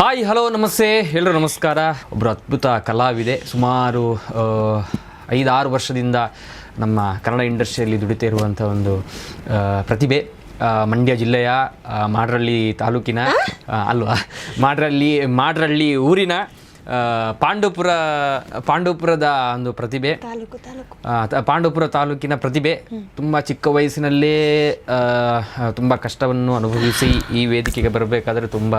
Hi hello ನಮಸ್ತೆ ಎಲ್ಲರೂ ನಮಸ್ಕಾರ. ಒಬ್ಬರು ಅದ್ಭುತ ಕಲಾವಿದೆ, ಸುಮಾರು 5-6 ವರ್ಷದಿಂದ ನಮ್ಮ ಕನ್ನಡ ಇಂಡಸ್ಟ್ರಿಯಲ್ಲಿ ದುಡಿತಾ ಇರುವಂಥ ಒಂದು ಪ್ರತಿಭೆ. ಮಂಡ್ಯ ಜಿಲ್ಲೆಯ ಮಾಡ್ರಳ್ಳಿ ತಾಲೂಕಿನ ಮಾಡ್ರಳ್ಳಿ ಊರಿನ ಪಾಂಡವಪುರದ ಒಂದು ಪ್ರತಿಭೆ, ಪಾಂಡವಪುರ ತಾಲೂಕಿನ ಪ್ರತಿಭೆ. ತುಂಬ ಚಿಕ್ಕ ವಯಸ್ಸಿನಲ್ಲೇ ತುಂಬ ಕಷ್ಟವನ್ನು ಅನುಭವಿಸಿ ಈ ವೇದಿಕೆಗೆ ಬರಬೇಕಾದ್ರೆ ತುಂಬ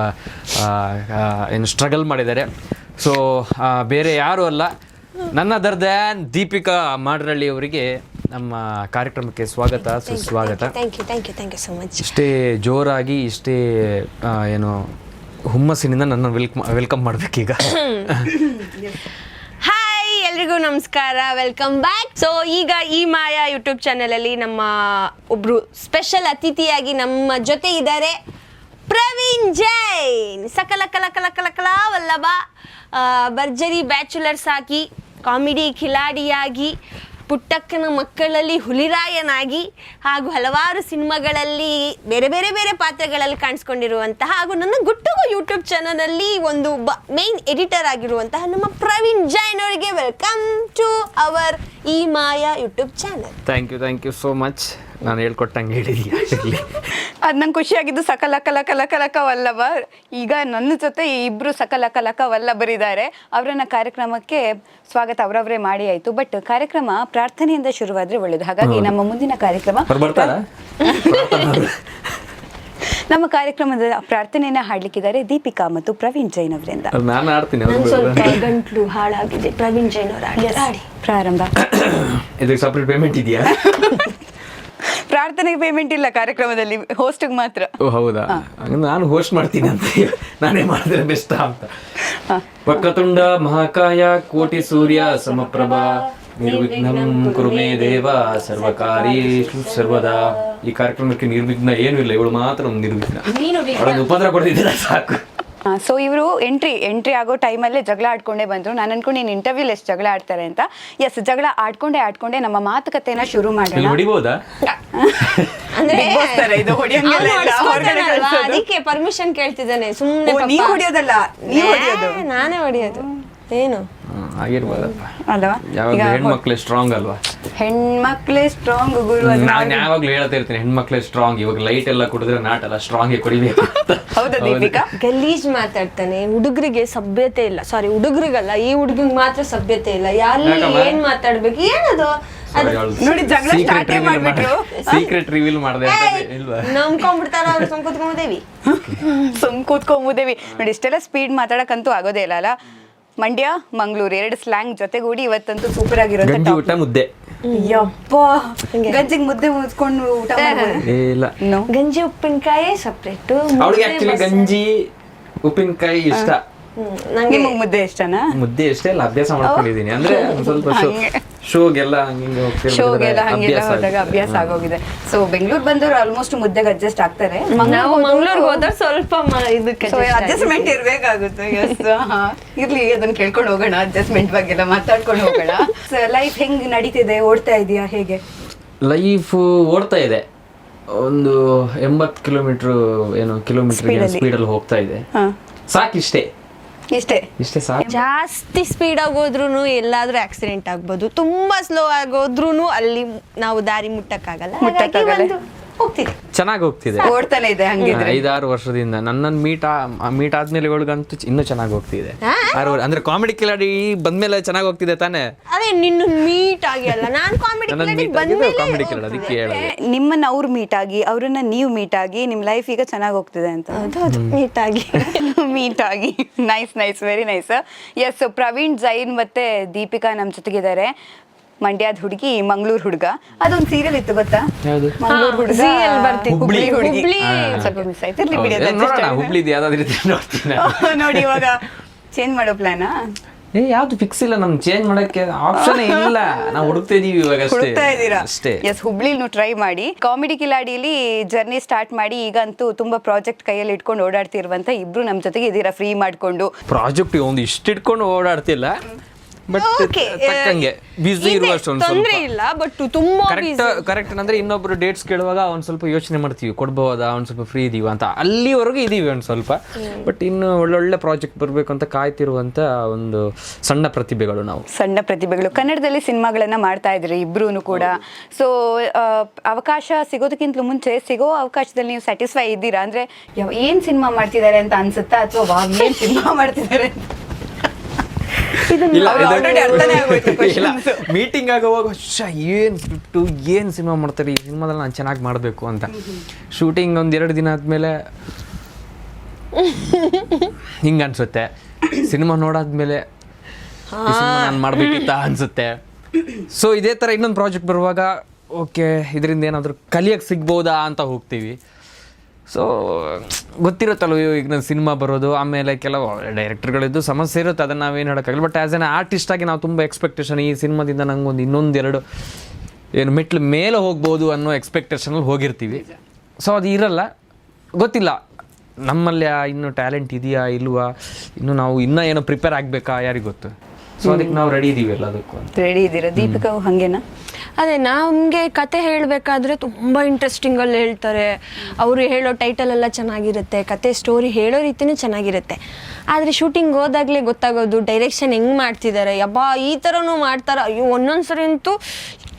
ಸ್ಟ್ರಗಲ್ ಮಾಡಿದ್ದಾರೆ. ಸೊ ಬೇರೆ ಯಾರೂ ಅಲ್ಲ, ನನ್ನ ದರ್ದ್ಯಾನ್ ದೀಪಿಕಾ ಮಾಡ್ರಳ್ಳಿ ಅವರಿಗೆ ನಮ್ಮ ಕಾರ್ಯಕ್ರಮಕ್ಕೆ ಸ್ವಾಗತ, ಸುಸ್ವಾಗತ. ಇಷ್ಟೇ ಜೋರಾಗಿ, ಇಷ್ಟೇ ಏನು ಹುಮ್ಮಸ್ಸಿನಿಂದ ನನ್ನ ವೆಲ್ಕಮ್ ಮಾಡಬೇಕೀಗ. ಹಾಯ್, ಎಲ್ರಿಗೂ ನಮಸ್ಕಾರ, ವೆಲ್ಕಮ್ ಬ್ಯಾಕ್. ಸೊ ಈಗ ಈ ಮಾಯಾ ಯೂಟ್ಯೂಬ್ ಚಾನಲಲ್ಲಿ ನಮ್ಮ ಒಬ್ರು ಸ್ಪೆಷಲ್ ಅತಿಥಿಯಾಗಿ ನಮ್ಮ ಜೊತೆ ಇದ್ದಾರೆ ಪ್ರವೀಣ್ ಜೈನ್. ಸಕಲ ಕಲ ಕಲ ಕಲ ಕಲಾ ವಲ್ಲಭ, ಭರ್ಜರಿ ಬ್ಯಾಚುಲರ್ಸ್ ಆಗಿ, ಕಾಮಿಡಿ ಖಿಲಾಡಿಯಾಗಿ, ಪುಟ್ಟಕ್ಕನ ಮಕ್ಕಳಲ್ಲಿ ಹುಲಿರಾಯನಾಗಿ, ಹಾಗೂ ಹಲವಾರು ಸಿನಿಮಾಗಳಲ್ಲಿ ಬೇರೆ ಬೇರೆ ಬೇರೆ ಪಾತ್ರಗಳಲ್ಲಿ ಕಾಣಿಸ್ಕೊಂಡಿರುವಂತಹ, ಹಾಗೂ ನನ್ನ ಗುಟ್ಟುಗು ಯೂಟ್ಯೂಬ್ ಚಾನಲಲ್ಲಿ ಒಂದು ಮೇನ್ ಎಡಿಟರ್ ಆಗಿರುವಂತಹ ನಮ್ಮ ಪ್ರವೀಣ್ ಜೈನ್ ಅವರಿಗೆ ವೆಲ್ಕಮ್ ಟು ಅವರ್ ಈ Maya YouTube channel. Thank you so much. ನಾನು ಹೇಳ್ಕೊಟ್ಟಂಗೆ ಹೇಳಿದ್ಯಾ? ಅದು ನಂಗೆ ಖುಷಿಯಾಗಿದ್ದು ಸಕಲ ಕಲ ಕಲ ಕಲಕ ವಲ್ಲಭ. ಈಗ ನನ್ನ ಜೊತೆ ಇಬ್ಬರು ಸಕಲ ಕಲಕ ವಲ್ಲಭರಿದ್ದಾರೆ. ಅವರನ್ನ ಕಾರ್ಯಕ್ರಮಕ್ಕೆ ಸ್ವಾಗತ ಅವರವರೇ ಮಾಡಿ ಆಯಿತು. ಬಟ್ ಕಾರ್ಯಕ್ರಮ ಪ್ರಾರ್ಥನೆಯಿಂದ ಶುರುವಾದರೆ ಒಳ್ಳೆಯದು. ಹಾಗಾಗಿ ನಮ್ಮ ಮುಂದಿನ ಕಾರ್ಯಕ್ರಮ ನಮ್ಮ ಕಾರ್ಯಕ್ರಮದ ಪ್ರಾರ್ಥನೆಯನ್ನ ಹಾಡ್ಲಿಕ್ಕಿದ್ದಾರೆ ದೀಪಿಕಾ ಮತ್ತು ಪ್ರವೀಣ್ ಜೈನ್ ಅವರಿಂದ. ನಾನು ಆಡ್ತೀನಿ, ಸ್ವಲ್ಪ ಗಂಟ್ಲು ಹಾಳಾಗಿದೆ. ಪ್ರವೀಣ್ ಜೈನ್ ಅವರ ಹಾಡಿ ಪ್ರಾರಂಭ. ಇದಕ್ಕೆ ಸಪ್ರೇಟ್ ಪೇಮೆಂಟ್ ಇದೆಯಾ? ಪ್ರಾರ್ಥನೆಗೆ ಪೇಮೆಂಟ್ ಇಲ್ಲ ಕಾರ್ಯಕ್ರಮದಲ್ಲಿ, ಹೋಸ್ಟ್ಗೆ ಮಾತ್ರ. ಓ ಹೌದಾ? ನಾನು ಹೋಸ್ಟ್ ಮಾಡ್ತೀನಿ ಅಂತ ನಾನೇ ಮಾಡಿದ್ರೆ ಬೆಸ್ಟ್ ಅಂತ. ವಕ್ರತುಂಡ ಮಹಾಕಾಯ ಕೋಟಿ ಸೂರ್ಯ ಸಮಪ್ರಭಾ ನಿರ್ವಿಘ್ನಂ ಕುರು ಮೇ ದೇವ ಸರ್ವಕಾರ್ಯೇಷು ಸರ್ವದಾ. ಈ ಕಾರ್ಯಕ್ರಮಕ್ಕೆ ನಿರ್ವಿಘ್ನ ಏನೂ ಇಲ್ಲ, ಇವಳು ಮಾತ್ರ ಒಂದು ನಿರ್ವಿಘ್ನ. ಅವಳೊಂದು ಉಪದ್ರ ಕೊಡ್ತಿದ್ದೀರ ಸಾಕು. ಸೊ ಇವರು ಎಂಟ್ರಿ ಆಗೋ ಟೈಮಲ್ಲೇ ಜಗಳ ಆಡ್ಕೊಂಡೇ ಬಂದರು. ನಾನು ಅನ್ಕೊಂಡು ನೀನು ಇಂಟರ್ವ್ಯೂಲ್ ಎಷ್ಟು ಜಗಳ ಆಡ್ತಾರೆ ಅಂತ. ಎಸ್, ಜಗಳ ಆಡ್ಕೊಂಡೇ ನಮ್ಮ ಮಾತುಕತೆನ ಶುರು ಮಾಡೋಣ. ಹೊಡಿಬೋದಾ? ಅದಕ್ಕೆ ಪರ್ಮಿಷನ್ ಕೇಳ್ತಿದ್ದಾನೆ. ಸುಮ್ಮನೆ ಹೊಡಿಯೋದಲ್ಲ, ನಾನೇ ಹೊಡಿಯೋದು. ಏನು ಆಗಿರ್ಬೋದಪ್ಪ ಅಲ್ವಾ? ಯಾವಾಗ ಹೆಣ್ಮಕ್ಳೇ ಸ್ಟ್ರಾಂಗ್ ಅಲ್ವಾ? ಹೆಣ್ಮಕ್ಳೇ ಸ್ಟ್ರಾಂಗ್ ಗುರು. ನಾನು ಯಾವಾಗ್ಲೂ ಹೇಳ್ತಾ ಇರ್ತೀನಿ, ಹೆಣ್ಮಕ್ಳೇ ಸ್ಟ್ರಾಂಗ್. ಇವಾಗ ಲೈಟ್ ಎಲ್ಲ ಕುಡಿದ್ರೆ ನಾಟಲ್ಲ, ಸ್ಟ್ರಾಂಗ್ ಕುಡಿಬೇಕು. ಹೌದಾ ದೀಪಿಕಾ? ಗಲೀಜ್ ಮಾತಾಡ್ತಾನೆ. ಹುಡುಗರಿಗೆ ಸಭ್ಯತೆ ಇಲ್ಲ. ಸಾರಿ, ಹುಡುಗರಿಗಲ್ಲ, ಈ ಹುಡುಗಿಗೆ ಮಾತ್ರ ಸಭ್ಯತೆ ಇಲ್ಲ. ಯಾರಲ್ಲಿ ಏನ್ ಮಾತಾಡ್ಬೇಕು, ಏನದು ನೋಡಿ ಜಗಳ ಸ್ಟಾರ್ಟ್ ಮಾಡ್ಬಿಟ್ರು. ಸೀಕ್ರೆಟ್ ರಿವೀಲ್ ಮಾಡಿದೆ ನಂಬ್ಕೊಂಡ್ಬಿಡ್ತಾರ ಅವ್ರು. ಸುಮ್ ಕೂತ್ಕೊಂಬುದೇವಿ ನೋಡಿ, ಇಷ್ಟೆಲ್ಲ ಸ್ಪೀಡ್ ಮಾತಾಡಕ್ಕಂತೂ ಆಗೋದೇ ಇಲ್ಲ ಅಲ್ಲ. ಮಂಡ್ಯ ಮಂಗಳೂರು ಎರಡು ಸ್ಲ್ಯಾಂಗ್ ಜೊತೆಗೂಡಿ ಇವತ್ತಂತೂ ಸೂಪರ್ ಆಗಿರುತ್ತೆ. ಊಟ ಮುದ್ದೆ. ಯಪ್ಪ, ಗಂಜಿಗೆ ಮುದ್ದೆ ಮುಚ್ಕೊಂಡು ಊಟ ಇಲ್ಲ, ಗಂಜಿ ಉಪ್ಪಿನಕಾಯಿ ಸಪ್ರೇಟ್. ಅವಳಿಗೆ ಆಕ್ಚುಲಿ ಗಂಜಿ ಉಪ್ಪಿನಕಾಯಿ ಇಷ್ಟ. ನಿಮಗೆ ಮುದ್ದೆ ಇಷ್ಟನಾ? ಮುದ್ದೆ ಇಷ್ಟ ಇಲ್ಲ, ಅಭ್ಯಾಸ ಮಾಡ್ಕೊಂಡಿದೀನಿ. ಅಂದ್ರೆ ಸ್ವಲ್ಪ ಶೋಗೆಲ್ಲ ಹಂಗೆಲ್ಲ ಹೋದಾಗ ಅಭ್ಯಾಸ ಆಗೋಗಿದೆ. ಸೊ ಬೆಂಗಳೂರು ಬಂದವರು ಆಲ್ಮೋಸ್ಟ್ ಮುದ್ದೆಗೆ ಅಡ್ಜಸ್ಟ್ ಆಗ್ತಾರೆ. ನಾವು ಮಂಗಳೂರಿಗೆ ಹೋದ್ರೆ ಸ್ವಲ್ಪ ಇದಕ್ಕೆ ಅಡ್ಜಸ್ಟ್ಮೆಂಟ್ ಇರ್ಬೇಕಾಗುತ್ತೆ. ಇರ್ಲಿ, ಅದನ್ನ ಕೇಳ್ಕೊಂಡು ಹೋಗೋಣ. ಅಡ್ಜಸ್ಟ್ಮೆಂಟ್ ಬಗ್ಗೆ ಎಲ್ಲ ಮಾತಾಡ್ಕೊಂಡು ಹೋಗೋಣ. ಲೈಫ್ ಹೆಂಗ್ ನಡೀತಿದೆ? ಓಡ್ತಾ ಇದೆಯಾ? ಹೇಗೆ ಲೈಫ್ ಓಡ್ತಾ ಇದೆ? ಒಂದು 80 ಕಿಲೋಮೀಟರ್ ಸ್ಪೀಡಲ್ಲಿ ಹೋಗ್ತಾ ಇದೆ. ಸಾಕಿಷ್ಟೇ, ಇಷ್ಟೇ ಸಾಕು. ಜಾಸ್ತಿ ಸ್ಪೀಡ್ ಆಗೋದ್ರೂ ಎಲ್ಲಾದ್ರೂ ಆಕ್ಸಿಡೆಂಟ್ ಆಗ್ಬೋದು. ತುಂಬಾ ಸ್ಲೋ ಆಗೋದ್ರೂ ಅಲ್ಲಿ ನಾವು ದಾರಿ ಮುಟ್ಟಕ್ಕಾಗಲ್ಲ. ಹೋಗ್ತಿದೆ, ಚೆನ್ನಾಗಿ ಹೋಗ್ತಿದೆ, ಓಡ್ತಾನೆ ಇದೆ. ಹಂಗಿದ್ರೆ 5-6 ವರ್ಷದಿಂದ ನನ್ನನ್ನು ಮೀಟ್ ಆದ್ಮೇಲೆ ಇವಳಿಗಂತೂ ಇನ್ನೂ ಚೆನ್ನಾಗಿ ಹೋಗ್ತಿದೆ. ಅಂದ್ರೆ ಕಾಮಿಡಿ ಕಿಲಾಡಿ ಬಂದ್ಮೇಲೆ ಚೆನ್ನಾಗಿ ಹೋಗ್ತಿದೆ ತಾನೇ? ಅದೇ ನಿನ್ನ ಮೀಟ್ ಆಗಿ ಅಲ್ಲ, ನಾನು ಕಾಮಿಡಿ ಕಿಲಾಡಿ ಅದಕ್ಕೆ ಹೇಳಿದೆ. ನಿಮ್ಮನ್ನ ಅವ್ರು ಮೀಟ್ ಆಗಿ, ಅವ್ರನ್ನ ನೀವು ಮೀಟ್ ಆಗಿ, ನಿಮ್ ಲೈಫ್ ಈಗ ಚೆನ್ನಾಗಿ ಹೋಗ್ತಿದೆ ಅಂತ. ಮೀಟ್ ಆಗಿ nice, very nice. Yes, Praveen Jain ಮತ್ತೆ ದೀಪಿಕಾ ನಮ್ ಜೊತೆಗಿದ್ದಾರೆ. ಮಂಡ್ಯದ ಹುಡುಗಿ, ಮಂಗಳೂರು ಹುಡುಗ. ಅದೊಂದು ಸೀರಿಯಲ್ ಇತ್ತು ಗೊತ್ತಾ? ಮಂಗಳೂರು ಹುಡುಗ, ಹುಬ್ಳಿ ಹುಡುಗಿ. ಸ್ವಲ್ಪ ಮಿಸ್ ಆಯ್ತು, ನೋಡಿ ಇವಾಗ ಚೇಂಜ್ ಮಾಡೋ ಪ್ಲಾನಾ? ಯಾವ್ದು ಫಿಕ್ಸ್ ಇಲ್ಲ, ನಮ್ಗೆ ಚೇಂಜ್ ಮಾಡಕ್ಕೆ ಆಪ್ಷನ್ ಇಲ್ಲ. ನಾವು ಹುಡುಕ್ತಾ ಇದೀವಿ ಇವಾಗ, ಹುಡುಕ್ತಾ ಇದ್ದೀರಾ? ಎಸ್, ಹುಬ್ಳಿಲ್ ಟ್ರೈ ಮಾಡಿ. ಕಾಮಿಡಿ ಕಿಲಾಡಿಲಿ ಜರ್ನಿ ಸ್ಟಾರ್ಟ್ ಮಾಡಿ ಈಗಂತೂ ತುಂಬಾ ಪ್ರಾಜೆಕ್ಟ್ ಕೈಯಲ್ಲಿ ಇಟ್ಕೊಂಡು ಓಡಾಡ್ತಿರುವಂತ ಇಬ್ರು ನಮ್ ಜೊತೆಗೆ ಇದೀರಾ, ಫ್ರೀ ಮಾಡ್ಕೊಂಡು. ಪ್ರಾಜೆಕ್ಟ್ ಒಂದು ಇಷ್ಟು ಇಟ್ಕೊಂಡು ಓಡಾಡ್ತಿಲ್ಲ, ಬಟ್ ತಕ್ಕಂಗೆ ಬ್ಯುಸಿ ಇರುವಷ್ಟು ಒಂದು ತೊಂದ್ರೆ ಸ್ವಲ್ಪ ಇಲ್ಲ, ಬಟ್ ತುಂಬಾ ಕರೆಕ್ಟ್ ಅಂದ್ರೆ ಇನ್ನೊಬ್ರು ಡೇಟ್ಸ್ ಕೇಳುವಾಗ ಒಂದ್ ಸ್ವಲ್ಪ ಯೋಚನೆ ಮಾಡ್ತೀವಿ, ಕೊಡ್ಬೋದಾ, ಒಂದ್ ಸ್ವಲ್ಪ ಫ್ರೀ ಇದೀವ ಅಂತ, ಅಲ್ಲಿವರೆಗೂ ಇದೀವಿ ಒಂದ್ ಸ್ವಲ್ಪ. ಬಟ್ ಇನ್ನು ಒಳ್ಳೊಳ್ಳೆ ಪ್ರಾಜೆಕ್ಟ್ ಬರ್ಬೇಕು ಅಂತ ಕಾಯ್ತಿರುವಂತ ಒಂದು ಸಣ್ಣ ಪ್ರತಿಭೆಗಳು ನಾವು. ಸಣ್ಣ ಪ್ರತಿಭೆಗಳು ಕನ್ನಡದಲ್ಲಿ ಸಿನಿಮಾಗಳನ್ನ ಮಾಡ್ತಾ ಇದ್ರಿ ಇಬ್ರು ಕೂಡ. ಸೊ ಅವಕಾಶ ಸಿಗೋದಕ್ಕಿಂತ ಮುಂಚೆ ಸಿಗೋ ಅವಕಾಶದಲ್ಲಿ ನೀವು ಸ್ಯಾಟಿಸ್ಫೈ ಇದ್ದೀರಾ? ಅಂದ್ರೆ ಏನ್ ಸಿನಿಮಾ ಮಾಡ್ತಿದ್ದಾರೆ ಅಂತ ಅನ್ಸುತ್ತಾ, ಅಥವಾ ಏನ್ ಸಿನಿಮಾ ಮಾಡ್ತಿದ್ದಾರೆ ಮೀಟಿಂಗ್ ಆಗುವಾಗ ಏನ್ ಸ್ಕ್ರಿಪ್ಟು, ಏನ್ ಸಿನಿಮಾ ಮಾಡ್ತಾರೆ, ಈ ಸಿನಿಮಾದಲ್ಲಿ ನಾನು ಚೆನ್ನಾಗಿ ಮಾಡಬೇಕು ಅಂತ. ಶೂಟಿಂಗ್ ಒಂದ್2 ದಿನ ಆದ್ಮೇಲೆ ಹಿಂಗ ಅನ್ಸುತ್ತೆ. ಸಿನಿಮಾ ನೋಡಾದ್ಮೇಲೆ ನಾನು ಮಾಡ್ಬೇಕಿತ್ತ ಅನ್ಸುತ್ತೆ. ಸೊ ಇದೇ ತರ ಇನ್ನೊಂದು ಪ್ರಾಜೆಕ್ಟ್ ಬರುವಾಗ ಓಕೆ ಇದರಿಂದ ಏನಾದ್ರು ಕಲಿಯಕ್ಕೆ ಸಿಗ್ಬೋದಾ ಅಂತ ಹೋಗ್ತೀವಿ. ಸೊ ಗೊತ್ತಿರುತ್ತಲ್ವ ಈಗ ನನ್ನ ಸಿನಿಮಾ ಬರೋದು, ಆಮೇಲೆ ಕೆಲವು ಡೈರೆಕ್ಟರ್ಗಳಿದ್ದು ಸಮಸ್ಯೆ ಇರುತ್ತೆ, ಅದನ್ನು ನಾವೇನು ಹೇಳೋಕ್ಕಾಗಲ್ಲ. ಬಟ್ ಆ್ಯಸ್ ಎನ್ ಆರ್ಟಿಸ್ಟ್ ಆಗಿ ನಾವು ತುಂಬ ಎಕ್ಸ್ಪೆಕ್ಟೇಷನ್, ಈ ಸಿನಿಮಾದಿಂದ ನಂಗೊಂದು ಇನ್ನೊಂದೆರಡು ಏನು ಮೆಟ್ಲು ಮೇಲೆ ಹೋಗ್ಬೋದು ಅನ್ನೋ ಎಕ್ಸ್ಪೆಕ್ಟೇಷನಲ್ಲಿ ಹೋಗಿರ್ತೀವಿ. ಸೊ ಅದು ಇರಲ್ಲ, ಗೊತ್ತಿಲ್ಲ ನಮ್ಮಲ್ಲಿ ಇನ್ನೂ ಟ್ಯಾಲೆಂಟ್ ಇದೆಯಾ ಇಲ್ವಾ, ಇನ್ನು ನಾವು ಇನ್ನೂ ಏನೋ ಪ್ರಿಪೇರ್ ಆಗಬೇಕಾ ಯಾರಿಗೆ ಗೊತ್ತು. ಸೊ ಅದಕ್ಕೆ ನಾವು ರೆಡಿ ಇದೀವಿ ಎಲ್ಲದಕ್ಕೂ ಅಂತ. ರೆಡಿ ಇದ್ದೀರಾ? ದೀಪಿಕಾ ಹಂಗೇನಾ? ಅದೇ ನಮಗೆ ಕತೆ ಹೇಳಬೇಕಾದ್ರೆ ತುಂಬ ಇಂಟ್ರೆಸ್ಟಿಂಗಲ್ಲಿ ಹೇಳ್ತಾರೆ. ಅವರು ಹೇಳೋ ಟೈಟಲ್ ಎಲ್ಲ ಚೆನ್ನಾಗಿರುತ್ತೆ, ಕತೆ ಸ್ಟೋರಿ ಹೇಳೋ ರೀತಿಯೂ ಚೆನ್ನಾಗಿರುತ್ತೆ. ಆದರೆ ಶೂಟಿಂಗ್ ಹೋದಾಗಲೇ ಗೊತ್ತಾಗೋದು ಡೈರೆಕ್ಷನ್ ಹೆಂಗೆ ಮಾಡ್ತಿದ್ದಾರೆ, ಯಬ್ಬಾ ಈ ಥರನೂ ಮಾಡ್ತಾರೆ. ಅಯ್ಯೋ ಒಂದೊಂದು ಸರಿ ಅಂತೂ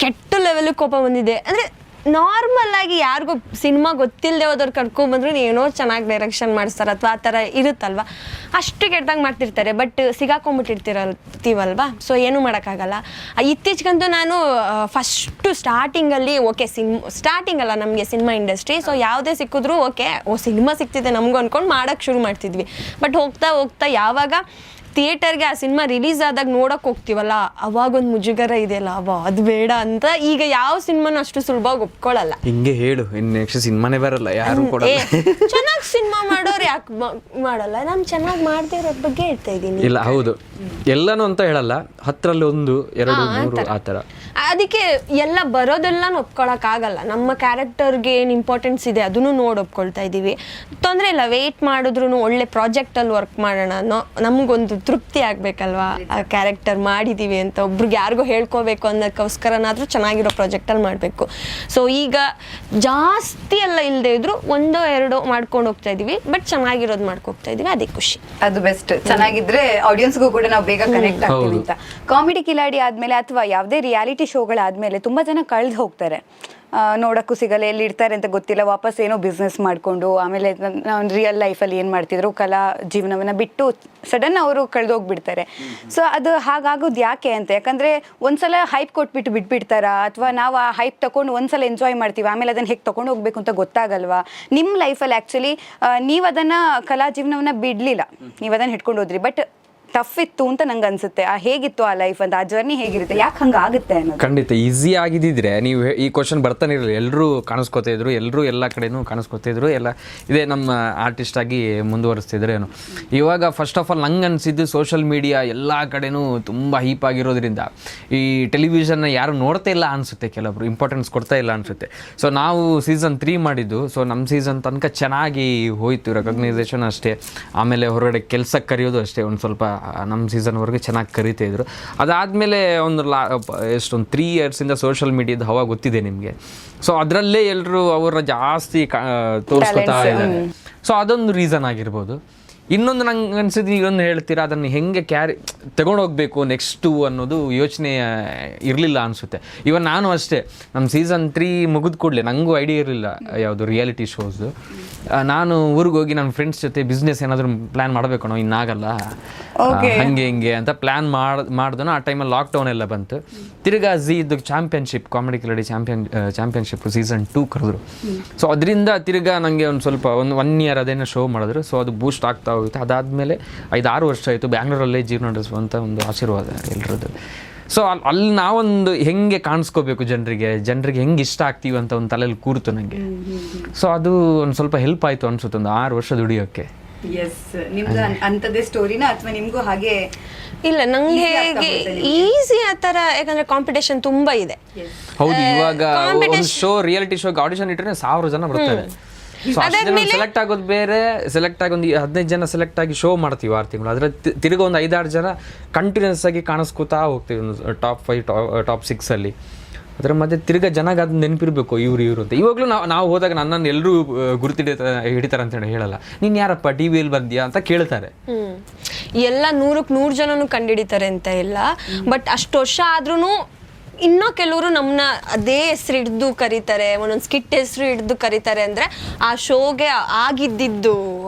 ಕೆಟ್ಟ ಲೆವೆಲಿಗೆ ಕೋಪ ಬಂದಿದೆ. ಅಂದರೆ ನಾರ್ಮಲ್ ಆಗಿ ಯಾರಿಗೂ ಸಿನಿಮಾ ಗೊತ್ತಿಲ್ಲದೆ ಹೋದವ್ರು ಕರ್ಕೊಂಡ್ಬಂದ್ರು ಏನೋ ಚೆನ್ನಾಗಿ ಡೈರೆಕ್ಷನ್ ಮಾಡಿಸ್ತಾರೆ ಅಥವಾ ಆ ಥರ ಇರುತ್ತಲ್ವ, ಅಷ್ಟು ಕೆಟ್ಟದಾಗಿ ಮಾಡ್ತಿರ್ತಾರೆ. ಬಟ್ ಸಿಗಾಕೊಂಬಿಟ್ಟಿರ್ತೀವಲ್ವಾ, ಸೊ ಏನೂ ಮಾಡೋಕ್ಕಾಗಲ್ಲ. ಇತ್ತೀಚೆಗಂತೂ ನಾನು ಫಸ್ಟು ಸ್ಟಾರ್ಟಿಂಗಲ್ಲಿ ಓಕೆ ಸ್ಟಾರ್ಟಿಂಗ್ ಅಲ್ಲ ನಮಗೆ ಸಿನಿಮಾ ಇಂಡಸ್ಟ್ರಿ, ಸೊ ಯಾವುದೇ ಸಿಕ್ಕಿದ್ರೂ ಓಕೆ ಸಿನಿಮಾ ಸಿಗ್ತಿದೆ ನಮಗೂ ಅಂದ್ಕೊಂಡು ಮಾಡೋಕ್ಕೆ ಶುರು ಮಾಡ್ತಿದ್ವಿ. ಬಟ್ ಹೋಗ್ತಾ ಹೋಗ್ತಾ ಯಾವಾಗ ಥಿಯೇಟರ್ಗೆ ಆ ಸಿನಿಮಾ ರಿಲೀಸ್ ಆದಾಗ ನೋಡೋಕೆ ಹೋಗ್ತೀವಲ್ಲ, ಅವಾಗೊಂದು ಮುಜುಗರ ಇದೆಯಲ್ಲ, ಅದು ಬೇಡ ಅಂತ ಈಗ ಯಾವ ಸಿನಿಮಾನು ಅಷ್ಟು ಸುಲಭವಾಗಿ ಒಪ್ಕೊಳ್ಳಲ್ಲ. ಹಿಂಗೆ ಹೇಳು, ಇನ್ನು ನೆಕ್ಸ್ಟ್ ಸಿನಿಮಾನೇ ಬರಲ್ಲ, ಯಾರು ಕೂಡ ಚೆನ್ನಾಗಿ ಸಿನಿಮಾ ಮಾಡೋರು ಯಾಕೆ ಮಾಡಲ್ಲ? ನಾನು ಚೆನ್ನಾಗಿ ಮಾಡ್ತಿರೋ ಬಗ್ಗೆ ಹೇಳ್ತಾ ಇದ್ದೀನಿ. ಇಲ್ಲ ಹೌದು, ಎಲ್ಲನೂ ಅಂತ ಹೇಳಲ್ಲ, 10ರಲ್ಲಿ 1, 2, 3 ಆ ಥರ. ಅದಕ್ಕೆ ಎಲ್ಲ ಬರೋದೆಲ್ಲ ಒಪ್ಕೊಳಕ್ಕಾಗಲ್ಲ. ನಮ್ಮ ಕ್ಯಾರೆಕ್ಟರ್ಗೆ ಏನು ಇಂಪಾರ್ಟೆನ್ಸ್ ಇದೆ ಅದನ್ನು ನೋಡಿ ಒಪ್ಕೊಳ್ತಾ ಇದ್ದೀವಿ. ತೊಂದರೆ ಇಲ್ಲ, ವೆಯ್ಟ್ ಮಾಡಿದ್ರು ಒಳ್ಳೆ ಪ್ರಾಜೆಕ್ಟಲ್ಲಿ ವರ್ಕ್ ಮಾಡೋಣ ಅನ್ನೋ ನಮಗೊಂದು ತೃಪ್ತಿ ಆಗಬೇಕಲ್ವಾ. ಆ ಕ್ಯಾರೆಕ್ಟರ್ ಮಾಡಿದ್ದೀವಿ ಅಂತ ಒಬ್ರಿಗೆ ಯಾರಿಗೂ ಹೇಳ್ಕೋಬೇಕು ಅನ್ನೋಕ್ಕೋಸ್ಕರನಾದರೂ ಚೆನ್ನಾಗಿರೋ ಪ್ರಾಜೆಕ್ಟಲ್ಲಿ ಮಾಡಬೇಕು. ಸೊ ಈಗ ಜಾಸ್ತಿ ಎಲ್ಲ ಇಲ್ಲದೆ ಇದ್ರು 1-2 ಮಾಡ್ಕೊಂಡು ಹೋಗ್ತಾ ಇದ್ದೀವಿ, ಬಟ್ ಚೆನ್ನಾಗಿರೋದು ಮಾಡ್ಕೋಗ್ತಾ ಇದ್ದೀವಿ, ಅದೇ ಖುಷಿ. ಅದು ಬೆಸ್ಟ್. ಚೆನ್ನಾಗಿದ್ರೆ ಆಡಿಯನ್ಸ್ಗೂ ಕೂಡ ನಾವು ಬೇಗ ಕನೆಕ್ಟ್ ಆಗ್ತೀವಿ ಅಂತ. ಕಾಮಿಡಿ ಕಿಲಾಡಿ ಆದ್ಮೇಲೆ ಅಥವಾ ಯಾವುದೇ ರಿಯಾಲಿಟಿ ಶೋಗಳಾದ್ಮೇಲೆ ತುಂಬಾ ಜನ ಕಳೆದು ಹೋಗ್ತಾರೆ, ನೋಡೋಕ್ಕೂ ಸಿಗಲ್ಲ, ಎಲ್ಲಿ ಇರ್ತಾರೆ ಅಂತ ಗೊತ್ತಿಲ್ಲ, ವಾಪಸ್ ಏನೋ ಬಿಸ್ನೆಸ್ ಮಾಡಿಕೊಂಡು ಆಮೇಲೆ ರಿಯಲ್ ಲೈಫಲ್ಲಿ ಏನು ಮಾಡ್ತಿದ್ರು ಕಲಾ ಜೀವನವನ್ನು ಬಿಟ್ಟು ಸಡನ್ ಅವರು ಕಳೆದೋಗ್ಬಿಡ್ತಾರೆ. ಸೊ ಅದು ಹಾಗಾಗೋದು ಯಾಕೆ ಅಂತ, ಯಾಕಂದರೆ ಒಂದ್ಸಲ ಹೈಪ್ ಕೊಟ್ಬಿಟ್ಟು ಬಿಟ್ಬಿಡ್ತಾರಾ, ಅಥವಾ ನಾವು ಆ ಹೈಪ್ ತೊಗೊಂಡು ಒಂದ್ಸಲ ಎಂಜಾಯ್ ಮಾಡ್ತೀವಿ, ಆಮೇಲೆ ಅದನ್ನು ಹೇಗೆ ತೊಗೊಂಡು ಹೋಗ್ಬೇಕು ಅಂತ ಗೊತ್ತಾಗಲ್ವಾ? ನಿಮ್ಮ ಲೈಫಲ್ಲಿ ಆ್ಯಕ್ಚುಲಿ ನೀವು ಅದನ್ನು ಕಲಾ ಜೀವನವನ್ನು ಬಿಡಲಿಲ್ಲ, ನೀವು ಅದನ್ನು ಹಿಡ್ಕೊಂಡು ಹೋದ್ರಿ, ಬಟ್ ಟಫ್ ಇತ್ತು ಅಂತ ನಂಗೆ ಅನ್ಸುತ್ತೆ. ಹೇಗಿತ್ತು ಆ ಲೈಫ್ ಅಂತ, ಆ ಜರ್ನಿ ಹೇಗಿರುತ್ತೆ, ಯಾಕೆ ಹಂಗಾಗುತ್ತೆ ಅನ್ನೋದು? ಖಂಡಿತ ಈಸಿ ಆಗಿದ್ದಿದ್ರೆ ನೀವು ಈ ಕ್ವಶನ್ ಬರ್ತಾನೆ ಇರಲಿಲ್ಲ. ಎಲ್ಲರೂ ಕಾಣಿಸ್ಕೊತಾ ಇದ್ರು, ಎಲ್ಲರೂ ಎಲ್ಲ ಕಡೆನೂ ಕಾಣಿಸ್ಕೊತಾ ಇದ್ರು, ಎಲ್ಲ ಇದೇ ನಮ್ಮ ಆರ್ಟಿಸ್ಟ್ ಆಗಿ ಮುಂದುವರಿಸ್ತಿದ್ರು ಏನು. ಇವಾಗ ಫಸ್ಟ್ ಆಫ್ ಆಲ್ ನಂಗೆ ಅನಿಸಿದ್ದು ಸೋಷಿಯಲ್ ಮೀಡಿಯಾ ಎಲ್ಲ ಕಡೆನೂ ತುಂಬ ಹೀಪ್ ಆಗಿರೋದ್ರಿಂದ ಈ ಟೆಲಿವಿಷನ್ನ ಯಾರು ನೋಡ್ತಾ ಇಲ್ಲ ಅನಿಸುತ್ತೆ, ಕೆಲವರು ಇಂಪಾರ್ಟೆನ್ಸ್ ಕೊಡ್ತಾ ಇಲ್ಲ ಅನಿಸುತ್ತೆ. ಸೊ ನಾವು ಸೀಸನ್ 3 ಮಾಡಿದ್ದು, ಸೊ ನಮ್ಮ ಸೀಸನ್ ತನಕ ಚೆನ್ನಾಗಿ ಹೋಯಿತು, ರೆಕಗ್ನೈಸೇಷನ್ ಅಷ್ಟೇ, ಆಮೇಲೆ ಹೊರಗಡೆ ಕೆಲ್ಸಕ್ಕೆ ಕರೆಯೋದು ಅಷ್ಟೇ, ಒಂದು ಸ್ವಲ್ಪ ನಮ್ಮ ಸೀಸನ್ವರೆಗೆ ಚೆನ್ನಾಗಿ ಕರೀತಾ ಇದ್ರು. ಅದಾದಮೇಲೆ ಒಂದು ಎಷ್ಟೊಂದು 3 ಇಯರ್ಸಿಂದ ಸೋಷಿಯಲ್ ಮೀಡಿಯಾದ ಹವಾ ಗೊತ್ತಿದೆ ನಿಮಗೆ. ಸೊ ಅದರಲ್ಲೇ ಎಲ್ಲರೂ ಅವ್ರನ್ನ ಜಾಸ್ತಿ ತೋರಿಸ್ಕೊತಾ ಇದ್ದಾರೆ. ಸೊ ಅದೊಂದು ರೀಸನ್ ಆಗಿರ್ಬೋದು. ಇನ್ನೊಂದು ನಂಗೆ ಅನ್ಸಿದ್ದು, ಇನ್ನೊಂದು ಹೇಳ್ತೀರಾ, ಅದನ್ನು ಹೆಂಗೆ ತಗೊಂಡೋಗ್ಬೇಕು ನೆಕ್ಸ್ಟು ಅನ್ನೋದು ಯೋಚನೆ ಇರಲಿಲ್ಲ ಅನಿಸುತ್ತೆ. ಇವನ್ ನಾನು ಅಷ್ಟೇ, ನಮ್ಮ ಸೀಸನ್ 3 ಮುಗಿದ ಕೂಡಲೇ ನನಗೂ ಐಡಿಯಾ ಇರಲಿಲ್ಲ ಯಾವುದು ರಿಯಾಲಿಟಿ ಶೋಸ್ದು. ನಾನು ಊರಿಗೆ ಹೋಗಿ ನನ್ನ ಫ್ರೆಂಡ್ಸ್ ಜೊತೆ ಬಿಸ್ನೆಸ್ ಏನಾದರೂ ಪ್ಲ್ಯಾನ್ ಮಾಡಬೇಕು, ಇನ್ನಾಗಲ್ಲ ಹಂಗೆ ಹಿಂಗೆ ಅಂತ ಪ್ಲ್ಯಾನ್ ಮಾಡಿದನು. ಆ ಟೈಮಲ್ಲಿ ಲಾಕ್ಡೌನ್ ಎಲ್ಲ ಬಂತು. ತಿರ್ಗಾ ಇದು championship, comedy Kiladi championship season 2 ಕರೆದ್ರು. ಸೊ ಅದರಿಂದ ತಿರ್ಗಾ ನನಗೆ ಒಂದು ಸ್ವಲ್ಪ ಒನ್ ಇಯರ್ ಅದೇನೋ ಶೋ ಮಾಡಿದ್ರು. ಸೊ ಅದು ಬೂಸ್ಟ್ ಆಗ್ತಾ ಹೋಗುತ್ತೆ. ಅದಾದಮೇಲೆ 5-6 ವರ್ಷ ಆಯಿತು ಬ್ಯಾಂಗ್ಳೂರಲ್ಲೇ ಜೀವನ ನಡೆಸುವಂಥ ಒಂದು ಆಶೀರ್ವಾದ ಎಲ್ಲರದ್ದು. ಸೊ ಅಲ್ಲಿ ನಾವೊಂದು ಹೆಂಗೆ ಕಾಣಿಸ್ಕೋಬೇಕು ಜನರಿಗೆ ಹೆಂಗೆ ಇಷ್ಟ ಆಗ್ತೀವಿ ಅಂತ ಒಂದು ತಲೆಯಲ್ಲಿ ಕೂರ್ತು ನನಗೆ. ಸೊ ಅದು ಒಂದು ಸ್ವಲ್ಪ ಹೆಲ್ಪ್ ಆಯಿತು ಅನ್ಸುತ್ತೆ, ಒಂದು 6 ವರ್ಷ ದುಡಿಯೋಕ್ಕೆ. ಇಲ್ಲ ನಂಗೆ ಹೇಗೆ ಈಸಿ ಆ ಥರ, ಯಾಕಂದ್ರೆ ಕಾಂಪಿಟೇಷನ್ ತುಂಬಾ ಇದೆ. ಹೌದು, ಇವಾಗ ಒಂದು ಶೋ ರಿಯಾಲಿಟಿ ಶೋಗೆ ಆಡಿಷನ್ ಇಟ್ಟರೆ 1000 ಜನ ಬರ್ತಾರೆ. ಸೆಲೆಕ್ಟ್ ಆಗೋದು ಬೇರೆ, ಸೆಲೆಕ್ಟ್ ಆಗಿ ಒಂದು 15 ಜನ ಸೆಲೆಕ್ಟ್ ಆಗಿ ಶೋ ಮಾಡ್ತೀವಿ 6 ತಿಂಗಳು, ಅದ್ರ ತಿರ್ಗಿ ಒಂದು 5-6 ಜನ ಕಂಟಿನ್ಯೂಸ್ ಆಗಿ ಕಾಣಿಸ್ಕೋತಾ ಹೋಗ್ತೀವಿ ಒಂದು ಟಾಪ್ 5 ಟಾಪ್ 6 ಅಲ್ಲಿ. ಅದ್ರ ಮಧ್ಯೆ ತಿರ್ಗಾ ಜನಗೆ ಅದು ನೆನಪಿರ್ಬೇಕು ಇವ್ರು ಅಂತ. ಇವಾಗಲೂ ನಾವು ಹೋದಾಗ ನನ್ನನ್ನು ಎಲ್ಲರೂ ಹಿಡಿತಾರೆ ಅಂತ ಹೇಳಲ್ಲ, ನೀನು ಯಾರಪ್ಪ ಟಿವಿಯಲ್ಲಿ ಬಂದ್ಯಾ ಅಂತ ಕೇಳ್ತಾರೆ. ಎಲ್ಲ 100ಕ್ಕೆ 100 ಜನನು ಕಂಡುಹಿಡಿತಾರೆ ಅಂತ ಇಲ್ಲ, ಬಟ್ ಅಷ್ಟು ವರ್ಷ ಆದ್ರೂ ಇನ್ನೂ ಕೆಲವರು ನಮ್ಮನ್ನ ಅದೇ ಹೆಸರು ಹಿಡಿದು ಕರೀತಾರೆ, ಒಂದೊಂದು ಸ್ಕಿಟ್ ಹೆಸರು ಹಿಡಿದು ಕರೀತಾರೆ ಅಂದರೆ ಆ ಶೋಗೆ ಆಗಿದ್ದಿದ್ದು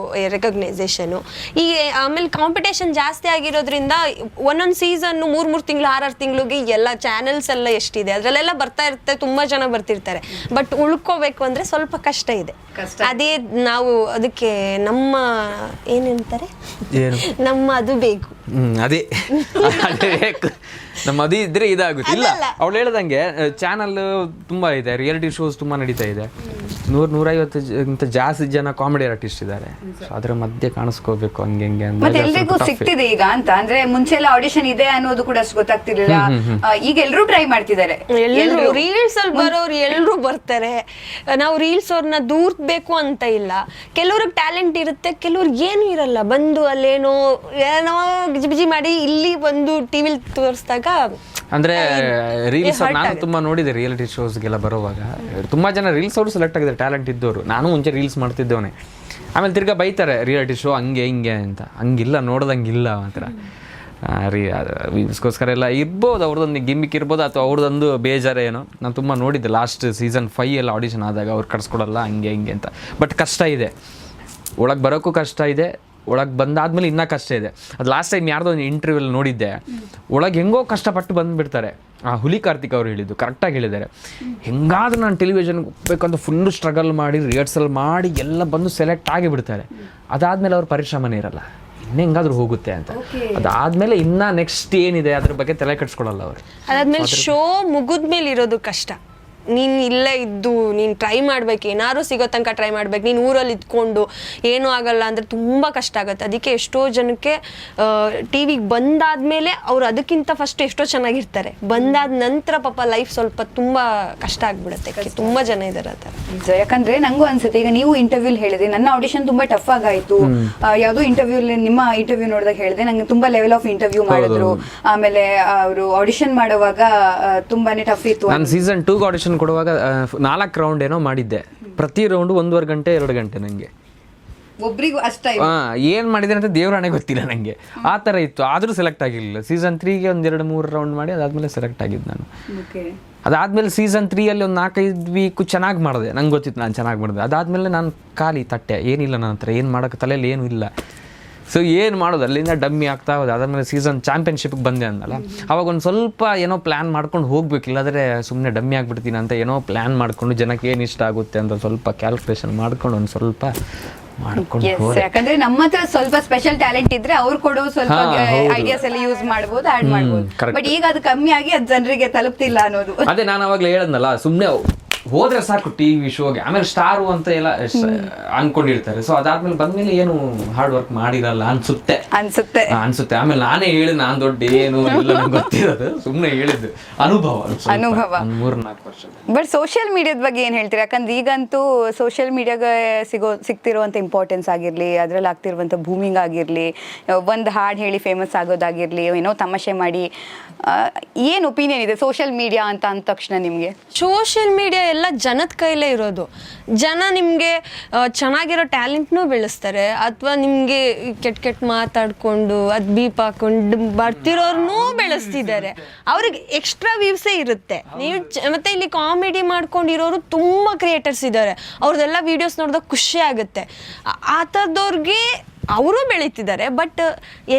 ರೆಕಗ್ನೈಸೇಷನು. ಈ ಆಮೇಲೆ ಕಾಂಪಿಟೇಷನ್ ಜಾಸ್ತಿ ಆಗಿರೋದ್ರಿಂದ ಒಂದೊಂದು ಸೀಸನ್ನು 3 ತಿಂಗಳು 6 ತಿಂಗಳಿಗೆ ಎಲ್ಲ ಚಾನೆಲ್ಸ್ ಎಲ್ಲ ಎಷ್ಟಿದೆ ಅದರಲ್ಲೆಲ್ಲ ಬರ್ತಾ ಇರ್ತಾರೆ, ತುಂಬ ಜನ ಬರ್ತಿರ್ತಾರೆ. ಬಟ್ ಉಳ್ಕೋಬೇಕು ಅಂದರೆ ಸ್ವಲ್ಪ ಕಷ್ಟ ಇದೆ. ಅದೇ ನಾವು ಅದಕ್ಕೆ ನಮ್ಮ ಏನಂತಾರೆ ನಮ್ಮ ಅದು ಬೇಕು, ಅದೇ ನಮ್ಮ ಅದು ಇದ್ರೆ ಇದಾಗುತ್ತೆ. ಇಲ್ಲ ಅವಳು ಹೇಳ್ದಂಗೆ ಚಾನಲ್ ತುಂಬಾ ಇದೆ, ರಿಯಾಲಿಟಿ ಶೋಸ್ ತುಂಬಾ ನಡೀತಾ ಇದೆ. 100-150 ಜಾಸ್ತಿ ಜನ ಕಾಮಿಡಿ ಆರ್ಟಿಸ್ಟ್ ಇದ್ದಾರೆ. ಅದ್ರ ಮಧ್ಯೆ ಕಾಣಿಸ್ಕೋಬೇಕು ಹಂಗೆ ಮತ್ತೆ ಎಲ್ರಿಗೂ ಸಿಗ್ತಿದೆ ಈಗ ಅಂತ ಅಂದ್ರೆ ಮುಂಚೆ ಎಲ್ಲ ಆಡಿಷನ್ ಇದೆ ಅನ್ನೋದು ಕೂಡ ಅಷ್ಟು ಗೊತ್ತಾಗ್ತಿರ್ಲಿಲ್ಲ. ಈಗ ಎಲ್ಲರೂ ಟ್ರೈ ಮಾಡ್ತಿದ್ದಾರೆ. ರೀಲ್ಸ್ ಅಲ್ಲಿ ಬರೋರು ಎಲ್ಲರೂ ಬರ್ತಾರೆ. ನಾವು ರೀಲ್ಸ್ ಅವ್ರನ್ನ ದೂರ್ಬೇಕು ಅಂತ ಇಲ್ಲ. ಕೆಲವ್ರಿಗೆ ಟ್ಯಾಲೆಂಟ್ ಇರುತ್ತೆ, ಕೆಲವ್ರಿಗೆ ಏನು ಇರಲ್ಲ. ಬಂದು ಅಲ್ಲೇನೋ ಏನೋ ಗಿಜಿ ಮಾಡಿ ಇಲ್ಲಿ ಬಂದು ಟಿವಿಲಿ ತೋರಿಸಿದಾಗ ಅಂದ್ರೆ ರೀಲ್ಸ್ ನಾನು ತುಂಬಾ ನೋಡಿದೆ. ರಿಯಾಲಿಟಿ ಶೋಸ್ಗೆಲ್ಲ ಬರುವಾಗ ತುಂಬಾ ಜನ ರೀಲ್ಸ್ ಅವರು ಸೆಲೆಕ್ಟ್ ಆಗಿದ್ದಾರೆ, ಟ್ಯಾಲೆಂಟ್ ಇದ್ದವರು. ನಾನು ಮುಂಚೆ ರೀಲ್ಸ್ ಮಾಡ್ತಿದ್ದವನೇ. ಆಮೇಲೆ ತಿರ್ಗಾ ಬೈತಾರೆ ರಿಯಾಲಿಟಿ ಶೋ ಹಂಗೆ ಹಿಂಗೆ ಅಂತ. ಹಂಗಿಲ್ಲ, ನೋಡ್ದಂಗಿಲ್ಲ ಮಾತ್ರ. ವ್ಯೂಸ್ಗೋಸ್ಕರ ಎಲ್ಲ ಇರ್ಬೋದು, ಅವ್ರದ್ದೊಂದು ಗಿಮ್ಮಿಕ್ ಇರ್ಬೋದು, ಅಥವಾ ಅವ್ರದ್ದೊಂದು ಬೇಜಾರೇನೋ. ನಾನು ತುಂಬ ನೋಡಿದ್ದೆ ಲಾಸ್ಟ್ ಸೀಸನ್ 5 ಎಲ್ಲ ಆಡಿಷನ್ ಆದಾಗ ಅವ್ರು ಕಟ್ಸ್ಕೊಡಲ್ಲ ಹಂಗೆ ಹಿಂಗೆ ಅಂತ. ಬಟ್ ಕಷ್ಟ ಇದೆ, ಒಳಗೆ ಬರೋಕ್ಕೂ ಕಷ್ಟ ಇದೆ, ಒಳಗೆ ಬಂದಾದ್ಮೇಲೆ ಇನ್ನೂ ಕಷ್ಟ ಇದೆ. ಅದು ಲಾಸ್ಟ್ ಟೈಮ್ ಯಾರ್ದೋ ಒಂದು ಇಂಟರ್ವ್ಯೂಲ್ಲಿ ನೋಡಿದ್ದೆ, ಒಳಗೆ ಹೆಂಗೋ ಕಷ್ಟಪಟ್ಟು ಬಂದುಬಿಡ್ತಾರೆ. ಹುಲಿ ಕಾರ್ತಿಕ್ ಅವರು ಹೇಳಿದ್ದು ಕರೆಕ್ಟಾಗಿ ಹೇಳಿದ್ದಾರೆ. ಹೆಂಗಾದ್ರೂ ನಾನು ಟೆಲಿವಿಷನ್ಗೆ ಹೋಗ್ಬೇಕಂತ ಫುಲ್ಲು ಸ್ಟ್ರಗಲ್ ಮಾಡಿ ರಿಹರ್ಸಲ್ ಮಾಡಿ ಎಲ್ಲ ಬಂದು ಸೆಲೆಕ್ಟ್ ಆಗಿಬಿಡ್ತಾರೆ. ಅದಾದಮೇಲೆ ಅವ್ರ ಪರಿಶ್ರಮನೇ ಇರಲ್ಲ, ಇನ್ನೂ ಹೆಂಗಾದ್ರೂ ಹೋಗುತ್ತೆ ಅಂತ. ಅದಾದಮೇಲೆ ಇನ್ನೂ ನೆಕ್ಸ್ಟ್ ಏನಿದೆ ಅದ್ರ ಬಗ್ಗೆ ತಲೆ ಕೆಡಿಸ್ಕೊಳ್ಳಲ್ಲ ಅವರು. ಅದಾದ್ಮೇಲೆ ಶೋ ಮುಗಿದ್ಮೇಲೆ ಇರೋದು ಕಷ್ಟ. ನೀನು ಇಲ್ಲೇ ಇದ್ದು ನೀನು ಟ್ರೈ ಮಾಡ್ಬೇಕು, ಏನಾದ್ರು ಸಿಗೋ ತನಕ ಟ್ರೈ ಮಾಡ್ಬೇಕು. ನೀನು ಊರಲ್ಲಿ ಇದ್ಕೊಂಡು ಏನೂ ಆಗಲ್ಲ ಅಂದರೆ ತುಂಬ ಕಷ್ಟ ಆಗುತ್ತೆ. ಅದಕ್ಕೆ ಎಷ್ಟೋ ಜನಕ್ಕೆ ಟಿವಿಗೆ ಬಂದಾದ್ಮೇಲೆ ಅವ್ರು ಅದಕ್ಕಿಂತ ಫಸ್ಟ್ ಎಷ್ಟೋ ಚೆನ್ನಾಗಿರ್ತಾರೆ, ಬಂದಾದ ನಂತರ ಪಾಪ ಲೈಫ್ ಸ್ವಲ್ಪ ತುಂಬ ಕಷ್ಟ ಆಗ್ಬಿಡುತ್ತೆ. ತುಂಬ ಜನ ಇದ್ದಾರೆ ಆ ಥರ. ಯಾಕಂದ್ರೆ ನಂಗೂ ಅನ್ಸುತ್ತೆ, ಈಗ ನೀವು ಇಂಟರ್ವ್ಯೂಲ್ ಹೇಳಿದೆ ನನ್ನ ಆಡಿಷನ್ ತುಂಬಾ ಟಫ್ ಆಗಾಯ್ತು. ಯಾವುದೋ ಇಂಟರ್ವ್ಯೂ ನಿಮ್ಮ ಇಂಟರ್ವ್ಯೂ ನೋಡಿದಾಗ ಹೇಳಿದೆ ನಂಗೆ ತುಂಬಾ ಲೆವೆಲ್ ಆಫ್ ಇಂಟರ್ವ್ಯೂ ಮಾಡಿದ್ರು. ಆಮೇಲೆ ಅವರು ಆಡಿಷನ್ ಮಾಡುವಾಗ ತುಂಬಾನೇ ಟಫ್ ಇತ್ತು. ನಾನು ಸೀಸನ್ 2 ಆಡಿಷನ್ ಕೊಡುವಾಗ 4 ರೌಂಡ್ ಏನೋ ಮಾಡಿದ್ದೆ. ಪ್ರತಿ ರೌಂಡ್ 1.5 ಗಂಟೆ 2 ಗಂಟೆ. ನನಗೆ ಒಬ್ರಿಗೂ ಅಷ್ಟ ಏನ್ ಮಾಡಿದೆ ಅಂತ ದೇವ್ರಾಣೆ ಗೊತ್ತಿಲ್ಲ ನಂಗೆ. ಆ ಥರ ಇತ್ತು. ಆದರೂ ಸೆಲೆಕ್ಟ್ ಆಗಿರಲಿಲ್ಲ. ಸೀಸನ್ 3ಗೆ 1-2-3 ರೌಂಡ್ ಮಾಡಿ ಅದಾದ್ಮೇಲೆ ಸೆಲೆಕ್ಟ್ ಆಗಿದ್ದು ನಾನು. ಅದಾದ್ಮೇಲೆ ಸೀಸನ್ 3ಅಲ್ಲಿ ಒಂದು 4-5 ವೀಕು ಚೆನ್ನಾಗಿ ಮಾಡಿದೆ. ನಂಗೆ ಗೊತ್ತಿತ್ತು ನಾನು ಚೆನ್ನಾಗಿ ಮಾಡಿದೆ. ಅದಾದ್ಮೇಲೆ ನಾನು ಖಾಲಿ ತಟ್ಟೆ, ಏನಿಲ್ಲ ನನ್ನ ಹತ್ರ, ಏನು ಮಾಡೋಕ್ಕೆ ತಲೆಯಲ್ಲಿ ಏನೂ ಇಲ್ಲ. ಸೊ ಏನು ಮಾಡೋದು, ಅಲ್ಲಿಂದ ಡಮ್ಮಿ ಆಗ್ತಾ ಹೋದೆ. ಅದಾದಮೇಲೆ ಸೀಸನ್ ಚಾಂಪಿಯನ್ಶಿಪ್ಗೆ ಬಂದೆ ಅಂದಲ್ಲ, ಅವಾಗ ಒಂದು ಸ್ವಲ್ಪ ಏನೋ ಪ್ಲ್ಯಾನ್ ಮಾಡ್ಕೊಂಡು ಹೋಗ್ಬೇಕು, ಇಲ್ಲಾಂದರೆ ಸುಮ್ಮನೆ ಡಮ್ಮಿ ಆಗಿಬಿಡ್ತೀನಿ ಅಂತ ಏನೋ ಪ್ಲ್ಯಾನ್ ಮಾಡಿಕೊಂಡು ಜನಕ್ಕೆ ಏನು ಇಷ್ಟ ಆಗುತ್ತೆ ಅಂತ ಸ್ವಲ್ಪ ಕ್ಯಾಲ್ಕುಲೇಷನ್ ಮಾಡ್ಕೊಂಡು ಒಂದು ಸ್ವಲ್ಪ ಮಾಡ್ಕೊಂಡು ಹೋದೆ. ಯಾಕಂದ್ರೆ ನಮ್ಮ ಹತ್ರ ಸ್ವಲ್ಪ ಸ್ಪೆಷಲ್ ಟ್ಯಾಲೆಂಟ್ ಇದ್ರೆ ಅವ್ರು ಕೊಡೋ ಸ್ವಲ್ಪ ಐಡಿಯಾಸ್ ಎಲ್ಲ ಯೂಸ್ ಮಾಡ್ಬೋದು, ಆಡ್ ಮಾಡ್ಬೋದು. ಬಟ್ ಈಗ ಅದು ಕಮ್ಮಿ ಆಗಿ ಅದು ಜನರಿಗೆ ತಲುಪ್ತಿಲ್ಲ ಅನ್ನೋದು. ಅದೇ ನಾನು ಅವಾಗಲೇ ಹೇಳದ್ನಲ್ಲ, ಸುಮ್ಮನೆ ಹೋದ್ರೆ ಸಾಕು ಟಿವಿ ಶೋಗೆ, ಆಮೇಲೆ ಸ್ಟಾರು ಅಂತ ಎಲ್ಲ ಅನ್ಕೊಂಡಿರ್ತಾರೆ. ಸೊ ಅದಾದ್ಮೇಲೆ ಬಂದ್ಮೇಲೆ ಏನು ಹಾರ್ಡ್ ವರ್ಕ್ ಮಾಡಿರಲ್ಲ ಅನ್ಸುತ್ತೆ. ಆಮೇಲೆ ನಾನೇ ಹೇಳಿದ್ ನಾನು ದೊಡ್ಡ ಏನು ಎಲ್ಲ ನಂಗೆ ಗೊತ್ತಿರೋದು, ಸುಮ್ಮನೆ ಹೇಳಿದ್ದು ಅನುಭವ 3-4 ವರ್ಷ. ಬಟ್ ಸೋಷಿಯಲ್ ಮೀಡಿಯಾದ ಬಗ್ಗೆ ಏನು ಹೇಳ್ತೀರಿ? ಯಾಕಂದ್ರೆ ಈಗಂತೂ ಸೋಷಿಯಲ್ ಮೀಡಿಯಾಗೆ ಸಿಗ್ತಿರುವಂಥ ಇಂಪಾರ್ಟೆನ್ಸ್ ಆಗಿರಲಿ, ಅದ್ರಲ್ಲಿ ಆಗ್ತಿರುವಂಥ ಬೂಮಿಂಗ್ ಆಗಿರಲಿ, ಒಂದು ಹಾಡು ಹೇಳಿ ಫೇಮಸ್ ಆಗೋದಾಗಿರಲಿ, ಏನೋ ತಮಾಷೆ ಮಾಡಿ, ಏನು ಒಪಿನಿಯನ್ ಇದೆ ಸೋಷಿಯಲ್ ಮೀಡಿಯಾ ಅಂತ ಅಂದ ತಕ್ಷಣ ನಿಮಗೆ? ಸೋಷಿಯಲ್ ಮೀಡಿಯಾ ಎಲ್ಲ ಜನದ ಕೈಲೇ ಇರೋದು. ಜನ ನಿಮಗೆ ಚೆನ್ನಾಗಿರೋ ಟ್ಯಾಲೆಂಟ್ನೂ ಬೆಳೆಸ್ತಾರೆ, ಅಥವಾ ನಿಮಗೆ ಕೆಟ್ಟ ಮಾತಾಡ್ಕೊಂಡು ಅದು ಬೀಪ್ ಹಾಕೊಂಡು ಬರ್ತಿರೋರ್ನೂ ಬೆಳೆಸ್ತಿದ್ದಾರೆ. ಅವ್ರಿಗೆ ಎಕ್ಸ್ಟ್ರಾ ವ್ಯೂಸೇ ಇರುತ್ತೆ. ನೀವು ಮತ್ತೆ ಇಲ್ಲಿ ಕಾಮಿಡಿ ಮಾಡ್ಕೊಂಡಿರೋರು ತುಂಬ ಕ್ರಿಯೇಟರ್ಸ್ ಇದ್ದಾರೆ, ಅವ್ರದ್ದೆಲ್ಲ ವೀಡಿಯೋಸ್ ನೋಡಿದಾಗ ಖುಷಿ ಆಗುತ್ತೆ. ಆ ಥರದವ್ರಿಗೆ ಅವರು ಬೆಳೀತಿದ್ದಾರೆ. ಬಟ್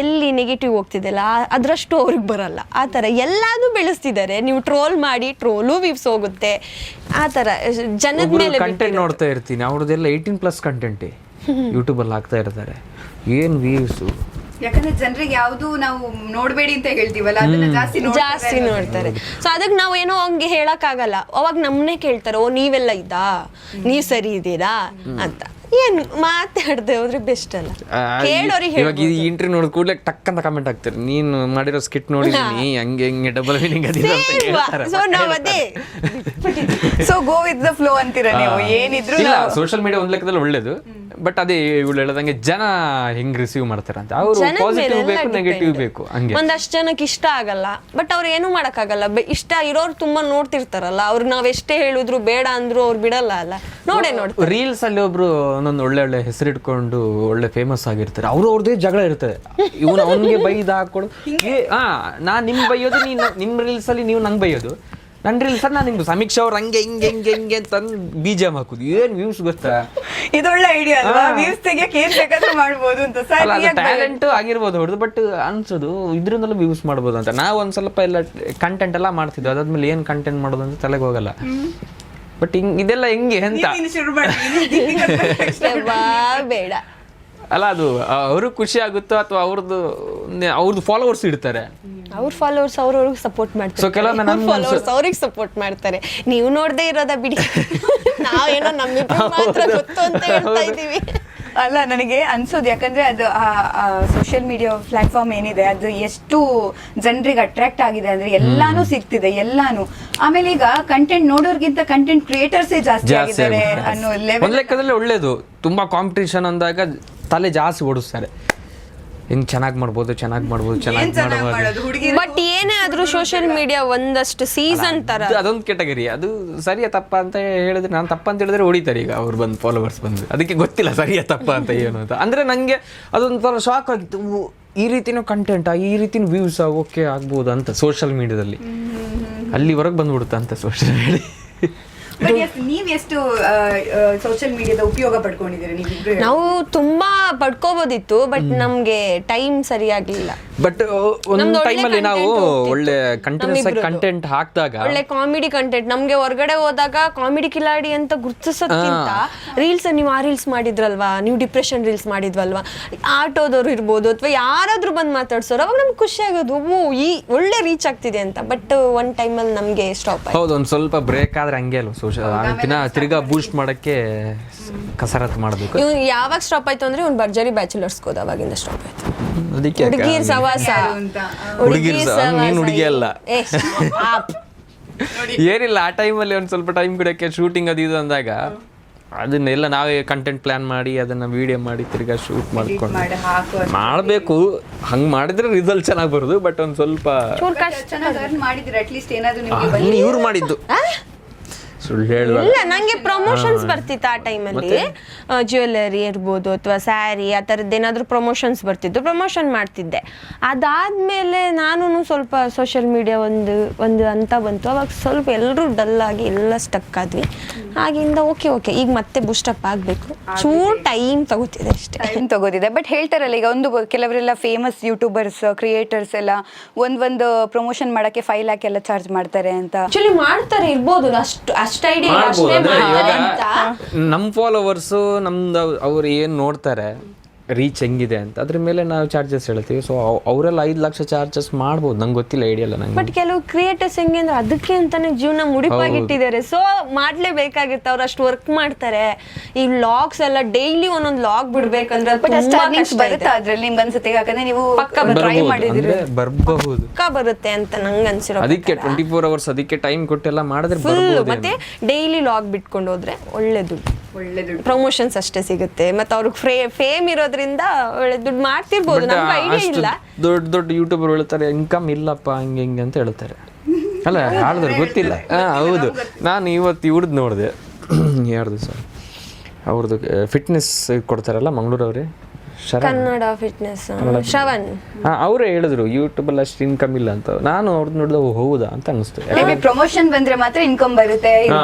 ಎಲ್ಲಿ ನೆಗೆಟಿವ್ ಹೋಗ್ತಿದೆಯಲ್ಲ ಅದರಷ್ಟು ಅವ್ರಿಗೆ ಬರಲ್ಲ. ಆ ಥರ ಎಲ್ಲಾನು ಬೆಳೆಸ್ತಿದ್ದಾರೆ. ನೀವು ಟ್ರೋಲ್ ಮಾಡಿ, ಟ್ರೋಲು ವ್ಯೂಸ್ ಹೋಗುತ್ತೆ. ಆ ಥರ ಜನದ ಮೇಲೆ ಕಂಟೆಂಟ್ ನೋಡ್ತಾ ಇರ್ತೀನಿ, ಅವ್ರದ್ದೆಲ್ಲ 18+ ಕಂಟೆಂಟೇ ಯೂಟ್ಯೂಬಲ್ಲಿ ಹಾಕ್ತಾ ಇರ್ತಾರೆ. ಏನು ವ್ಯೂಸು, ಯಾಕಂದ್ರೆ ಜನರಿಗೆ ಯಾವುದು ನಾವು ನೋಡ್ಬೇಡಿ ಅಂತ ಹೇಳ್ತೀವಲ್ಲ ಅದನ್ನ ಜಾಸ್ತಿ ನೋಡ್ತಾರೆ. ಸೊ ಅದಕ್ಕೆ ನಾವು ಏನೋ ಹಂಗೆ ಹೇಳಕ್ ಆಗಲ್ಲ. ಅವಾಗ ನಮ್ಮನ್ನೇ ಕೇಳ್ತಾರೆ, ಓ ನೀವೆಲ್ಲ ಇದ್ದಾ, ನೀವ್ ಸರಿ ಇದ್ದೀರಾ ಅಂತ. ಏನ್ ಮಾತಾಡದೆ ಹೋದ್ರೆ ಬೆಸ್ಟ್ ಅಲ್ಲ, ಕೇಳೋರಿಗೆ ಇವಾಗ ಈ ಇಂಟರ್ವ್ಯೂ ನೋಡಿದ ಕೂಡಲೇ ಟಕ್ ಅಂತ ಕಮೆಂಟ್ ಆಗ್ತಾರೆ, ನೀನು ಮಾಡಿರೋ ಸ್ಕಿಟ್ ನೋಡಿದೀನಿ ಹಂಗೆ ಹಿಂಗೆ ಡಬಲ್ ಮೀನಿಂಗ್ ಅದಿದೆ ಅಂತ ಹೇಳ್ತಾರೆ. ಸೊ ನಾವ್ ಅದೇ so go with the flow ಅಂತೀರಾ ನೀವು, ಏನಿದ್ರು ಇಲ್ಲ ಸೋಷಿಯಲ್ ಮೀಡಿಯಾ ಒಂದ್ ಲೆಕ್ಕದಲ್ಲಿ ಒಳ್ಳೇದು, ಬಟ್ ಅದೇ ಇವಳು ಹೇಳದಂಗೆ ಜನ ಹೆಂಗ್ ರಿಸೀವ್ ಮಾಡ್ತಾರೆ ಅಂತ, ಅವರು ಪಾಸಿಟಿವ್ ಬೇಕು ನೆಗೆಟಿವ್ ಬೇಕು ಹಂಗೆ. ಒಂದಷ್ಟು ಜನಕ್ಕೆ ಇಷ್ಟ ಆಗಲ್ಲ, ಬಟ್ ಅವ್ರು ಏನು ಮಾಡಕ್ಕಾಗಲ್ಲ. ಇಷ್ಟ ಇರೋರು ತುಂಬಾ ನೋಡ್ತಿರ್ತಾರಲ್ಲ, ಅವ್ರು ನಾವ್ ಎಷ್ಟೇ ಹೇಳಿದ್ರು ಬೇಡ ಅಂದ್ರು ಅವ್ರು ಬಿಡಲ್ಲ ಅಲ್ಲ, ನೋಡೇ ನೋಡ್ತಾರೆ. ರೀಲ್ಸ್ ಅಲ್ಲಿ ಒಬ್ರು ಒಂದೊಂದು ಒಳ್ಳೆ ಒಳ್ಳೆ ಹೆಸರಿಟ್ಕೊಂಡು ಒಳ್ಳೆ ಫೇಮಸ್ ಆಗಿರ್ತಾರೆ, ಅವ್ರದ್ದೇ ಜಗಳ ಇರ್ತದೆ. ಇವನು ಅವನಿಗೆ ಬೈದ ಹಾಕೊಡು, ನಾನ್ ನಿಮ್ ಬೈಯೋದು, ನಿಮ್ ರೀಲ್ಸ್ ಅಲ್ಲಿ ನೀವು ನಂಗೆ ಬೈಯೋದು, ನನ್ನ ರೀಲ್ಸ್ ಅಲ್ಲಿ ನಾನು ನಿಮ್ದು ಸಮೀಕ್ಷೆ ಅವ್ರು ಹಂಗೆ ಹಿಂಗೆ ಹಿಂಗೆ ಹಿಂಗೆ ಅಂತ ಬೀಜ ಹಾಕುದು, ಏನ್ ವ್ಯೂಸ್ ಗೊತ್ತಾ? ಇದೊಳ್ಳೆ ಐಡಿಯಾ ಅಲ್ವಾ, ವ್ಯೂಸ್ ತೆಗಿಯಕ್ಕೆ ಏನ್ ಬೇಕಾದ್ರೂ ಮಾಡ್ಬೋದು ಅಂತ. ಟ್ಯಾಲೆಂಟ್ ಆಗಿರ್ಬೋದು ಹೊಡೆದು, ಬಟ್ ಅನ್ಸೋದು ಇದ್ರಿಂದಲೂ ವ್ಯೂಸ್ ಮಾಡ್ಬೋದು ಅಂತ. ನಾವು ಒಂದ್ ಸ್ವಲ್ಪ ಎಲ್ಲ ಕಂಟೆಂಟ್ ಎಲ್ಲ ಮಾಡ್ತಿದ್ವಿ, ಅದಾದ್ಮೇಲೆ ಏನ್ ಕಂಟೆಂಟ್ ಮಾಡೋದು ಅಂತ ತಲೆಗೆ ಹೋಗಲ್ಲ. ಬಟ್ ಇದೆಲ್ಲ ಹೆಂಗೆ ಅಂತ ಬೇಡ ಅಲ್ಲ, ಅದು ಅವ್ರಿಗೆ ಖುಷಿ ಆಗುತ್ತೋ ಅಥವಾ ಅವ್ರದ್ದು ಫಾಲೋವರ್ಸ್ ಇಡ್ತಾರೆ, ಅವ್ರ ಫಾಲೋವರ್ಸ್ ಅವ್ರವ್ರಿಗೆ ಸಪೋರ್ಟ್ ಮಾಡ್ತಾರೆ. ಸೊ ಕೆಲವೊಮ್ಮೆ ನಮ್ಮ ಫಾಲೋವರ್ಸ್ ಅವ್ರಿಗೆ ಸಪೋರ್ಟ್ ಮಾಡ್ತಾರೆ, ನೀವು ನೋಡದೇ ಇರೋದ ಬಿಡಿ, ನಾವೇನೋ ನಮ್ಮಿಬ್ಬರು ಮಾತ್ರ ಗೊತ್ತು ಅಂತ ಹೇಳ್ತಾ ಇದೀವಿ. ಅಲ್ಲ, ನನಗೆ ಅನ್ಸೋದು, ಯಾಕಂದ್ರೆ ಅದು ಸೋಷಿಯಲ್ ಮೀಡಿಯಾ ಪ್ಲಾಟ್ಫಾರ್ಮ್ ಏನಿದೆ ಅದು ಎಷ್ಟು ಜನರಿಗೆ ಅಟ್ರಾಕ್ಟ್ ಆಗಿದೆ ಅಂದ್ರೆ ಎಲ್ಲಾನು ಸಿಗ್ತಿದೆ ಎಲ್ಲಾನು. ಆಮೇಲೆ ಈಗ ಕಂಟೆಂಟ್ ನೋಡೋರ್ಗಿಂತ ಕಂಟೆಂಟ್ ಕ್ರಿಯೇಟರ್ಸೇ ಜಾಸ್ತಿ ಆಗಿದ್ದಾರೆ ಅನ್ನೋ ಲೆವೆಲ್. ಒಂದ್ ಲೆಕ್ಕದಲ್ಲಿ ಒಳ್ಳೇದು. ತುಂಬಾ ಕಾಂಪಿಟೇಷನ್ ಅಂದಾಗ ತಲೆ ಜಾಸ್ತಿ ಓಡಿಸ್ತಾರೆ, ಹಿಂಗ್ ಚೆನ್ನಾಗಿ ಮಾಡ್ಬೋದು ಚೆನ್ನಾಗಿ ಮಾಡ್ಬೋದು. ಬಟ್ ಏನೇ ಆದ್ರೂ ಸೋಷಿಯಲ್ ಮೀಡಿಯಾ ಒಂದಷ್ಟು ಸೀಸನ್ ತರ ಅದೊಂದು ಕೆಟಗರಿ. ಅದು ಸರಿಯಾ ತಪ್ಪ ಅಂತ ಹೇಳಿದ್ರೆ, ನಾನು ತಪ್ಪ ಅಂತ ಹೇಳಿದ್ರೆ ಹೊಡಿತಾರೆ ಈಗ ಅವ್ರು ಬಂದು ಫಾಲೋವರ್ಸ್ ಬಂದು. ಅದಕ್ಕೆ ಗೊತ್ತಿಲ್ಲ ಸರಿಯಾ ತಪ್ಪ ಅಂತ ಏನು ಅಂತ. ಅಂದ್ರೆ ನಂಗೆ ಅದೊಂಥರ ಶಾಕ್ ಆಗಿತ್ತು, ಈ ರೀತಿನೂ ಕಂಟೆಂಟ್, ಈ ರೀತಿನೂ ವ್ಯೂಸ್ ಓಕೆ ಆಗ್ಬೋದು ಅಂತ ಸೋಷಿಯಲ್ ಮೀಡಿಯಾದಲ್ಲಿ. ಅಲ್ಲಿವರೆಗೆ ಬಂದ್ಬಿಡುತ್ತೆ ಅಂತ ಸೋಷಿಯಲ್ ಮೀಡಿಯಾ. ನೀವ್ ಎಷ್ಟು ಸೋಷಿಯಲ್ ಮೀಡಿಯಾದ ಉಪಯೋಗ ಪಡ್ಕೊಂಡಿದ್ದೀರಿ ನೀವಿಬ್ರು? ನಾವು ತುಂಬಾ ಪಡ್ಕೋಬೋದಿತ್ತು, ಬಟ್ ನಮ್ಗೆ ಟೈಮ್ ಸರಿಯಾಗ್ಲಿಲ್ಲ. ಬಟ್ ಒಂದು ಟೈಮಲ್ಲಿ ನಾವು ಒಳ್ಳೆ ಕಂಟಿನ್ಯೂಸ್ ಆಗಿ ಕಂಟೆಂಟ್ ಹಾಕಿದಾಗ, ಒಳ್ಳೆ ಕಾಮಿಡಿ ಕಂಟೆಂಟ್, ನಮ್ಗೆ ಹೊರಗಡೆ ಹೋದಾಗ ಕಾಮಿಡಿ ಕಿಲಾಡಿ ಅಂತ ಗುರ್ತಿಸೋದ್ಕಿಂತ ರೀಲ್ಸ್, ನೀವು ಆ ರೀಲ್ಸ್ ಮಾಡಿದ್ರಲ್ವಾ, ನೀವು ಡಿಪ್ರೆಷನ್ ರೀಲ್ಸ್ ಮಾಡಿದ್ವಲ್ವಾ, ಆಟೋದವ್ರು ಇರ್ಬೋದು ಅಥವಾ ಯಾರಾದ್ರೂ ಬಂದು ಮಾತಾಡ್ಸೋರು, ಅವಾಗ ನಮ್ಗೆ ಖುಷಿ ಆಗೋದು, ಈ ಒಳ್ಳೆ ರೀಚ್ ಆಗ್ತಿದೆ ಅಂತ. ಬಟ್ ಒನ್ ಟೈಮಲ್ಲಿ ನಮ್ಗೆ ಸ್ಟಾಪ್ ಆಯ್ತು. ಹೌದು, ಒಂದ್ ಸ್ವಲ್ಪ ಬ್ರೇಕ್ ಆದ್ರೆ ಹಂಗೆ ಅಲ್ವ ತಿರ್ಗಾ ಬೂಸ್ಟ್ ಮಾಡಕ್ಕೆ ಕಸರತ್ತು ಮಾಡಬೇಕು. ಇವ್ನು ಯಾವಾಗ ಸ್ಟಾಪ್ ಆಯ್ತು ಅಂದ್ರೆ ಇವ್ನು ಭರ್ಜರಿ ಬ್ಯಾಚುಲರ್ಸ್ ಹೋದ, ಅವಾಗಿಂದ ಸ್ಟಾಪ್ ಆಯ್ತು. ಹುಡುಗಿರ್ ಸವಾಸ, ನೀನ್ ಹುಡುಗಿ ಅಲ್ಲ. ಏನಿಲ್ಲ, ಆ ಟೈಮಲ್ಲಿ ಒಂದ್ ಸ್ವಲ್ಪ ಟೈಮ್ ಬಿಡಕ್ಕೆ ಶೂಟಿಂಗ್ ಅದು ಇದು ಅಂದಾಗ ಅದನ್ನೆಲ್ಲ ನಾವೇ ಕಂಟೆಂಟ್ ಪ್ಲಾನ್ ಮಾಡಿ ಅದನ್ನ ವಿಡಿಯೋ ಮಾಡಿ ತಿರ್ಗಾ ಶೂಟ್ ಮಾಡ್ಕೊಂಡು ಮಾಡ್ಬೇಕು. ಹಂಗ್ ಮಾಡಿದ್ರೆ ರಿಸಲ್ಟ್ ಚೆನ್ನಾಗಿ ಬರೋದು. ಬಟ್ ಒಂದ್ ಸ್ವಲ್ಪ ಇವ್ರು ಮಾಡಿದ್ದು ಇಲ್ಲ, ನಂಗೆ ಪ್ರಮೋಷನ್ಸ್ ಬರ್ತಿತ್ತು ಆ ಟೈಮಲ್ಲಿ. ಜ್ಯುವೆಲ್ಲರಿ ಇರ್ಬೋದು ಅಥವಾ ಸ್ಯಾರಿ, ಆ ಥರದ್ದು ಏನಾದರೂ ಪ್ರಮೋಷನ್ಸ್ ಬರ್ತಿದ್ದು, ಪ್ರಮೋಷನ್ ಮಾಡ್ತಿದ್ದೆ. ಅದಾದ್ಮೇಲೆ ನಾನು ಸ್ವಲ್ಪ ಸೋಷಿಯಲ್ ಮೀಡಿಯಾ ಒಂದು ಅಂತ ಬಂತು. ಅವಾಗ ಸ್ವಲ್ಪ ಎಲ್ಲರೂ ಡಲ್ ಆಗಿ ಎಲ್ಲ ಸ್ಟಕ್ ಆದ್ವಿ. ಆಗಿಂದ ಓಕೆ ಈಗ ಮತ್ತೆ ಬೂಸ್ಟಪ್ ಆಗಬೇಕು, ಚೂರು ಟೈಮ್ ತಗೋತಿದೆ ಅಷ್ಟೇ. ಟೈಮ್ ತಗೋತಿದೆ. ಬಟ್ ಹೇಳ್ತಾರಲ್ಲ, ಈಗ ಕೆಲವರೆಲ್ಲ ಫೇಮಸ್ ಯೂಟ್ಯೂಬರ್ಸ್ ಕ್ರಿಯೇಟರ್ಸ್ ಎಲ್ಲ ಒಂದು ಪ್ರಮೋಷನ್ ಮಾಡಕ್ಕೆ 5 lakhs ಎಲ್ಲ ಚಾರ್ಜ್ ಮಾಡ್ತಾರೆ ಅಂತ. ಆಕ್ಚುಲಿ ಮಾಡ್ತಾರೆ ಇರ್ಬೋದು, ಅಷ್ಟು ಐಡಿಯಾ ನಮ್ ಫಾಲೋವರ್ಸು ನಮ್ದು ಅವ್ರು ಏನ್ ನೋಡ್ತಾರೆ, ರೀಚ್ ಹೆಂಗಿದೆ ಅಂತ ಅದ್ರ ಮೇಲೆ ನಾವು ಚಾರ್ಜಸ್ ಹೇಳ್ತೀವಿ. ಸೊ ಅವರೆಲ್ಲ 5 ಲಕ್ಷ ಚಾರ್ಜಸ್ ಮಾಡ್ಬೋದು, ನಂಗೆ ಗೊತ್ತಿಲ್ಲ, ಐಡಿಯಾ ಇಲ್ಲ ನಂಗೆ. ಬಟ್ ಕೆಲವು ಕ್ರಿಯೇಟರ್ಸ್ ಹೆಂಗೆ ಅಂದ್ರೆ ಅದಕ್ಕೆ ಅಂತಾನೆ ಜೀವನ ಮುಡಿಪಾಗಿಟ್ಟಿದ್ದಾರೆ. ಸೊ ಮಾಡ್ಲೇಬೇಕಾಗುತ್ತೆ, ಅವ್ರು ಅಷ್ಟು ವರ್ಕ್ ಮಾಡ್ತಾರೆ. ಈ ವ್ಲಾಗ್ಸ್ ಎಲ್ಲ ಡೈಲಿ ಒಂದೊಂದು ವ್ಲಾಗ್ ಬಿಡ್ಬೇಕಂದ್ರೆ ಬರುತ್ತೆ ಅದ್ರಲ್ಲಿ, ನಿಮ್ಗೆ ಅನ್ಸುತ್ತೆ? ಯಾಕಂದ್ರೆ ನೀವು ಟ್ರೈ ಮಾಡಿದಿರಿ, ಬರಬಹುದು, ಪಕ್ಕ ಬರುತ್ತೆ ಅಂತ ನಂಗೆ ಅನ್ಸಿರೋ. ಅದಕ್ಕೆ 24 hours ಅದಕ್ಕೆ ಟೈಮ್ ಕೊಟ್ಟೆಲ್ಲ ಮಾಡಿದ್ರೆ ಮತ್ತೆ ಡೈಲಿ ವ್ಲಾಗ್ ಬಿಟ್ಕೊಂಡು ಹೋದ್ರೆ ಒಳ್ಳೆ ದುಡ್ಡು ಪ್ರಮೋಷನ್ಸ್ ಅಷ್ಟೇ ಸಿಗುತ್ತೆ. ಮತ್ತೆ ಅವ್ರಿಗೆ ಫೇಮ್ ಇರೋದ್ರಿಂದ ಒಳ್ಳೆ ದುಡ್ಡು ಮಾಡ್ತಿರ್ಬೋದು. ನಮ್ಗೆ ಐಡಿಯಾ ಇಲ್ಲ. ದೊಡ್ಡ ಯೂಟ್ಯೂಬರ್ ಹೇಳ್ತಾರೆ ಇನ್ಕಮ್ ಇಲ್ಲಪ್ಪ ಹಂಗೆ ಹಿಂಗೆ ಅಂತ ಹೇಳ್ತಾರೆ ಅಲ್ಲ, ಯಾರ್ದು ಗೊತ್ತಿಲ್ಲ. ಹೌದು, ನಾನು ಇವತ್ತು ಇವ್ರದ್ದು ನೋಡಿದೆ, ಯಾರ್ದು ಸರ್ ಅವ್ರದ್ದು ಫಿಟ್ನೆಸ್ ಕೊಡ್ತಾರಲ್ಲ ಮಂಗಳೂರವ್ರೆ, ಕನ್ನಡ ಫಿಟ್ನೆಸ್ ಶ್ರವಣ್, ಅವರೇ ಹೇಳಿದ್ರು ಯೂಟ್ಯೂಬಲ್ಲಿ ಅಷ್ಟು ಇನ್ಕಮ್ ಇಲ್ಲ ಅಂತ. ನಾನು ಅವ್ರದ್ದು ನೋಡಿದ ಹೌದಾ ಅಂತ ಅನಿಸ್ತು. ಪ್ರಮೋಷನ್ ಬಂದ್ರೆ ಮಾತ್ರ ಇನ್ಕಮ್ ಬರುತ್ತೆ,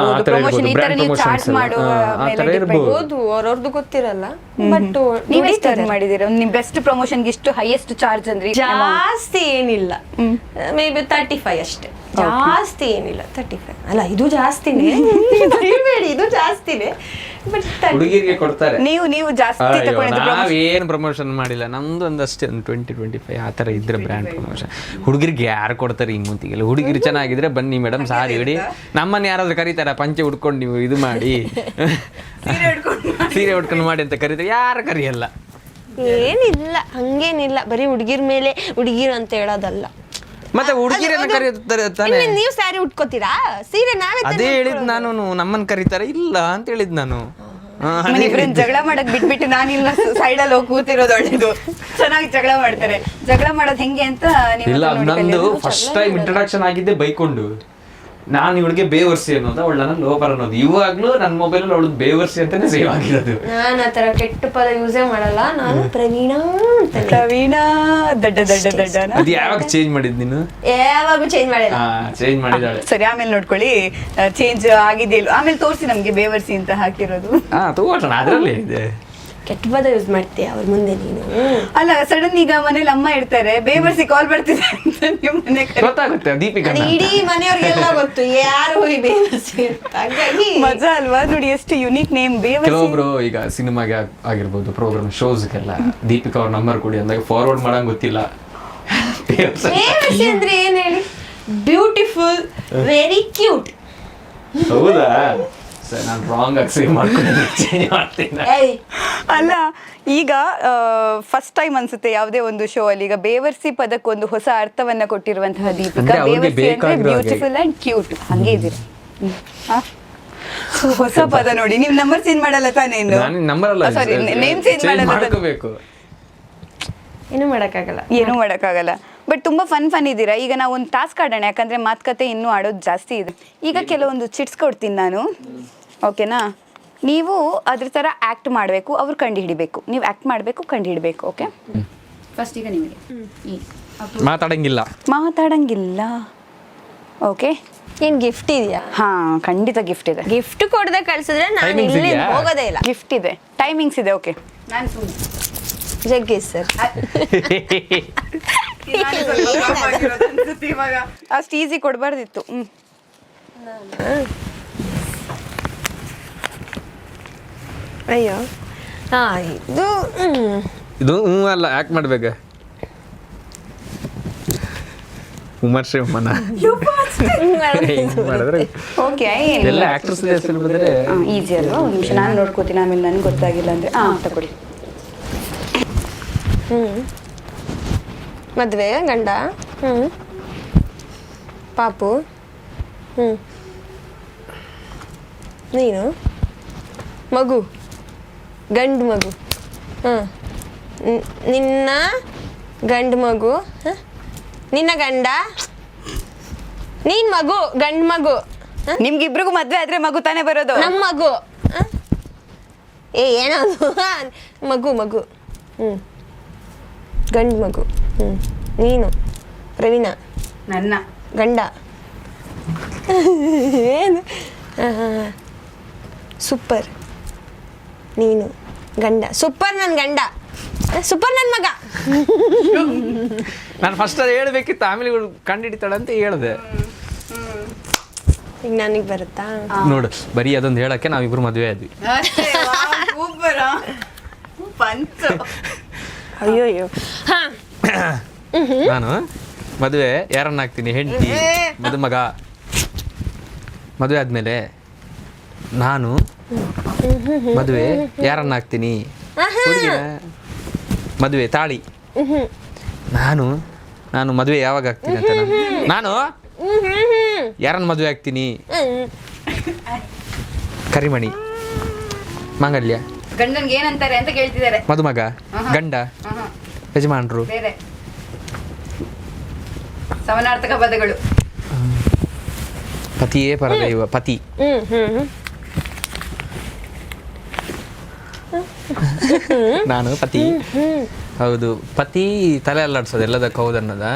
ಪ್ರಮೋಷನ್ ಈ ತರ ನೀವು ಚಾರ್ಜ್ ಮಾಡುವ ಮೇಲೆ ಇರ್ಬೋದು, ಅವ್ರವ್ರದ್ದು ಗೊತ್ತಿರಲ್ಲ. ಬಟ್ ನೀವೇ ಸ್ಟಾರ್ಟ್ ಮಾಡಿದೀರಾ ನಿಮ್ ಬೆಸ್ಟ್ ಪ್ರಮೋಷನ್ಗೆ ಇಷ್ಟು ಹೈಯೆಸ್ಟ್ ಚಾರ್ಜ್ ಅಂದ್ರೆ? ಜಾಸ್ತಿ ಏನಿಲ್ಲ, ಮೇ ಬಿ 35 ಅಷ್ಟೇ. ಜಾಸ್ತಿ ಏನಿಲ್ಲ 35 ಅಲ್ಲ ಇದು ಜಾಸ್ತಿನೇ ದಯಬೇಡಿ ಇದು ಜಾಸ್ತಿನೇ ಬಟ್ ಹುಡುಗಿರಿಗೆ ಕೊಡ್ತಾರೆ. ನೀವು ಜಾಸ್ತಿ ತಗೊಂಡಿದ್ದು ನಾವೇನು ಪ್ರಮೋಷನ್ ಮಾಡಿಲ್ಲ, ನಮ್ದು ಒಂದಷ್ಟೇ ಒಂದು 20-25 ಆ ಥರ ಇದ್ರೆ ಬ್ರ್ಯಾಂಡ್ ಪ್ರಮೋಷನ್. ಹುಡುಗಿರಿಗೆ ಯಾರು ಕೊಡ್ತಾರೆ ಈ ಮುಂತಿಗೆಲ್ಲ? ಹುಡುಗಿರು ಚೆನ್ನಾಗಿದ್ರೆ ಬನ್ನಿ ಮೇಡಮ್ ಸಾರಿ ಬಿಡಿ, ನಮ್ಮನ್ನು ಯಾರಾದ್ರೂ ಕರೀತಾರ ಪಂಚೆ ಉಡ್ಕೊಂಡು ನೀವು ಇದು ಮಾಡಿ ಸೀರೆ ಉಡ್ಕೊಂಡು ಮಾಡಿ ಅಂತ ಕರೀತಾರೆ? ಯಾರು ಕರಿಯಲ್ಲ. ಏನಿಲ್ಲ ಹಂಗೇನಿಲ್ಲ, ಬರೀ ಹುಡುಗಿರ್ ಮೇಲೆ ಹುಡುಗಿರು ಅಂತ ಹೇಳೋದಲ್ಲ. ಮತ್ತೆ ಹುಡುಗಿರನ್ನ ಕರೀತಾರೆ ತಾನೆ. ನೀವು ಸ್ಯಾರಿ ಉಟ್ಕೋತೀರಾ? ಸೀರೆ ನಾವೇ ಅದೇ ಹೇಳಿದ್ ನಾನು, ನಮ್ಮನ್ನ ಕರೀತಾರೆ ಇಲ್ಲ ಅಂತ ಹೇಳಿದ್ ನಾನು. ಇಬ್ರನ್ನ ಜಗಳ ಮಾಡಕ್ ಬಿಟ್ಬಿಟ್ಟು ನಾನಿಲ್ಲ ಸೈಡಲ್ಲಿ ಹೋಗಿ ಕೂತಿರೋದು ಒಳ್ಳೇದು. ಚೆನ್ನಾಗಿ ಜಗಳ ಮಾಡ್ತಾರೆ. ಜಗಳ ಮಾಡೋದು ಹೆಂಗೆ ಅಂತ ಇಲ್ಲ, ನಂದು ಫಸ್ಟ್ ಟೈಮ್ ಇಂಟ್ರಡಕ್ಷನ್ ಆಗಿದ್ದೆ ಬೈಕೊಂಡು. ನಾನು ಇವಳಿಗೆ ಬೇವರ್ಸಿ ಅನ್ನೋದು, ಅವಳು ನನ್ನ ಲೋಪರ್ ಅನ್ನೋದು. ಇವಾಗ್ಲೂ ನನ್ನ ಮೊಬೈಲ್ ಅವಳು ಬೇವರ್ಸಿ ಅಂತಾನೆ ಸೇವ್ ಆಗಿರೋದು. ನಾನು ಆ ತರ ಕೆಟ್ಟ ಪದ ಯೂಸೇ ಮಾಡಲ್ಲ. ನಾನು ಪ್ರವೀಣಾ ಅಂತ. ಪ್ರವೀಣಾ ದಡ್ಡ ಅದು ಯಾವಾಗ ಚೇಂಜ್ ಮಾಡಿದ್ ನೀನು? ಯಾವಾಗೂ ಚೇಂಜ್ ಮಾಡಿಲ್ಲ. ಚೇಂಜ್ ಮಾಡಿದಾಳೆ. ಸರಿ, ಆಮೇಲೆ ನೋಡ್ಕೊಳ್ಳಿ ಚೇಂಜ್ ಆಗಿದೆಯಲ್ಲ. ಆಮೇಲೆ ತೋರಿಸಿ ನಮ್ಗೆ ಬೇವರ್ಸಿ ಅಂತ ಹಾಕಿರೋದು. ತಗೋಣ, ಅದ್ರಲ್ಲಿ ಇದೆ. ಕೆಟ್ಟ ಪದ ಯೂಸ್ ಮಾಡ್ತೀಯ ಅವ್ರ ಮುಂದೆ ನೀನು? ಅಲ್ಲ, ಸಡನ್ ಈಗ ಮನೇಲಿ ಅಮ್ಮ ಇರ್ತಾರೆ, ಬೇವರ್ಸಿ ಕಾಲ್ ಬರ್ತಿದೆ ಅಂತ ನಿಮ್ಮ ಮನೆ ಗೊತ್ತಾಗುತ್ತೆ. ದೀಪಿಕಾ ಇಡೀ ಮನೆಯವ್ರಿಗೆಲ್ಲ ಗೊತ್ತು ಯಾರು ಈ ಬೇವರ್ಸಿ ಅಂತ. ಹಾಗಾಗಿ ಮಜಾ ಅಲ್ವಾ? ನೋಡಿ ಎಷ್ಟು ಯುನೀಕ್ ನೇಮ್ ಬೇವರ್ಸಿ. ಕೆಲವೊಬ್ರು ಈಗ ಸಿನಿಮಾಗೆ ಆಗಿರ್ಬೋದು, ಪ್ರೋಗ್ರಾಮ್ ಶೋಸ್ಗೆಲ್ಲ ದೀಪಿಕಾ ಅವ್ರ ನಂಬರ್ ಕೊಡಿ ಅಂದಾಗ ಫಾರ್ವರ್ಡ್ ಮಾಡಂಗ್ ಗೊತ್ತಿಲ್ಲ. ಬೇವರ್ಸಿ ಅಂದ್ರೆ ಏನ್ ಹೇಳಿ? Beautiful, very cute. ಹೌದಾ? ಸರ್, ನಾನು ರಾಂಗ್ ಆಗಿ ಸೇವ್ ಮಾಡ್ಕೊಂಡು ಚೇಂಜ್ ಮಾಡ್ತೀನಿ. ಅಲ್ಲ, ಈಗ ಫಸ್ಟ್ ಟೈಮ್ ಅನ್ಸುತ್ತೆ ಯಾವುದೇ ಒಂದು ಶೋ ಅಲ್ಲಿ ಈಗ ಬೇವರ್ಸಿ ಪದಕ್ಕೊಂದು ಹೊಸ ಅರ್ಥವನ್ನ ಕೊಟ್ಟಿರುವಂತಹ ದೀಪಿಕಾ. ಅಂದ್ರೆ ಅವ್ರಿಗೆ ಬೇವರ್ಸಿ ಅಂದ್ರೆ ಬೇಕಾಗಿರೋ ಹಾಗೆ. ಬ್ಯೂಟಿಫುಲ್ ಅಂಡ್ ಕ್ಯೂಟ್, ಹಂಗೆ ಇದೀರ. ಹೊಸ ಪದ ನೋಡಿ. ನೀವು ನಂಬರ್ ಚೇಂಜ್ ಮಾಡಲ್ಲ ತಾನೇ? ಇನ್ನು ನಾನು ನಂಬರ್ ಅಲ್ಲ, ಸಾರಿ, ನೇಮ್ ಚೇಂಜ್ ಮಾಡಲ್ಲ. ಮಾಡ್ಕೋಬೇಕು. ಏನು ಮಾಡಕ್ಕಾಗಲ್ಲ. ಏನೂ ಮಾಡೋಕ್ಕಾಗಲ್ಲ. ಬಟ್ ತುಂಬಾ ಫನ್ ಇದ್ದೀರಾ. ಈಗ ನಾವು ಒಂದು ಟಾಸ್ಕ್ ಆಡೋಣ, ಯಾಕಂದ್ರೆ ಮಾತುಕತೆ ಇನ್ನೂ ಆಡೋದು ಜಾಸ್ತಿ ಇದೆ. ಈಗ ಕೆಲವೊಂದು ಚಿಟ್ಸ್ ಕೊಡ್ತೀನಿ ನಾನು, ಓಕೆನಾ? ನೀವು ಅದ್ರ ಥರ ಆ್ಯಕ್ಟ್ ಮಾಡಬೇಕು, ಅವ್ರು ಕಂಡು ಹಿಡಿಬೇಕು. ನೀವು ಆ್ಯಕ್ಟ್ ಮಾಡಬೇಕು, ಕಂಡು ಹಿಡಬೇಕು. ಓಕೆ, ಫಸ್ಟ್ ಈಗ ನಿಮಗೆ ಮಾತಾಡಂಗಿಲ್ಲ. ಓಕೆ, ಏನ್ ಗಿಫ್ಟ್ ಇದೆಯಾ? ಹಾ, ಖಂಡಿತ ಗಿಫ್ಟ್ ಇದೆ. ಗಿಫ್ಟ್ ಕೊಡದೆ ಕಳ್ಸಿದ್ರೆ ನಾನು Timings ಇಲ್ಲಿ ಇದೆಯಾ? ಹೋಗೋದೇ ಇಲ್ಲ. ಗಿಫ್ಟ್ ಇದೆ, ಟೈಮಿಂಗ್ಸ್ ಇದೆ. ಓಕೆ, ನಾನು ಜಗ್ಗೇಶ್ ಸರ್ ಅಷ್ಟು ಈಸಿ ಕೊಡಬಾರ್ದಿತ್ತು. ಅಯ್ಯೋ, ಹಾ, ಇದು ಅಲ್ಲ, ಆಕ್ಟ್ ಮಾಡ್ಬೇಕು. ಉಮರ್ಶ್ರೀ ಅಮ್ಮನ ಮಾಡಿದ್ರೆ ಓಕೆ, ಎಲ್ಲ ಆಕ್ಟರ್ಸ್ ಹೆಸರು ಬಂದ್ರೆ ಈಸಿ ಅಲ್ವಾ? ಒಂದು ನಿಮಿಷ ನಾನು ನೋಡ್ಕೋತೀನಿ, ಆಮೇಲೆ ನನಗೆ ಗೊತ್ತಾಗಿಲ್ಲ ಅಂದರೆ ತಗೊಳ್ಳಿ. ಮದ್ವೆ ಗಂಡ, ಪಾಪು, ನೀನು ಮಗು, ಗಂಡು ಮಗು, ನಿನ್ನ ಗಂಡು ಮಗು, ನಿನ್ನ ಗಂಡ, ನೀನ್ ಮಗು, ಗಂಡು ಮಗು. ನಿಮ್ಗಿಬ್ರಿಗೂ ಮದ್ವೆ ಆದ್ರೆ ಮಗು ತಾನೇ ಬರೋದು? ನಮ್ಮ ಮಗು. ಏನದು? ಮಗು, ಗಂಡು ಮಗು. ನೀನು ಪ್ರವೀಣ, ನನ್ನ ಗಂಡ. ಏನು? ಸೂಪರ್, ನೀನು ಗಂಡ. ಸೂಪರ್ ನನ್ನ ಗಂಡ, ಸೂಪರ್ ನನ್ನ ಮಗ. ನಾನು ಫಸ್ಟ್ ಅದು ಹೇಳ್ಬೇಕಿತ್ತು, ಆಮೇಲೆ ಇವಳು ಕಂಡಿಡಿತಾಳೆ ಅಂತ ಹೇಳಿದೆ. ಈಗ ನನಗೆ ಬರುತ್ತಾ? ನೋಡು, ಬರೀ ಅದೊಂದು ಹೇಳಕ್ಕೆ ನಾವಿಬ್ರು ಮದುವೆ ಆದ್ವಿ. ಅಯ್ಯೋ, ಹಾ. ನಾನು ಮದುವೆ ಯಾರನ್ನ ಆಗ್ತೀನಿ? ಹೆಂಡತಿ, ಮದುಮಗ. ಮದುವೆ ಆದ್ಮೇಲೆ ನಾನು ಮದುವೆ ಯಾರನ್ನ ಆಗ್ತೀನಿ? ಹುಡುಗಿನ. ಮದುವೆ ತಾಳಿ. ನಾನು ಮದುವೆ ಯಾವಾಗ ಆಗ್ತೀನಿ ಅಂತ ನಾನು ಯಾರನ್ನ ಮದುವೆ ಆಗ್ತೀನಿ? ಕರಿಮಣಿ, ಮಾಂಗಲ್ಯ, ಗಂಡನ್ಗೆ ಏನಂತಾರೆ ಅಂತ ಕೇಳ್ತಿದ್ದಾರೆ. ಮದುಮಗ, ಗಂಡ, ಯಜಮಾನ್ರು, ಸಮಾನಾರ್ಥಕ ಪದಗಳು. ಪತಿಯೇ ಪರದೈವ, ಪತಿ. ನಾನು ಪತಿ. ಹೌದು, ಪತಿ ತಲೆ ಅಲ್ಲಾಡ್ಸೋದು ಎಲ್ಲದಕ್ಕೆ ಹೌದು ಅನ್ನೋದ.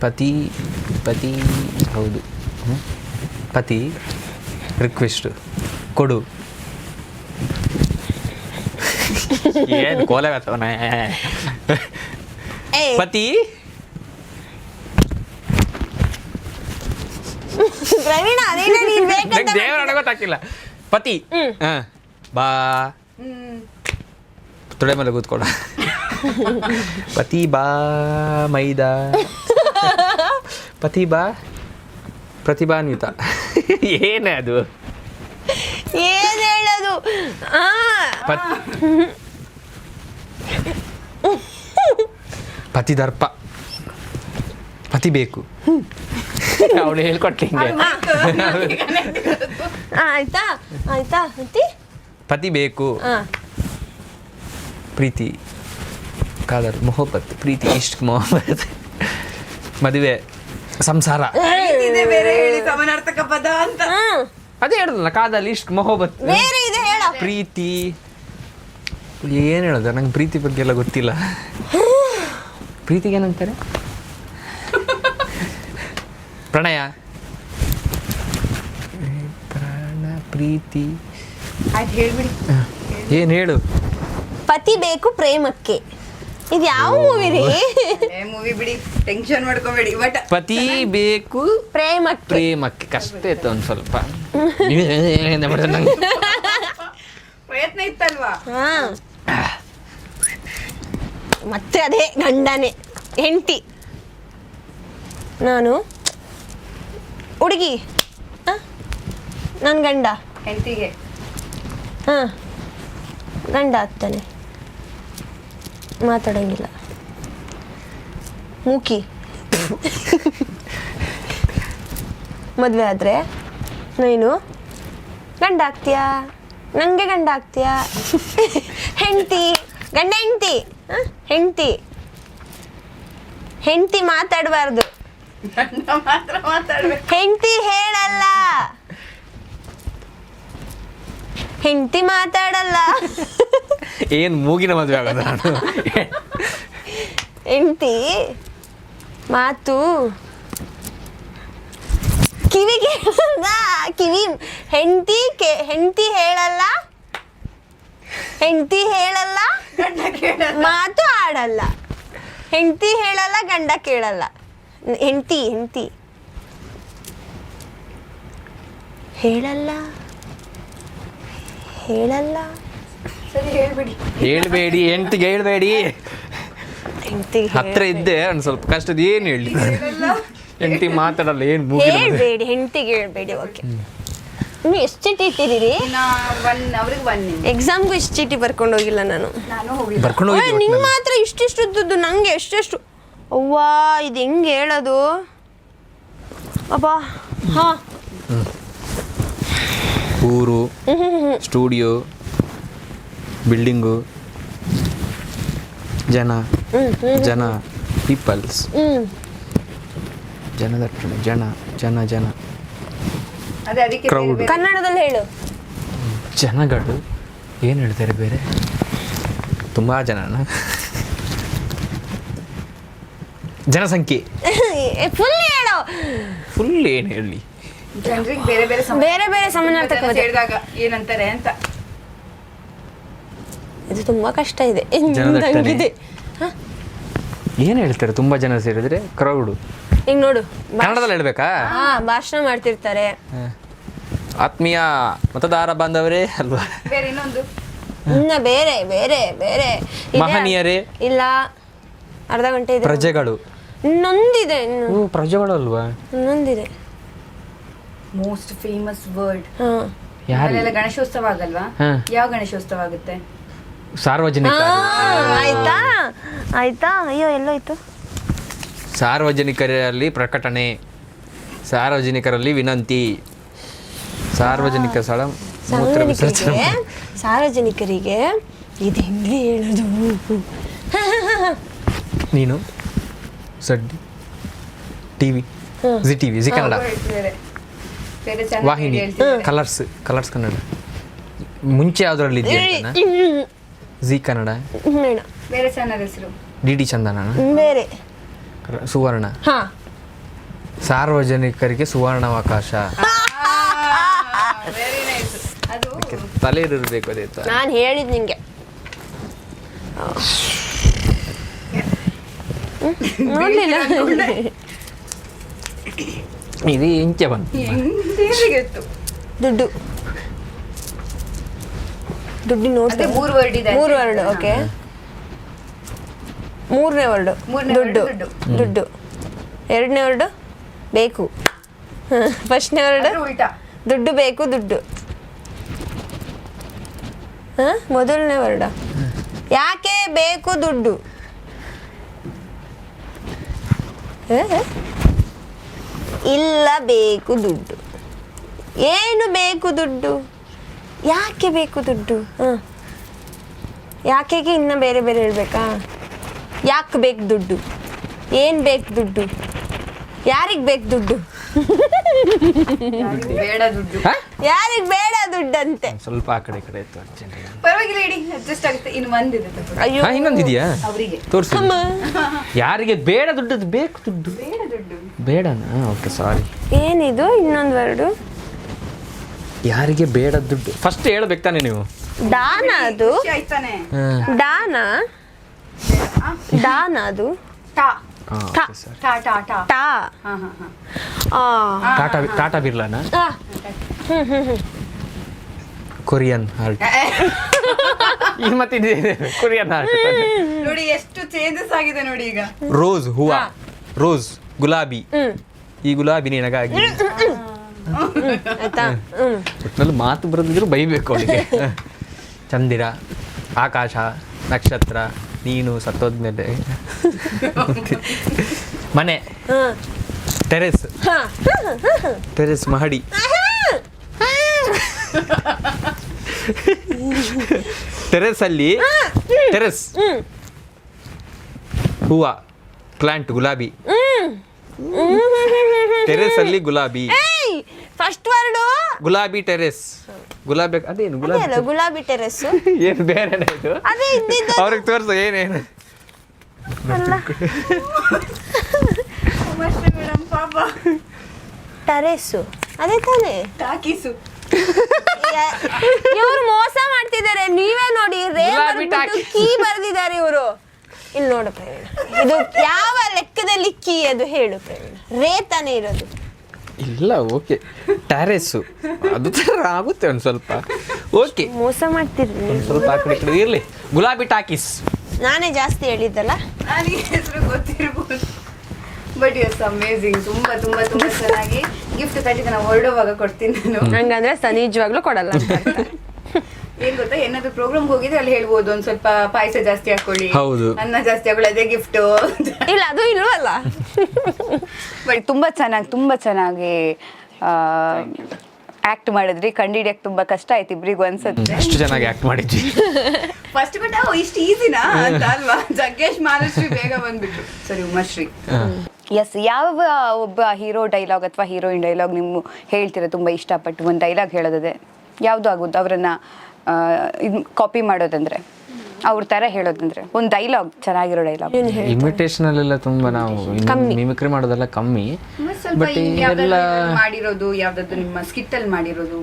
ಪತಿ ಹೌದು. ಪತಿ ರಿಕ್ವೆಸ್ಟ್ ಕೊಡು. ಏನು ಕೋಲಾಗತ್ತವನ? ಪತಿ ಪ್ರವೀಣ ಅದೇನ ನೀನ್ ಬೇಕಂತ ದೇವರ ಹಣ ಗೊತ್ತಾಗ್ತಿಲ್ಲ. ಪತಿ ಬಾ ತೊಡೆ ಮೇಲೆ ಕೂತ್ಕೊಳ. ಪತಿ ಬಾ ಮೈದಾ ಪತಿ ಬಾ ಪ್ರತಿಭಾನ್ವಿತ. ಏನೇ ಅದು ಏನ್ ಹೇಳೋದು? ಪತಿ ದರ್ಪ ಪತಿ ಬೇಕು. ಅವಳು ಹೇಳ್ಕೊಟ್ಲಿ ಹಿಂಗೆ. ಆಯ್ತಾ ಆಯ್ತಾ ಪತಿ ಬೇಕು. ಪ್ರೀತಿ ಕಾದರ್ ಮೊಹಬ್ಬತ್ ಪ್ರೀತಿ ಇಷ್ಕ್ ಮೊಹಬ್ಬತ್ ಮದುವೆ ಸಂಸಾರ. ಬೇರೆ ಹೇಳಿ ಸಮಾನಾರ್ಥಕ ಪದ ಅಂತ. ಅದೇ ಹೇಳುದಲ್ಲ ಕಾದಲ್ ಇಷ್ಕ್ ಮೊಹಬ್ಬತ್ ಬೇರೆ ಇದೆ ಹೇಳ. ಪ್ರೀತಿ ಏನು ಹೇಳೋದು ನಂಗೆ ಪ್ರೀತಿ ಬಗ್ಗೆ ಎಲ್ಲ ಗೊತ್ತಿಲ್ಲ. ಪ್ರೀತಿಗೆ ಏನಂತಾರೆ? ಪ್ರಣಯ ಪ್ರೀತಿ ಆಯ್ತು ಹೇಳ್ಬಿಡಿ. ಏನು ಹೇಳು? ಪತಿ ಬೇಕು ಪ್ರೇಮಕ್ಕೆ. ಇದು ಯಾವ ಮೂವಿ ರೀ? ಮೂವಿ ಬಿಡಿ, ಟೆನ್ಷನ್ ಮಾಡ್ಕೋಬೇಡಿ. ಬಟ್ ಪತಿ ಬೇಕು ಪ್ರೇಮಕ್ಕೆ ಕಷ್ಟ ಇತ್ತು ಒಂದು ಸ್ವಲ್ಪ. ಪ್ರಯತ್ನ ಇತ್ತಲ್ವಾ? ಮತ್ತೆ ಅದೇ ಗಂಡನೇ ಹೆಂಡತಿ. ನಾನು ಹುಡುಗಿ, ನನ್ನ ಗಂಡ ಹೆಂಡತಿಗೆ ಗಂಡ ಆಗ್ತಾನೆ, ಮಾತಾಡಂಗಿಲ್ಲ, ಮೂಕಿ. ಮದುವೆ ಆದರೆ ನೀನು ಗಂಡ ಆಗ್ತೀಯಾ, ನನಗೆ ಗಂಡ ಆಗ್ತೀಯಾ. ಹೆಂಡತಿ ಗಂಡ ಹೆಂಡತಿ ಹೆಂಡತಿ ಹೆಂಡತಿ ಮಾತಾಡಬಾರ್ದು, ಮಾತ್ರ ಮಾತಾಡ್ಬೇಕು. ಹೆಂಡತಿ ಹೇಳಲ್ಲ, ಹೆಂಡತಿ ಮಾತಾಡಲ್ಲ. ಏನು ಮೂಗಿನ ಮದುವೆ ಆಗೋದು ನಾನು? ಹೆಂಡತಿ ಮಾತು ಕಿವಿಗೆ ಕಿವಿ. ಹೆಂಡತಿ ಹೇಳಲ್ಲ, ಹೆಂಡತಿ ಹೇಳಲ್ಲ, ಮಾತು ಆಡಲ್ಲ. ಹೆಂಡತಿ ಹೇಳಲ್ಲ, ಗಂಡ ಕೇಳಲ್ಲ. ಹೆಂಡತಿ ಹೇಳಲ್ಲ ಹೇಳಲ್ಲ. ಸರಿ ಹೇಳ್ಬಿಡಿ. ಹೇಳ್ಬೇಡಿ, ಹೆಂಡತಿಗೆ ಹೇಳ್ಬೇಡಿ. ಹೆಂಡತಿಗೆ ಹತ್ರ ಇದ್ದೆ ಒಂದು ಸ್ವಲ್ಪ ಕಷ್ಟದ. ಏನು ಹೇಳಿ ಹೆಂಡತಿ ಮಾತಾಡಲ್ಲ, ಏನು ಮೂಗಿನ ಮದುವೆ? ಹೇಳ್ಬೇಡಿ, ಹೆಂಡತಿಗೆ ಹೇಳ್ಬೇಡಿ. ಓಕೆ, ನೀವು ಎಷ್ಟು ಚೀಟಿ ಇಟ್ಟಿದ್ದೀರಿ? ಅವ್ರಿಗೆ ಬನ್ನಿ. ಎಕ್ಸಾಮ್ಗೂ ಇಷ್ಟು ಚೀಟಿ ಬರ್ಕೊಂಡು ಹೋಗಿಲ್ಲ ನಾನು. ಹೋಗಿ ಬರ್ಕೊಂಡು ಹೋಗಿ ನಿಂಗೆ ಮಾತ್ರ ಇಷ್ಟಿಷ್ಟುದ್ದು, ನಂಗೆ ಎಷ್ಟೆಷ್ಟು. ಅವ್ವಾ, ಇದು ಹೆಂಗೆ ಹೇಳೋದು? ಅಬ್ಬಾ. ಹಾಂ, ಊರು, ಸ್ಟುಡಿಯೋ, ಬಿಲ್ಡಿಂಗು, ಜನ ಪೀಪಲ್ಸ್, ಜನದಟ್ಟಣೆ, ಜನ ಅದೇ ಅದಕ್ಕೆ ಕ್ರೌಡ್. ಕನ್ನಡದಲ್ಲಿ ಹೇಳು. ಜನಗಳು ಏನು ಹೇಳ್ತಾರೆ ಬೇರೆ? ತುಂಬ ಜನನ ಜನಸಂಖ್ಯೆ. ಫುಲ್ ಹೇಳು. ಫುಲ್ ಏನು ಹೇಳಿ? ಜನರಿಗೆ ಬೇರೆ ಬೇರೆ ಬೇರೆ ಬೇರೆ ಸಮಾನಾರ್ಥಕ ಪದ ಹೇಳಿದಾಗ ಏನಂತಾರೆ ಅಂತ. ಇದು ತುಂಬಾ ಕಷ್ಟ ಇದೆ. ಜನದಟ್ಟಣೆ. ನಂಗಿದೆ. ಏನು ಹೇಳ್ತಾರೆ ತುಂಬ ಜನ ಸೇರಿದ್ರೆ? ಕ್ರೌಡು. ಈಗ ನೋಡು, ಕನ್ನಡದಲ್ಲಿ ಹೇಳ್ಬೇಕಾ? ಭಾಷಣ ಮಾಡ್ತಿರ್ತಾರೆ. ಆತ್ಮೀಯ ಮತದಾರ ಬಾಂಧವರೇ ಅಲ್ವಾ? ಬೇರೆ ಇನ್ನೊಂದು ಇನ್ನ ಬೇರೆ ಬೇರೆ ಬೇರೆ ಇದೆ. ಮಹನೀಯರೇ. ಇಲ್ಲ, ಅರ್ಧ ಗಂಟೆ ಇದೆ. ಪ್ರಜೆಗಳು. ಇನ್ನೊಂದಿದೆ, ಇನ್ನು ಪ್ರಜೆಗಳು ಅಲ್ವಾ? ಇನ್ನೊಂದಿದೆ. Most famous word. ಯಾರು? ಅಲ್ಲೆಲ್ಲ ಗಣೇಶೋತ್ಸವ ಆಗಲ್ವಾ? ಯಾವ ಗಣೇಶೋತ್ಸವ ಆಗುತ್ತೆ? ಸಾರ್ವಜನಿಕ. ಆಯ್ತಾ ಆಯ್ತಾ. ಅಯ್ಯೋ, ಎಲ್ಲೋಯ್ತು? ಸಾರ್ವಜನಿಕರಲ್ಲಿ ಪ್ರಕಟಣೆ, ಸಾರ್ವಜನಿಕರಲ್ಲಿ ವಿನಂತಿ, ಸಾರ್ವಜನಿಕ ಸ್ಥಳ ಮೂತ್ರ ವಿಸರ್ಜನೆ. ಸಾರ್ವಜನಿಕರಿಗೆ ಇದು ಹೆಂಗೆ ಹೇಳೋದು? ನೀನು ಸಡ್ಡಿ TV, Zee TV, Zee Kannada, ಬೇರೆ ಬೇರೆ ಚಾನಲ್ ವಾಹಿನಿ, ಕಲರ್ಸ್ ಕನ್ನಡ. ಮುಂಚೆ ಯಾವ್ದ್ರಲ್ಲಿ ಇದೆಯಾ? ಜಿ ಕನ್ನಡ, ಬೇಡ. ಬೇರೆ ಚಾನಲ್ ಹೆಸರು? ಡಿ ಚಂದನ, ಬೇರೆ ಸುವರ್ಣ. ಸಾರ್ವಜನಿಕರಿಗೆ ಸುವರ್ಣಾವಕಾಶ. Very nice. ಅದು ತಲೆ ಇರಬೇಕು. ಅದೇ ನಾನು ಹೇಳಿದ್ ನಿಂಗೆ. ನೋಡ್ಲಿಲ್ಲ? ಇದು ಇಂಚೆ ಬಂತು. ದೇವರಿಗೆತ್ತು ದುಡ್ಡು ದುಡ್ಡು ನೋಡ್ತೆ. 3 ವರ್ಡ್ ಇದೆ. 3 ವರ್ಡ್. ಓಕೆ, 3ನೇ ವರ್ಡ್ ದುಡ್ಡು. ದುಡ್ಡು. 2ನೇ ವರ್ಡ್ ಬೇಕು. 1ನೇ ವರ್ಡ್ ಉಲ್ಟಾ ದುಡ್ಡು ಬೇಕು ದುಡ್ಡು. ಮೊದಲನೇ ವರ್ಡ್ ಯಾಕೆ ಬೇಕು ದುಡ್ಡು. ಇಲ್ಲ ಬೇಕು ದುಡ್ಡು. ಏನು ಬೇಕು ದುಡ್ಡು. ಯಾಕೆ ಬೇಕು ದುಡ್ಡು. ಯಾಕೆಗೆ ಇನ್ನು ಬೇರೆ ಬೇರೆ ಹೇಳ್ಬೇಕಾ. ಯಾಕೆ ಬೇಕು ದುಡ್ಡು. ಏನು ಬೇಕು ದುಡ್ಡು. ಯಾರಿಗೆ ಬೇಕು ದುಡ್ಡು. ಬೇಡ ದುಡ್ಡು. ಯಾರಿಗೆ ಬೇಡ ದುಡ್ಡಂತೆ. ಸ್ವಲ್ಪ ಆ ಕಡೆ ಈ ಕಡೆ ಇತ್ತು ಅರ್ಜೆಂಟ್. ಪರವಾಗಿಲ್ಲ ಇಡಿ, ಅಡ್ಜಸ್ಟ್ ಆಗುತ್ತೆ. ಇನ್ನು ಒಂದಿದೆ ಅಯ್ಯೋ, ಇನ್ನೊಂದಿದೆಯಾ ಅವರಿಗೆ. ತೋರಿಸಿ. ಯಾರಿಗೆ ಬೇಡ ದುಡ್ಡದು ಬೇಕು ದುಡ್ಡು. ಬೇಡ ದುಡ್ಡು. ಬೇಡನಾ? ಓಕೆ, ಸಾರಿ. ಏನಿದು ಇನ್ನೊಂದು ವರ್ಡು. ಯಾರಿಗೆ ಬೇಡ ದುಡ್ಡು ಫಸ್ಟ್ ಹೇಳ್ಬೇಕು ತಾನೆ ನೀವು. ದಾನ. ಅದು ಖುಷಿ ಆಯ್ತಾನೆ. ದಾನ. ದಾನ ಅದು ಟಾ ಟಾ. ಟಾ ಟಾ ಟಾ. ಟಾ. ಹಾ ಹಾ ಹಾ. ಟಾಟಾ ಬಿರ್ಲಾನ. Korean heart. ಇದು ಮತ್ತಿದೆ ಕೊರಿಯನ್ ಹಾರ್ಟ್. ನೋಡಿ ಎಷ್ಟು ಚೇಂಜಸ್ ಆಗಿದೆ ನೋಡಿ ಈಗ. ರೋಸ್ ಹೂವ. ರೋಸ್ ಗುಲಾಬಿ. ಈ ಗುಲಾಬಿ ನಿನಗಾಗಿ. ಆಯ್ತಾ. ಒಟ್ಟಿನಲ್ಲಿ ಮಾತು ಬರೋದಿದ್ರು ಬೈಬೇಕು ಅವಳಿಗೆ. ಚಂದಿರ, ಆಕಾಶ, ನಕ್ಷತ್ರ, ನೀನು ಸತ್ತೋದ್ಮೇಲೆ, ಮನೆ, ಟೆರೆಸ್, ಟೆರೆಸ್ ಮಹಡಿ, ಟೆರೆಸ್ ಅಲ್ಲಿ ಟೆರೆಸ್ ಹೂವ, ಪ್ಲಾಂಟ್ ಗುಲಾಬಿ, ಟೆರೆಸ್ ಅಲ್ಲಿ ಗುಲಾಬಿ. ಫಸ್ಟ್ ವರ್ಡು ಗುಲಾಬಿ ಟೆರೆಸ್. ಗುಲಾಬಿ ಅದೇನು ಗುಲಾಬಿ? ಗುಲಾಬಿ ಟೆರೆಸ್. ಏನು ಬೇರೆನೇ ಇದು? ಅದೇ ಇದ್ದಿದ್ದು. ಅವ್ರಿಗೆ ತೋರಿಸು ಏನೇನು. ಮೇಡಮ್ ಪಾಪ. ಟೆರೆಸ್ಸು ಅದೇ ತಾನೇ. ಟಾಕೀಸು. ಇವ್ರು ಮೋಸ ಮಾಡ್ತಿದ್ದಾರೆ. ನೀವೇ ನೋಡಿ, ರೇ ಗುಲಾಬಿ ಬರ್ಬಿಟ್ಟು ಕೀ ಬರ್ದಿದ್ದಾರೆ ಇವರು. ಇಲ್ಲಿ ನೋಡು ಪ್ರವೀಣ, ಇದು ಯಾವ ಲೆಕ್ಕದಲ್ಲಿ ಕೀ ಅದು ಹೇಳು ಪ್ರವೀಣ. ರೇ ತಾನೇ ಇರೋದು. ಇಲ್ಲ, ಓಕೆ, ಟ್ಯಾರೆಸ್ಸು ಅದು ಥರ ಆಗುತ್ತೆ ಒಂದು ಸ್ವಲ್ಪ. ಓಕೆ, ಮೋಸ ಮಾಡ್ತಿರ್ರಿ. ಒಂದು ಸ್ವಲ್ಪ ಆ ಕಡೆ ಈ ಕಡೆ ಇರಲಿ. ಗುಲಾಬಿ ಟಾಕೀಸ್ ನಾನೇ ಜಾಸ್ತಿ ಹೇಳಿದ್ದಲ್ಲ. ನನಗೆ ಹೆಸರು ಗೊತ್ತಿರ್ಬೋದು. But it's amazing. ತುಂಬಾ ತುಂಬಾ ತುಂಬಾ ಚೆನ್ನಾಗಿ ಗಿಫ್ಟ್ ಕಟ್ಟಿದ ನಾವು ಹೊರಡುವಾಗ ಕೊಡ್ತೀನಿ ನಾನು. ಹಂಗಂದ್ರೆ ನಿಜವಾಗ್ಲೂ ಕೊಡಲ್ಲ ಅಂತ ಅರ್ಥ. ಏನ್ ಗೊತ್ತಾ, ಏನಾದ್ರು ಪ್ರೋಗ್ರಾಮ್ ಹೋಗಿದ್ರೆ ಅಲ್ಲಿ ಹೇಳ್ಬೋದು ಒಂದ್ ಸ್ವಲ್ಪ ಪಾಯಸ ಜಾಸ್ತಿ ಹಾಕೊಳ್ಳಿ, ಹೌದು, ಅನ್ನ ಜಾಸ್ತಿ ಹಾಕೊಳ್ಳಿ, ಅದೇ ಗಿಫ್ಟ್. ಇಲ್ಲ, ಅದು ಇಲ್ವಲ್ಲ. ಬಟ್ ತುಂಬಾ ಚೆನ್ನಾಗಿ ಆಕ್ಟ್ ಮಾಡಿದ್ರಿ. ಕಂಡಿಡಿಯಕ್ಕೆ ತುಂಬಾ ಕಷ್ಟ ಆಯ್ತು ಇಬ್ರಿಗೂ ಅನ್ಸುತ್ತೆ. ಅಷ್ಟು ಚೆನ್ನಾಗಿ ಆಕ್ಟ್ ಮಾಡಿದ್ವಿ ಫಸ್ಟ್. ಬಟ್ ಇಷ್ಟು ಈಸಿನಾ ಅಂತ ಅಲ್ವಾ. ಜಗ್ಗೇಶ್ ಮಾನಶ್ರೀ ಬೇಗ ಬಂದ್ಬಿಟ್ರು. ಸರಿ, ಉಮಾಶ್ರೀ. ಎಸ್, ಯಾವ ಒಬ್ಬ ಹೀರೋ ಡೈಲಾಗ್ ಅಥವಾ ಹೀರೋಯಿನ್ ಡೈಲಾಗ್ ನೀವು ಹೇಳ್ತೀರಾ ತುಂಬಾ ಇಷ್ಟಪಟ್ಟು? ಒಂದು ಡೈಲಾಗ್ ಹೇಳೋದದೆ ಯಾವುದು ಆಗೋದು? ಅವರನ್ನ ಇದು ಕಾಪಿ ಮಾಡೋದಂದ್ರೆ, ಅವ್ರ ತರ ಹೇಳೋದಂದ್ರೆ ಒಂದು ಡೈಲಾಗ್, ಚೆನ್ನಾಗಿರೋ ಡೈಲಾಗ್. ಇಮಿಟೇಷನ್ ಅಲ್ಲೆಲ್ಲ ತುಂಬಾ ನಾವು ಮಿಮಿಕ್ರಿ ಮಾಡೋದೆಲ್ಲ ಕಮ್ಮಿ. ಬಟ್ ಎಲ್ಲ ಮಾಡಿರೋದು ಯಾವ್ದಾದ್ರು ನಿಮ್ಮ ಸ್ಕಿಟ್ ಅಲ್ಲಿ ಮಾಡಿರೋದು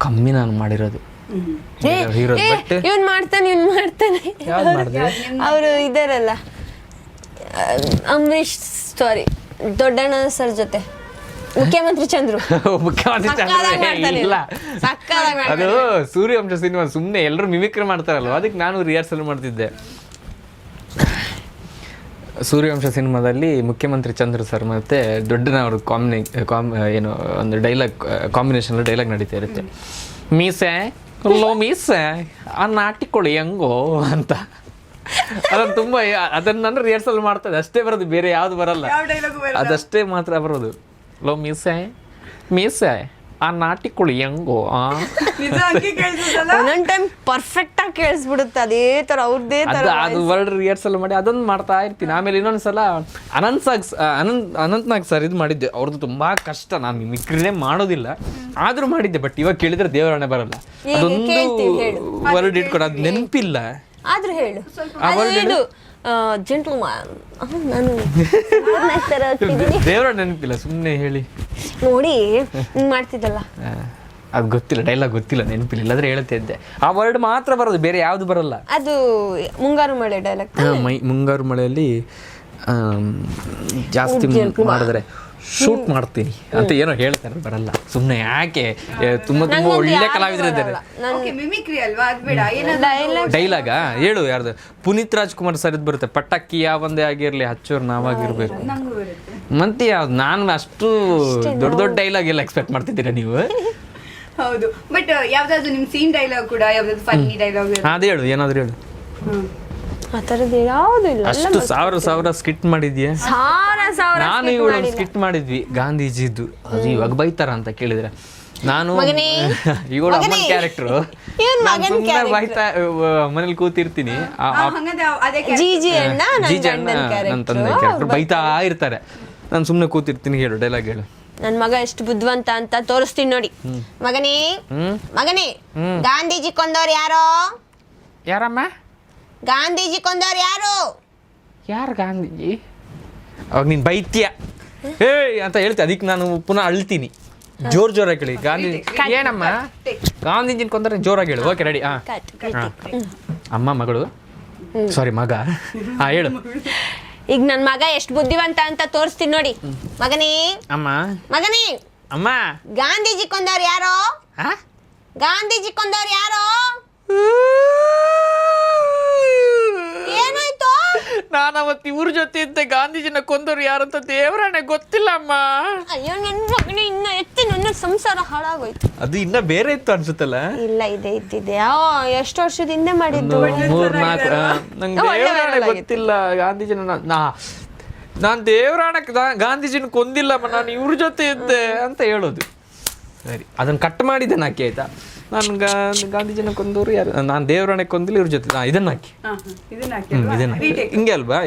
ಕಮ್ಮಿ ನಾನು ಮಾಡಿರೋದು. ಹೀರೋ ಬಟ್ ಇವ್ನ್ ಮಾಡ್ತಾನೆ ಯಾವ್ದು ಮಾಡಿದೆ? ಅವರು ಇದಾರಲ್ಲ, ಅಂಬರೀಶ್, ಸಾರಿ, ದೊಡ್ಡಣ್ಣ ಸರ್ ಜೊತೆ ಮುಖ್ಯಮಂತ್ರಿ ಚಂದ್ರು. ಮುಖ್ಯಮಂತ್ರಿ ಸಕ್ಕತ್ತಾಗಿ ಮಾಡ್ತಾನೆ. ಇಲ್ಲ, ಸಕ್ಕತ್ತಾಗಿ ಅದು ಸೂರ್ಯವಂಶ ಸಿನಿಮಾ. ಸುಮ್ಮನೆ ಎಲ್ಲರೂ ಮಿಮಿಕ್ರಿ ಮಾಡ್ತಾರಲ್ವ, ಅದಕ್ಕೆ ನಾನು ರಿಹರ್ಸಲ್ ಮಾಡ್ತಿದ್ದೆ. ಸೂರ್ಯವಂಶ ಸಿನಿಮಾದಲ್ಲಿ ಮುಖ್ಯಮಂತ್ರಿ ಚಂದ್ರ ಸರ್ ಮತ್ತೆ ದೊಡ್ಡನವರು ಏನು ಒಂದು ಡೈಲಾಗ್ ಕಾಂಬಿನೇಷನ್ ಡೈಲಾಗ್ ನಡೀತಾ ಇರುತ್ತೆ. ಮೀಸೆ ಲೋ ಮೀಸೆ ಆ ನಾಟಿಕೊಳ್ಳಿ ಹೆಂಗೋ ಅಂತ. ಅದನ್ನು ತುಂಬ ಅದನ್ನು ನಾನು ರಿಹರ್ಸಲ್ ಮಾಡ್ತದೆ. ಅಷ್ಟೇ ಬರೋದು, ಬೇರೆ ಯಾವುದು ಬರಲ್ಲ. ಅದಷ್ಟೇ ಮಾತ್ರ ಬರೋದು. ಲೋ ಮೀಸೆ ಮೀಸೆ ಆ ನಾಟಿಕೊಳ್ಳಿ ಹೆಂಗೋ. ಒಂದೊಂದ್ ಟೈಮ್ ಪರ್ಫೆಕ್ಟ್ ಆಗಿ ಕೇಳಿಸ್ಬಿಡುತ್ತೆ. ಅದೇ ತರ ಅವ್ರದ್ದೇ ತರ ಅದು ವರ್ಲ್ಡ್ ರಿಹರ್ಸಲ್ ಮಾಡಿ ಅದೊಂದು ಮಾಡ್ತಾ ಇರ್ತೀನಿ. ಆಮೇಲೆ ಇನ್ನೊಂದ್ಸಲ ಅನಂತ್ನಾಗ್ ಸರ್ ಇದು ಮಾಡಿದ್ದೆ. ಅವ್ರದ್ದು ತುಂಬಾ ಕಷ್ಟ, ನಾನು ಮಿಮಿಕ್ರಿನೇ ಮಾಡೋದಿಲ್ಲ, ಆದ್ರೂ ಮಾಡಿದ್ದೆ. ಬಟ್ ಇವಾಗ ಕೇಳಿದ್ರೆ ದೇವರಾಣೆ ಬರಲ್ಲ. ಅದೊಂದು ವರ್ಡ್ ಇಟ್ಕೊಂಡು ಅದು ನೆನಪಿಲ್ಲ. ಆದ್ರೂ ಹೇಳು. ಇದು ಜೆಂಟಲ್ಮ್ಯಾನ್. ನಾನು ದೇವರ ನೆನಪಿಲ್ಲ, ಸುಮ್ಮನೆ ಹೇಳಿ ನೋಡಿ ಹಿಂಗ್ ಮಾಡ್ತಿದ್ದಲ್ಲ. ಅದು ಗೊತ್ತಿಲ್ಲ, ಡೈಲಾಗ್ ಗೊತ್ತಿಲ್ಲ, ನೆನಪಿಲ್ಲ. ಇಲ್ಲಾಂದ್ರೆ ಹೇಳ್ತಾ ಇದ್ದೆ. ಆ ವರ್ಡ್ ಮಾತ್ರ ಬರೋದು, ಬೇರೆ ಯಾವ್ದು ಬರಲ್ಲ. ಅದು ಮುಂಗಾರು ಮಳೆ ಡೈಲಾಗ್. ಮುಂಗಾರು ಮಳೆಯಲ್ಲಿ ಜಾಸ್ತಿ ಮಾಡಿದ್ರೆ ಶೂಟ್ ಮಾಡ್ತೀನಿ ಅಂತ ಏನೋ ಹೇಳ್ತಾರೆ, ಬರಲ್ಲ ಸುಮ್ಮನೆ ಯಾಕೆ. ತುಂಬಾ ತುಂಬಾ ಒಳ್ಳೆ ಕಲಾವಿದರಿದ್ದಾರೆ. ಮಿಮಿಕ್ರಿ ಅಲ್ವಾ, ಅದ್ ಬೇಡ. ಏನಾದ್ರು ಡೈಲಾಗ ಹೇಳು, ಯಾರ್ದು? ಪುನೀತ್ ರಾಜ್ಕುಮಾರ್ ಸರ್ದು ಬರುತ್ತೆ, ಪಟಾಕಿ ಯಾವಂದೇ ಆಗಿರ್ಲಿ ಹಚ್ಚೋರು ನಾವಾಗಿರ್ಬೇಕು. ನಂಗೂ ಬರುತ್ತೆ. ಮತ್ತೆ ಯಾವ್ದು? ನಾನು ಅಷ್ಟು ದೊಡ್ಡ ದೊಡ್ಡ ಡೈಲಾಗ್ ಎಲ್ಲ ಎಕ್ಸ್ಪೆಕ್ಟ್ ಮಾಡ್ತಿದ್ದೀರಾ ನೀವು? ಹೌದು, ಬಟ್ ಯಾವ್ದಾದ್ರು ನಿಮ್ ಸೀನ್ ಡೈಲಾಗ್ ಕೂಡ ಯಾವ್ದಾದ್ರು ಫನ್ನಿ ಡೈಲಾಗ್ ಅದೇ ಹೇಳು, ಏನಾದ್ರು ಹೇಳು. ಆ ಥರದ್ದು ಯಾವುದು ಇಲ್ಲ. ಅಷ್ಟು ಸಾವಿರ ಸ್ಕಿಟ್ ಮಾಡಿದ್ಯಾ? ಸಾವಿರ ನಾನು ಇವಳು ಸ್ಕಿಟ್ ಮಾಡಿದ್ವಿ ಗಾಂಧೀಜಿದ್ದು. ಅದು ಇವಾಗ ಬೈತಾರ ಅಂತ ಕೇಳಿದ್ರೆ ನಾನು ಇವಳು ಅಮ್ಮನ ಕ್ಯಾರೆಕ್ಟರ್, ನಾನು ಸುಮ್ಮನೆ ಬೈತಾ ಮನೇಲಿ ಕೂತಿರ್ತೀನಿ. ಜೀಜಿ ಅಣ್ಣ ಜೀಜಿ ಅಣ್ಣ ನನ್ನ ತಂದೆ ಕ್ಯಾರೆಕ್ಟರ್ ಬೈತಾ ಇರ್ತಾರೆ, ನಾನು ಸುಮ್ಮನೆ ಕೂತಿರ್ತೀನಿ. ಹೇಳು ಡೈಲಾಗ್ ಹೇಳು. ನನ್ ಮಗ ಎಷ್ಟು ಬುದ್ಧಿವಂತ ಅಂತ ತೋರಿಸ್ತೀನಿ ನೋಡಿ. ಮಗನೇ ಗಾಂಧೀಜಿ ಕೊಂದವ್ರು ಯಾರೋ? ಯಾರಮ್ಮ? ಗಾಂಧೀಜಿ ಕೊಂದವ್ರು ಯಾರು? ಯಾರು ಗಾಂಧೀಜಿ? ಅವಾಗ ನೀನು ಬೈತ್ಯ ಏ ಅಂತ ಹೇಳ್ತಿ, ಅದಕ್ಕೆ ನಾನು ಪುನಃ ಅಳ್ತೀನಿ. ಜೋರಾಗಿ ಹೇಳಿ. ಗಾಂಧೀಜಿ ಏನಮ್ಮ? ಗಾಂಧೀಜಿನ ಕೊಂದರೆ ಜೋರಾಗಿ ಹೇಳು. Okay ready. ಅಮ್ಮ ಮಗಳು, ಸಾರಿ ಮಗ. ಹೇಳು. ಈಗ ನನ್ ಮಗ ಎಷ್ಟು ಬುದ್ಧಿವಂತ ಅಂತ ತೋರಿಸ್ತೀನಿ ನೋಡಿ. ಮಗನೇ ಮಗನೇ ಅಮ್ಮ ಗಾಂಧೀಜಿ ಕೊಂದವ್ರು ಯಾರೋ? ಗಾಂಧೀಜಿ ಕೊಂದವ್ರು ಯಾರೋ? ಏನಾಯ್ತು? ನಾನು ಅವತ್ತು ಇವ್ರ ಜೊತೆ ಇದ್ದೆ, ಗಾಂಧೀಜಿನ ಕೊಂದವ್ರು ಯಾರಂತ ದೇವರಾಣೆ ಗೊತ್ತಿಲ್ಲ ಅಮ್ಮ. ಅಯ್ಯೋ ನನ್ ಮಗನೇ, ಇನ್ನ ಎತ್ತಿ ನನ್ನ ಸಂಸಾರ ಹಾಳಾಗೋಯ್ತು. ಅದು ಇನ್ನ ಬೇರೆ ಇತ್ತು ಅನ್ಸುತ್ತಲ್ಲ. ಇಲ್ಲ ಇದೆ ಇದ್ದಿದೆ. ಎಷ್ಟು ವರ್ಷದ ಹಿಂದೆ ಮಾಡಿದ್ದು. 3-4 ನಂಗೆ ದೇವರಾಣೆ ಗೊತ್ತಿಲ್ಲ. ಗಾಂಧೀಜಿನ ನಾನು ದೇವರಾಣೆ ಗಾಂಧೀಜಿನ ಕೊಂದಿಲ್ಲಮ್ಮ, ನಾನು ಇವ್ರ ಜೊತೆ ಇದ್ದೆ ಅಂತ ಹೇಳೋದು. ಸರಿ, ಅದನ್ನ ಕಟ್ ಮಾಡಿದ್ದೆ ನಾಕಿ ಆಯ್ತಾ. ನಾನು ಗಾಂಧೀಜಿನ ಕೊಂದವರು ಯಾರು? ನಾನು ದೇವರಾಣೆ ಕೊಂದಿಲ್ಲ, ಇವ್ರ ಜೊತೆ. ಇದನ್ನ ಹಾಕಿ ಇದನ್ನ ಹಿಂಗೆ ಅಲ್ವಾ?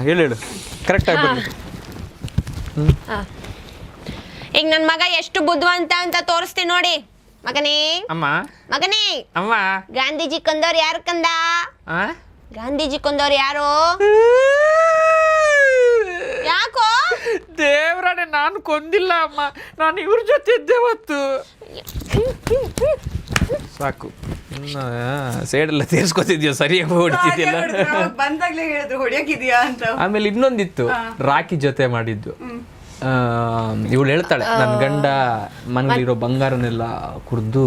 ಹೇಳು ಕರೆಕ್ಟ್ ಆಗಿ ಬಂದಿತ್ತು. ಈಗ ನನ್ ಮಗ ಎಷ್ಟು ಬುದ್ಧಿವಂತ ಅಂತ ತೋರಿಸ್ತೀನಿ ನೋಡಿ. ಮಗನೇ ಮಗನೇ ಗಾಂಧೀಜಿ ಕೊಂದವ್ರು ಯಾರು ಕಂದ? ಗಾಂಧೀಜಿ ಕೊಂದವ್ರು ಯಾರು? ಯಾಕೋ? ದೇವರಾಣೆ ನಾನು ಕೊಂದಿಲ್ಲ ಅಮ್ಮ, ನಾನು ಇವ್ರ ಜೊತೆ ಇದ್ದೆ ಅವತ್ತು. ಸಾಕು, ಸೇಡೆಲ್ಲ ತೀರ್ಸ್ಕೊತಿದ್ಯೋ, ಸರಿಯಾಗಿ ಹೊಡಿತಿದ್ಯಲ್ಲ. ಬಂದಾಗ್ಲೇ ಹೇಳಿದ್ರು ಹೊಡಿಯಕ್ಕಿದ್ಯಾ ಅಂತ. ಆಮೇಲೆ ಇನ್ನೊಂದಿತ್ತು, ರಾಖಿ ಜೊತೆ ಮಾಡಿದ್ದು. ಇವಳು ಹೇಳ್ತಾಳೆ, ನನ್ನ ಗಂಡ ಮನೇಲಿರೋ ಬಂಗಾರನೆಲ್ಲ ಕುಡ್ದು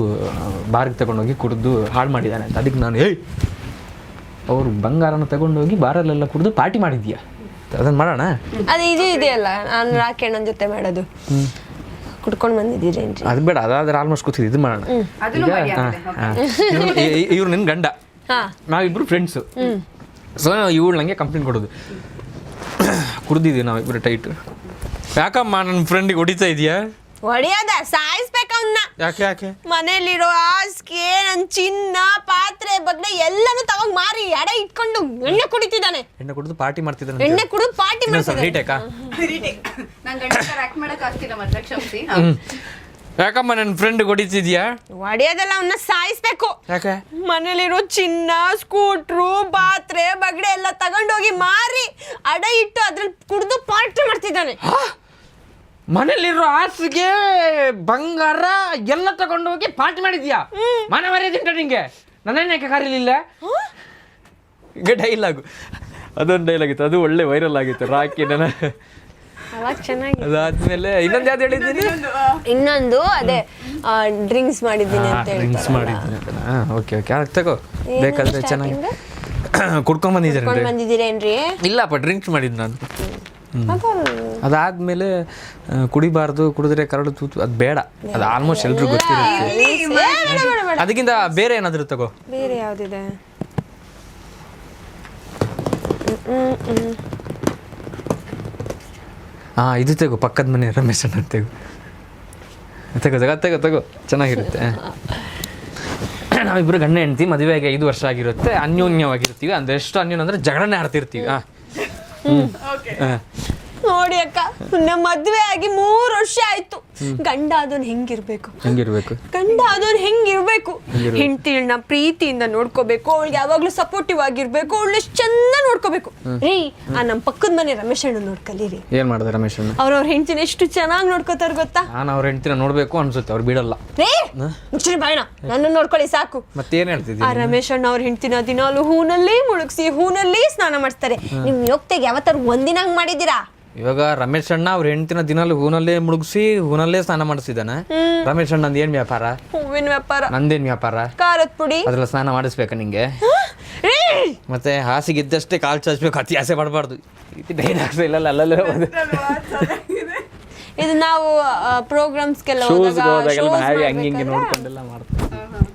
ಬಾರಿಗೆ ತಗೊಂಡೋಗಿ ಕುಡ್ದು ಹಾಳು ಮಾಡಿದ್ದಾನೆ ಅಂತ. ಅದಕ್ಕೆ ನಾನು ಅವರು ಬಂಗಾರನ ತಗೊಂಡೋಗಿ ಬಾರಲ್ಲೆಲ್ಲ ಕುಡ್ದು ಪಾರ್ಟಿ ಮಾಡಿದ್ಯಾ, ಅದನ್ನ ಮಾಡೋಣ. ಅದು ಇದು ಇದೆಯಲ್ಲ, ನಾನು ರಾಖಿ ಅಣ್ಣನ ಜೊತೆ ಮಾಡೋದು, ಕುಡ್ಕೊಂಡು ಬಂದಿದ್ದೀರೇನ್ರಿ? ಅದು ಬೇಡ, ಅದಾದ್ರೆ ಆಲ್ಮೋಸ್ಟ್ ಕೂತಿದ್ದು ಇದು ಮಾಡೋಣ. ಇವ್ರು ನಿನ್ನ ಗಂಡ, ನಾವಿಬ್ರು ಫ್ರೆಂಡ್ಸು. ಸೊ ಇವಳು ನನಗೆ ಕಂಪ್ಲೇಂಟ್ ಕೊಡೋದು, ಕುಡ್ದಿದ್ದೀವಿ ನಾವಿಬ್ರು ಟೈಟ್. ಯಾಕಮ್ಮ ನನ್ನ ಫ್ರೆಂಡಿಗೆ ಹೊಡಿತಾ ಇದೆಯಾ? ಹೊಡಿಯೋದ ಸಾಯಿಸ್ಬೇಕ ಅವನ್ನ. ಯಾಕೆ? ಮನೇಲಿರೋ ಹಾಸಿಗೆ, ನನ್ ಚಿನ್ನ, ಪಾತ್ರೆ ಬಗ್ನೆ ಎಲ್ಲಾನು ತಗೊಂಡ್ ಮಾರಿ ಎಡೆ ಇಟ್ಕೊಂಡು ಎಣ್ಣೆ ಕುಡಿತಿದ್ದಾನೆ. ಎಣ್ಣೆ ಕುಡಿದು ಪಾರ್ಟಿ ಮಾಡ್ತಿದ್ದಾನೆ. ಎಣ್ಣೆ ಕುಡಿದು ಪಾರ್ಟಿ ಮಾಡ್ತಿದ್ದಾನೆ. ಯಾಕಮ್ಮ ನನ್ನ ಫ್ರೆಂಡ್ ಹೊಡಿತಿದ್ಯಾ? ಹೊಡಿಯೋದಲ್ಲ, ಅವನ್ನ ಸಾಯಿಸ್ಬೇಕು. ಯಾಕೆ? ಮನೇಲಿರೋ ಚಿನ್ನ, ಸ್ಕೂಟ್ರು, ಪಾತ್ರೆ ಬಗ್ಡೆ ಎಲ್ಲ ತಗೊಂಡೋಗಿ ಮಾರಿ ಅಡ ಇಟ್ಟು ಅದ್ರಲ್ಲಿ ಕುಡಿದು ಪಾರ್ಟಿ ಮಾಡ್ತಿದ್ದಾನೆ. ಮನೇಲಿರೋ ಹಾಸಿಗೆ, ಬಂಗಾರ ಎಲ್ಲ ತಗೊಂಡೋಗಿ ಪಾರ್ಟಿ ಮಾಡಿದ್ಯಾ? ಮನೆ ಮರ್ಯಾದಿಂಟ ನಿಂಗೆ? ನನ್ನೇನಕ್ಕೆ ಕರೀಲಿಲ್ಲ? ಈಗ ಡೈಲಾಗು, ಅದೊಂದು ಡೈಲಾಗ್ ಇತ್ತು, ಅದು ಒಳ್ಳೆ ವೈರಲ್ ಆಗಿತ್ತು. ರಾಖಿ ನನ್ನ ಅದಾದ್ಮೇಲೆ ಇನ್ನೊಂದು ಯಾವ್ದು ಹೇಳಿದ್ದೀನಿ? ಇನ್ನೊಂದು ಅದೇ ಡ್ರಿಂಕ್ಸ್ ಮಾಡಿದ್ದೀನಿ ಅಂತ ಹೇಳಿ. ಡ್ರಿಂಕ್ಸ್ ಮಾಡಿದ್ದೀನಿ ಅಂತ. ಓಕೆ ತಗೋ, ಬೇಕಾದ್ರೆ ಚೆನ್ನಾಗಿ ಕುಡ್ಕೊಂಡ್ ಬಂದಿದ್ದೀರೇನ್ರಿ? ಇಲ್ಲಪ್ಪ, ಡ್ರಿಂಕ್ಸ್ ಮಾಡಿದ್ದು ನಾನು. ಅದಾದ್ಮೇಲೆ ಕುಡಿಬಾರ್ದು, ಕುಡಿದ್ರೆ ಕರಡು ತೂತು, ಅದು ಬೇಡ, ಅದು ಆಲ್ಮೋಸ್ಟ್ ಎಲ್ರಿಗೂ ಗೊತ್ತಿರುತ್ತೆ. ಅದಕ್ಕಿಂತ ಬೇರೆ ಏನಾದ್ರು ತಗೋ. ಬೇರೆ ಯಾವ್ದಿದೆ? ಇದು ತಗೋ, ಪಕ್ಕದ ಮನೆ ರಮೇಶ್ ಅಣ್ಣ ತಗೋ. ತಗೋ ಚೆನ್ನಾಗಿರುತ್ತೆ. ನಾವಿಬ್ರು ಗಂಡ ಹೆಂಡ್ತಿ, ಮದುವೆಗೆ 5 ವರ್ಷ ಆಗಿರುತ್ತೆ, ಅನ್ಯೋನ್ಯವಾಗಿರ್ತೀವಿ. ಅಂದ್ರೆ ಎಷ್ಟು ಅನ್ಯೋನ್ಯ ಅಂದ್ರೆ ಜಗಳನೇ ಆಡ್ತಿರ್ತೀವಿ. ನೋಡಿ ಅಕ್ಕ, ನಮ್ಮ ಮದ್ವೆ ಆಗಿ 3 ವರ್ಷ ಆಯ್ತು. ಗಂಡ ಅದನ್ ಹೆಂಗಿರ್ಬೇಕು? ಗಂಡ ಅದನ್ ಹೆಂಗಿರ್ಬೇಕು? ಹೆಂಡತಿಗಳನ್ನ ಪ್ರೀತಿಯಿಂದ ನೋಡ್ಕೋಬೇಕು, ಅವಳಿಗೆ ಯಾವಾಗ್ಲೂ ಸಪೋರ್ಟಿವ್ ಆಗಿರ್ಬೇಕು, ಅವಳು ಎಷ್ಟು ಚಂದ ನೋಡ್ಕೋಬೇಕು. ರೀ, ನಮ್ ಪಕ್ಕದ ಮನೆ ರಮೇಶ್ ಅಣ್ಣ ನೋಡ್ಕಲೀರಿ. ಏನ್ ಮಾಡಿದೆ ರಮೇಶ್ ಅಣ್ಣ? ಅವ್ರ ಹೆಂಡತಿನ ಎಷ್ಟು ಚೆನ್ನಾಗಿ ನೋಡ್ಕೋತಾರ ಗೊತ್ತಾ? ನಾನು ಅವ್ರ ಹೆಂಡತಿನ ನೋಡ್ಬೇಕು ಅನ್ಸುತ್ತೆ, ಅವ್ರು ಬಿಡಲ್ಲ. ರೇ ಮುಚ್ಚಿ ಬಾಯ್ನ, ನನ್ನ ನೋಡ್ಕೊಳ್ಳಿ ಸಾಕು. ಮತ್ತೇನ್ ಹೇಳ್ತಿದ್ದಿ? ಆ ರಮೇಶ್ ಅಣ್ಣ ಅವ್ರ ಹೆಂಡತಿನ ದಿನಾಲು ಹೂನಲ್ಲಿ ಮುಳುಗ್ಸಿ, ಹೂನಲ್ಲಿ ಸ್ನಾನ ಮಾಡಿಸ್ತಾರೆ. ನಿಮ್ ಯೋಗ್ತೆಗೆ ಯಾವತ್ತಾರು ಒಂದಿನ ಹಂಗ್ ಮಾಡಿದ್ದೀರಾ? ಇವಾಗ ರಮೇಶ್ ಅಣ್ಣ ಅವ್ರ ಹೆಂಡತಿನ ದಿನಲ್ಲಿ ಹೂನಲ್ಲೇ ಮುಳುಗಿಸಿ ಹೂನಲ್ಲೇ ಸ್ನಾನ ಮಾಡಿಸಿದಾನೆ. ರಮೇಶ್ ಅಣ್ಣಂದು ಏನ್ ವ್ಯಾಪಾರ? ಹೂವಿನ ವ್ಯಾಪಾರ. ನಂದೇನ್ ವ್ಯಾಪಾರ? ಖಾರದ ಪುಡಿ. ಅದ್ರಲ್ಲಿ ಸ್ನಾನ ಮಾಡಿಸ್ಬೇಕಾ ನಿಂಗೆ? ಮತ್ತೆ ಹಾಸಿಗೆ ಇದ್ದಷ್ಟೇ ಕಾಲು ಚಾಚ್ಬೇಕು, ಅತಿ ಆಸೆ ಪಡಬಾರ್ದು. ಡೈಲಾಗ್ಸ್ ಇಲ್ಲ ಅಲ್ಲಲ್ಲೇ ಇದು ನಾವು ಪ್ರೋಗ್ರಾಮ್ಸ್ಗೆಲ್ಲ ಹಂಗೆ ನೋಡ್ಕೊಂಡೆಲ್ಲ ಮಾಡ್ತೀವಿ.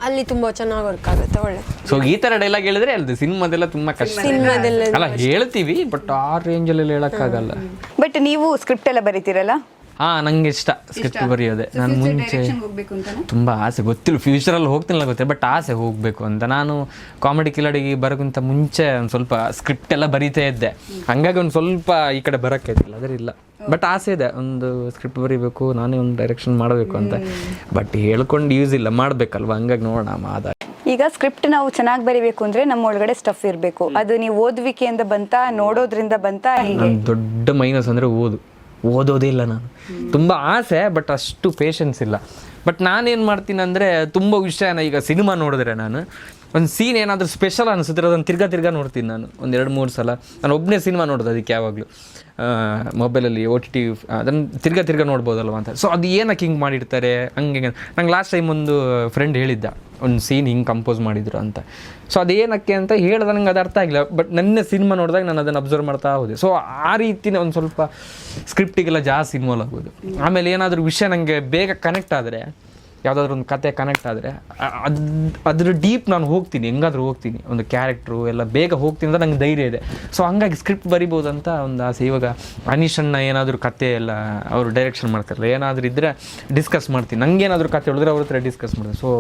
ಅಲ್ಲಿ ತುಂಬಾ ಚೆನ್ನಾಗಿ ವರ್ಕ್ ಆಗುತ್ತೆ, ಒಳ್ಳೆ. ಸೊ ಈ ತರ ಡೈಲಾಗ್ ಹೇಳಿದ್ರೆ ಅಲ್ದು ಸಿನಿಮಾದೆಲ್ಲ ತುಂಬಾ ಕಷ್ಟ. ಅಲ್ಲ ಹೇಳ್ತೀವಿ, ಬಟ್ ಆ ರೇಂಜಲ್ಲಿ ಹೇಳಕ್ಕಾಗಲ್ಲ. ಬಟ್ ನೀವು ಸ್ಕ್ರಿಪ್ಟ್ ಎಲ್ಲ ಬರೀತೀರಲ್ಲ? ಹಾ, ನಂಗೆ ಇಷ್ಟ ಸ್ಕ್ರಿಪ್ಟ್ ಬರೆಯೋದೆ. ನಾನು ಮುಂಚೆ ತುಂಬಾ ಆಸೆ, ಗೊತ್ತಿಲ್ಲ ಫ್ಯೂಚರಲ್ಲಿ ಹೋಗ್ತಿಲ್ಲ ಗೊತ್ತಿಲ್ಲ, ಬಟ್ ಆಸೆ ಹೋಗ್ಬೇಕು ಅಂತ. ನಾನು ಕಾಮಿಡಿ ಕಿಲಾಡಿಗೆ ಬರೋಕ್ಕಿಂತ ಮುಂಚೆ ಒಂದು ಸ್ವಲ್ಪ ಸ್ಕ್ರಿಪ್ಟ್ ಎಲ್ಲ ಬರೀತಾ ಇದ್ದೆ, ಹಂಗಾಗಿ ಒಂದು ಸ್ವಲ್ಪ ಈ ಕಡೆ ಬರೋಕ್ಕಾಯ್ತಿಲ್ಲ, ಅದರಿಲ್ಲ. ಬಟ್ ಆಸೆ ಇದೆ, ಒಂದು ಸ್ಕ್ರಿಪ್ಟ್ ಬರೀಬೇಕು, ನಾನೇ ಒಂದು ಡೈರೆಕ್ಷನ್ ಮಾಡಬೇಕು ಅಂತ. ಬಟ್ ಹೇಳ್ಕೊಂಡು ಯೂಸ್ ಇಲ್ಲ, ಮಾಡಬೇಕಲ್ವ, ಹಂಗಾಗಿ ನೋಡೋಣ ಮಾದ. ಈಗ ಸ್ಕ್ರಿಪ್ಟ್ ನಾವು ಚೆನ್ನಾಗಿ ಬರೀಬೇಕು ಅಂದ್ರೆ ನಮ್ಮ ಒಳಗಡೆ ಸ್ಟಫ್ ಇರಬೇಕು. ಅದು ನೀವು ಓದುವಿಕೆಯಿಂದ ಬಂತ, ನೋಡೋದ್ರಿಂದ ಬಂತ? ದೊಡ್ಡ ಮೈನಸ್ ಅಂದರೆ ಓದೋದೇ ಇಲ್ಲ ನಾನು. ತುಂಬ ಆಸೆ, ಬಟ್ ಅಷ್ಟು ಪೇಷನ್ಸ್ ಇಲ್ಲ. ಬಟ್ ನಾನೇನು ಮಾಡ್ತೀನಿ ಅಂದರೆ, ತುಂಬ ವಿಷಯನ ಈಗ ಸಿನಿಮಾ ನೋಡಿದ್ರೆ ನಾನು ಒಂದು ಸೀನ್ ಏನಾದರೂ ಸ್ಪೆಷಲ್ ಅನಿಸಿದ್ರೆ ಅದನ್ನು ತಿರ್ಗಾ ನೋಡ್ತೀನಿ ನಾನು. ಒಂದು 2-3 ಸಲ ನಾನು ಒಬ್ಬನೇ ಸಿನಿಮಾ ನೋಡೋದು, ಅದಕ್ಕೆ ಯಾವಾಗಲೂ ಮೊಬೈಲಲ್ಲಿ OTT ಅದನ್ನು ತಿರ್ಗಾ ನೋಡ್ಬೋದಲ್ವ ಅಂತ. ಸೊ ಅದು ಏನಕ್ಕೆ ಹಿಂಗೆ ಮಾಡಿರ್ತಾರೆ ಹಂಗೆ. ನಂಗೆ ಲಾಸ್ಟ್ ಟೈಮ್ ಒಂದು ಫ್ರೆಂಡ್ ಹೇಳಿದ್ದ, ಒಂದು ಸೀನ್ ಹಿಂಗೆ ಕಂಪೋಸ್ ಮಾಡಿದ್ರು ಅಂತ. ಸೊ ಅದೇನಕ್ಕೆ ಅಂತ ಹೇಳಿದ ನಂಗೆ ಅದು ಅರ್ಥ ಆಗಿಲ್ಲ, ಬಟ್ ನನ್ನ ಸಿನಿಮಾ ನೋಡಿದಾಗ ನಾನು ಅದನ್ನು ಅಬ್ಸರ್ವ್ ಮಾಡ್ತಾ ಹೋದೆ. ಸೊ ಆ ರೀತಿನೇ ಒಂದು ಸ್ವಲ್ಪ ಸ್ಕ್ರಿಪ್ಟಿಗೆಲ್ಲ ಜಾಸ್ತಿ ಇನ್ವಾಲ್ವ್ ಆಗೋದು. ಆಮೇಲೆ ಏನಾದರೂ ವಿಷಯ ನನಗೆ ಬೇಗ ಕನೆಕ್ಟ್ ಆದರೆ, ಯಾವುದಾದ್ರೂ ಒಂದು ಕತೆ ಕನೆಕ್ಟ್ ಆದರೆ ಅದ್ರ ಡೀಪ್ ನಾನು ಹೋಗ್ತೀನಿ, ಹೆಂಗಾದ್ರೂ ಹೋಗ್ತೀನಿ. ಒಂದು ಕ್ಯಾರೆಕ್ಟ್ರು ಎಲ್ಲ ಬೇಗ ಹೋಗ್ತೀನಿ ಅಂತ ನಂಗೆ ಧೈರ್ಯ ಇದೆ. ಸೊ ಹಂಗಾಗಿ ಸ್ಕ್ರಿಪ್ಟ್ ಬರಿಬೋದು ಅಂತ ಒಂದು ಆಸೆ. ಇವಾಗ ಅನೀಶಣ್ಣ ಏನಾದರೂ ಕತೆ ಎಲ್ಲ ಅವರು ಡೈರೆಕ್ಷನ್ ಮಾಡ್ತಾರಲ್ಲ, ಏನಾದರೂ ಇದ್ದರೆ ಡಿಸ್ಕಸ್ ಮಾಡ್ತೀನಿ. ನಂಗೇನಾದರೂ ಕತೆ ಹೇಳಿದ್ರೆ ಅವ್ರ ಹತ್ರ ಡಿಸ್ಕಸ್ ಮಾಡ್ತೀನಿ. ಸೊ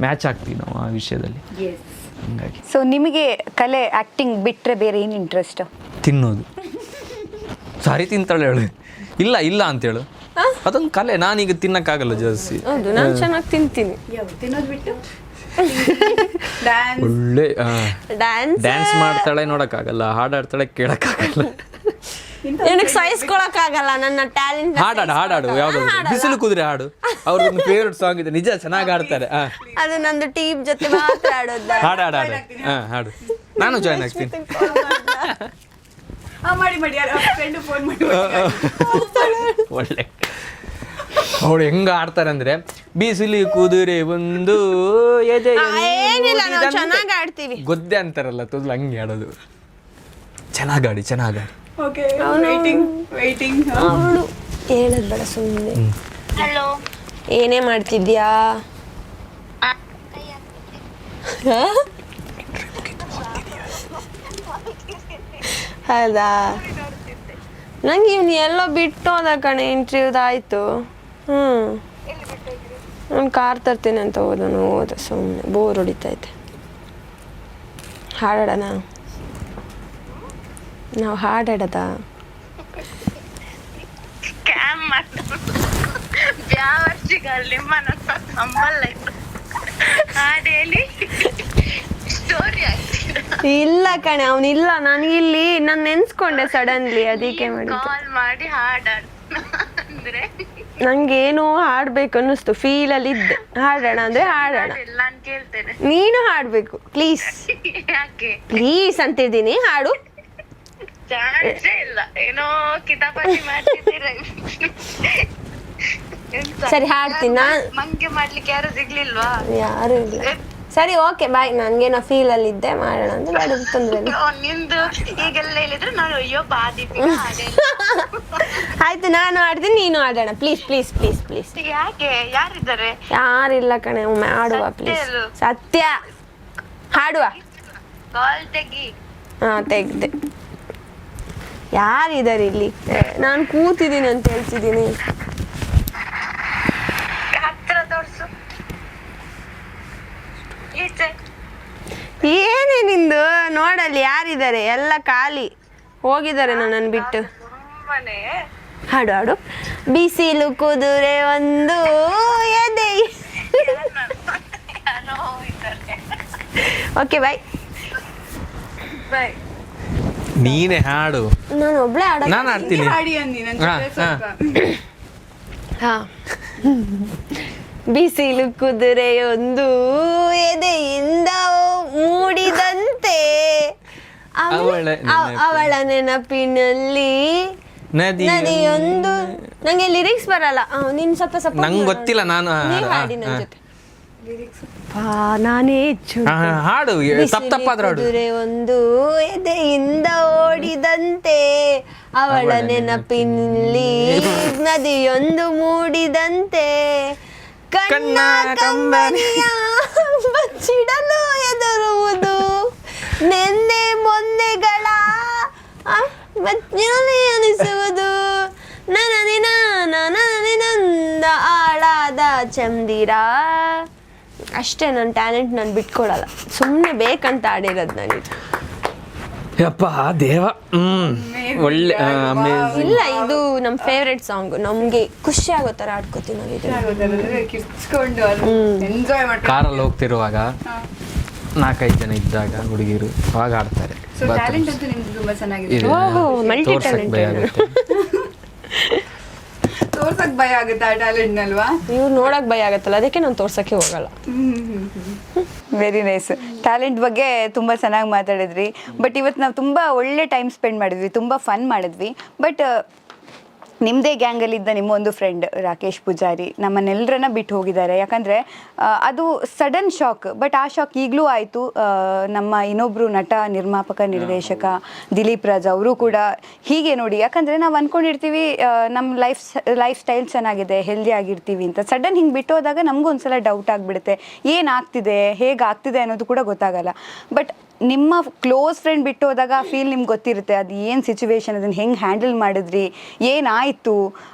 ಮ್ಯಾಚ್ ಆಗ್ತೀವಿ ನಾವು ಆ ವಿಷಯದಲ್ಲಿ. ಹಂಗಾಗಿ ಸೊ ನಿಮಗೆ ಕಲೆ, ಆ್ಯಕ್ಟಿಂಗ್ ಬಿಟ್ಟರೆ ಬೇರೆ ಏನು ಇಂಟ್ರೆಸ್ಟ್? ತಿನ್ನೋದು. ಸಾರಿ ತಿಂತಾಳೆ ಹೇಳು, ಇಲ್ಲ ಅಂತೇಳು, ಅದೊಂದು ಕಲೆ. ನಾನೀಗ ತಿನ್ನಕ್ಕಾಗಲ್ಲ ಜಾಸ್ತಿ. ಹೌದು, ನಾನು ಚೆನ್ನಾಗಿ ತಿಂತೀನಿ. ಒಳ್ಳೆ ಡ್ಯಾನ್ಸ್ ಮಾಡ್ತಾಳೆ, ನೋಡಕ್ಕಾಗಲ್ಲ. ಹಾಡಾಡ್ತಾಳೆ, ಕೇಳಕ್ಕಾಗಲ್ಲ. ನನಗೆ ಸಹಿಸ್ಕೊಳಕ್ಕಾಗಲ್ಲ ನನ್ನ ಟ್ಯಾಲೆಂಟ್. ಹಾಡಾಡು ಯಾವ್ದಾದ್ರು ಬಿಸಿಲು ಕುದುರೆ ಹಾಡು, ಅವ್ರದ್ದು ಫೇವ್ರೆಟ್ ಸಾಂಗ್ ಇದೆ, ನಿಜ ಚೆನ್ನಾಗಿ ಆಡ್ತಾರೆ. ಅದು ನಂದು ಟೀಮ್ ಜೊತೆ ಮಾತ್ರ ಆಡೋದು. ಹಾಡು, ನಾನು ಜಾಯ್ನ್ ಆಗ್ತೀನಿ. ಒಳ್ಳೆ ಅವಳು ಹೆಂಗ ಆಡ್ತಾರೆ ಅಂದ್ರೆ, ಬಿಸಿಲಿ ಕುದುರೆ ಒಂದು ಏನಿಲ್ಲ, ನಾವು ಚೆನ್ನಾಗಿ ಆಡ್ತೀವಿ. ಗೊದ್ದೆ ಅಂತಾರಲ್ಲ ತೊದ್ಲು, ಹಂಗೆ ಆಡೋದು. ಚೆನ್ನಾಗಾಡಿ ಅವಳು ಹೇಳದ್ ಬೇಡ ಸುಮ್ಮನೆ. ಏನೇ ಮಾಡ್ತಿದ್ಯಾ? ಹೌದಾ, ನಂಗೆ ಇವ್ನು ಎಲ್ಲೋ ಬಿಟ್ಟು ಹೋದ ಕಣೆ, ಇಂಟರ್ವ್ಯೂದಾಯ್ತು. ನಾನು ಕಾರ್ ತರ್ತೀನಿ ಅಂತ ಹೋದ ಸುಮ್ಮನೆ ಬೋರ್ ಹೊಡಿತೈತೆ. ಹಾಡೋಣ, ನಾವು ಹಾಡಾಡದ? ಇಲ್ಲ ಕಣೆ, ಅವನಿಲ್ಲ. ನನಗಿಲ್ಲಿ ನಾನು ನೆನ್ಸ್ಕೊಂಡೆ ಸಡನ್ಲಿ, ಅದಕ್ಕೆ ಮಾಡಿ ನಂಗೇನು ಹಾಡ್ಬೇಕು ಅನ್ನಿಸ್ತು, ಫೀಲಲ್ಲಿ ಇದ್ದೆ. ಹಾಡೋಣ ಅಂದ್ರೆ ಹಾಡೋಣ, ನೀನು ಹಾಡ್ಬೇಕು ಪ್ಲೀಸ್. ಪ್ಲೀಸ್ ಅಂತಿದ್ದೀನಿ, ಹಾಡು. ಸರಿ ಹಾಡ್ತೀನಿ ನಾನು. ಯಾರು ಇಲ್ಲ. ಸರಿ ಓಕೆ ಬಾಯ್. ನನ್ಗೇನೋ ಫೀಲ್ ಅಲ್ಲಿ ಇದ್ದೆ, ಮಾಡೋಣ ಅಂತ. ಬೇಡ ತೊಂದ್ರೆ ಆಯ್ತು, ನಾನು ಆಡ್ತೀನಿ, ನೀನು ಆಡೋಣ. Please please please please. ಯಾರಿಲ್ಲ ಕಣೆ, ಒಮ್ಮೆ ಆಡುವ ಪ್ಲೀಸ್. ಸತ್ಯ ಹಾಡುವ. ಹಾ ತೆಗ್ದೆ. ಯಾರಿದ್ದಾರೆ ಇಲ್ಲಿ? ನಾನು ಕೂತಿದ್ದೀನಿ ಅಂತ ಹೇಳ್ತಿದ್ದೀನಿ. ಏನೇ ನಿಂದು? ನೋಡಲ್ಲಿ ಯಾರಿದ್ದಾರೆ, ಎಲ್ಲ ಖಾಲಿ ಹೋಗಿದ್ದಾರೆ ನನ್ನನ್ನು ಬಿಟ್ಟು. ಹಾಡು ಹಾಡು. ಬಿಸಿಲು ಕುದುರೆ ಒಂದು ಎದೆ. Okay bye. ನೀನೇ ಹಾಡು, ನಾನು ಒಬ್ಳೆ ಹಾಡ. ನಾನು ಆಡ್ತೀನಿ. ಹಾ. ಬಿಸಿಲು ಕುದುರೆಯೊಂದು ಎದೆಯಿಂದ ಮೂಡಿದಂತೆ, ಅವಳ ನೆನಪಿನಲ್ಲಿ ನದಿಯೊಂದು ನಂಗೆ ಲಿರಿಕ್ಸ್ ಬರಲ್ಲ ನೀನ್ ಸ್ವಲ್ಪ ನಂಗೆ ಗೊತ್ತಿಲ್ಲ. ನಾನು ಹಾಡಿ ನನ್ ಜೊತೆ ನಾನೇ ಹಾಡು ತಪ್ಪಾದ್ರೆ ಹಾಡು. ಕುದುರೆ ಒಂದು ಎದೆಯಿಂದ ಓಡಿದಂತೆ ಅವಳ ನೆನಪಿನಲ್ಲಿ ನದಿಯೊಂದು ಮೂಡಿದಂತೆ ಕಣ್ಣ ಕಂಬನಿಯ ಬಚ್ಚಿಡಲು ಎದುರುವುದು ನೆನ್ನೆ ಮೊನ್ನೆಗಳ ಅನಿಸುವುದು ನಂದ ಆಳಾದ ಚಂದಿರ. ಅಷ್ಟೇ ನನ್ನ ಟ್ಯಾಲೆಂಟ್ ನಾನು ಬಿಟ್ಕೊಡಲ್ಲ, ಸುಮ್ಮನೆ ಬೇಕಂತ ಆಡಿರೋದು ನಾನಿದು. ಯಪ್ಪ ದೇವ. ಒಳ್ಳೆ ಇಲ್ಲ, ಇದು ನಮ್ಮ ಫೇವ್ರೆಟ್ ಸಾಂಗ್. ನಮ್ಗೆ ಖುಷಿ ಆಗೋ ಥರ ಆಡ್ಕೋತೀವಿ ನಾವು ಇದು. ಕಾರಲ್ಲಿ ಹೋಗ್ತಿರುವಾಗ 4-5 ಜನ ಇದ್ದಾಗ ಹುಡುಗಿರು ಅವಾಗ ಆಡ್ತಾರೆ. Multi talent. ತೋರ್ಸಕ್ ಭಯ ಆಗುತ್ತೆ ಆ ಟ್ಯಾಲೆಂಟ್ ಅಲ್ವಾ? ಇವ್ರು ನೋಡಕ್ ಭಯ ಆಗತ್ತಲ್ಲ, ಅದಕ್ಕೆ ನಾನು ತೋರ್ಸಕ್ಕೆ ಹೋಗಲ್ಲ. Very nice. ಟ್ಯಾಲೆಂಟ್ ಬಗ್ಗೆ ತುಂಬ ಚೆನ್ನಾಗಿ ಮಾತಾಡಿದ್ರಿ. ಬಟ್ ಇವತ್ತು ನಾವು ತುಂಬ ಒಳ್ಳೆ ಟೈಮ್ ಸ್ಪೆಂಡ್ ಮಾಡಿದ್ವಿ, ತುಂಬ ಫನ್ ಮಾಡಿದ್ವಿ. ಬಟ್ ನಿಮ್ಮದೇ ಗ್ಯಾಂಗಲ್ಲಿದ್ದ ನಿಮ್ಮ ಒಂದು ಫ್ರೆಂಡ್ ರಾಕೇಶ್ ಪೂಜಾರಿ ನಮ್ಮನ್ನೆಲ್ಲರನ್ನ ಬಿಟ್ಟು ಹೋಗಿದ್ದಾರೆ. ಯಾಕಂದರೆ ಅದು ಸಡನ್ ಶಾಕ್. ಬಟ್ ಆ ಶಾಕ್ ಈಗಲೂ ಆಯಿತು. ನಮ್ಮ ಇನ್ನೊಬ್ಬರು ನಟ, ನಿರ್ಮಾಪಕ, ನಿರ್ದೇಶಕ ದಿಲೀಪ್ ರಾಜ್ ಅವರು ಕೂಡ ಹೀಗೆ ನೋಡಿ. ಯಾಕಂದರೆ ನಾವು ಅಂದ್ಕೊಂಡಿರ್ತೀವಿ ನಮ್ಮ ಲೈಫ್ ಸ್ಟೈಲ್ ಚೆನ್ನಾಗಿದೆ, ಹೆಲ್ದಿ ಆಗಿರ್ತೀವಿ ಅಂತ. ಸಡನ್ ಹಿಂಗೆ ಬಿಟ್ಟು ಹೋದಾಗ ನಮಗೂ ಒಂದ್ಸಲ ಡೌಟ್ ಆಗಿಬಿಡುತ್ತೆ, ಏನಾಗ್ತಿದೆ, ಹೇಗಾಗ್ತಿದೆ ಅನ್ನೋದು ಕೂಡ ಗೊತ್ತಾಗಲ್ಲ. ಬಟ್ ನಿಮ್ಮ ಕ್ಲೋಸ್ ಫ್ರೆಂಡ್ ಬಿಟ್ಟು ಹೋದಾಗ ಆ ಫೀಲ್ ನಿಮ್ಗೆ ಗೊತ್ತಿರುತ್ತೆ, ಅದು ಏನು ಸಿಚುವೇಶನ್, ಅದನ್ನು ಹೆಂಗೆ ಹ್ಯಾಂಡಲ್ ಮಾಡಿದ್ರಿ, ಏನಾಯಿತು,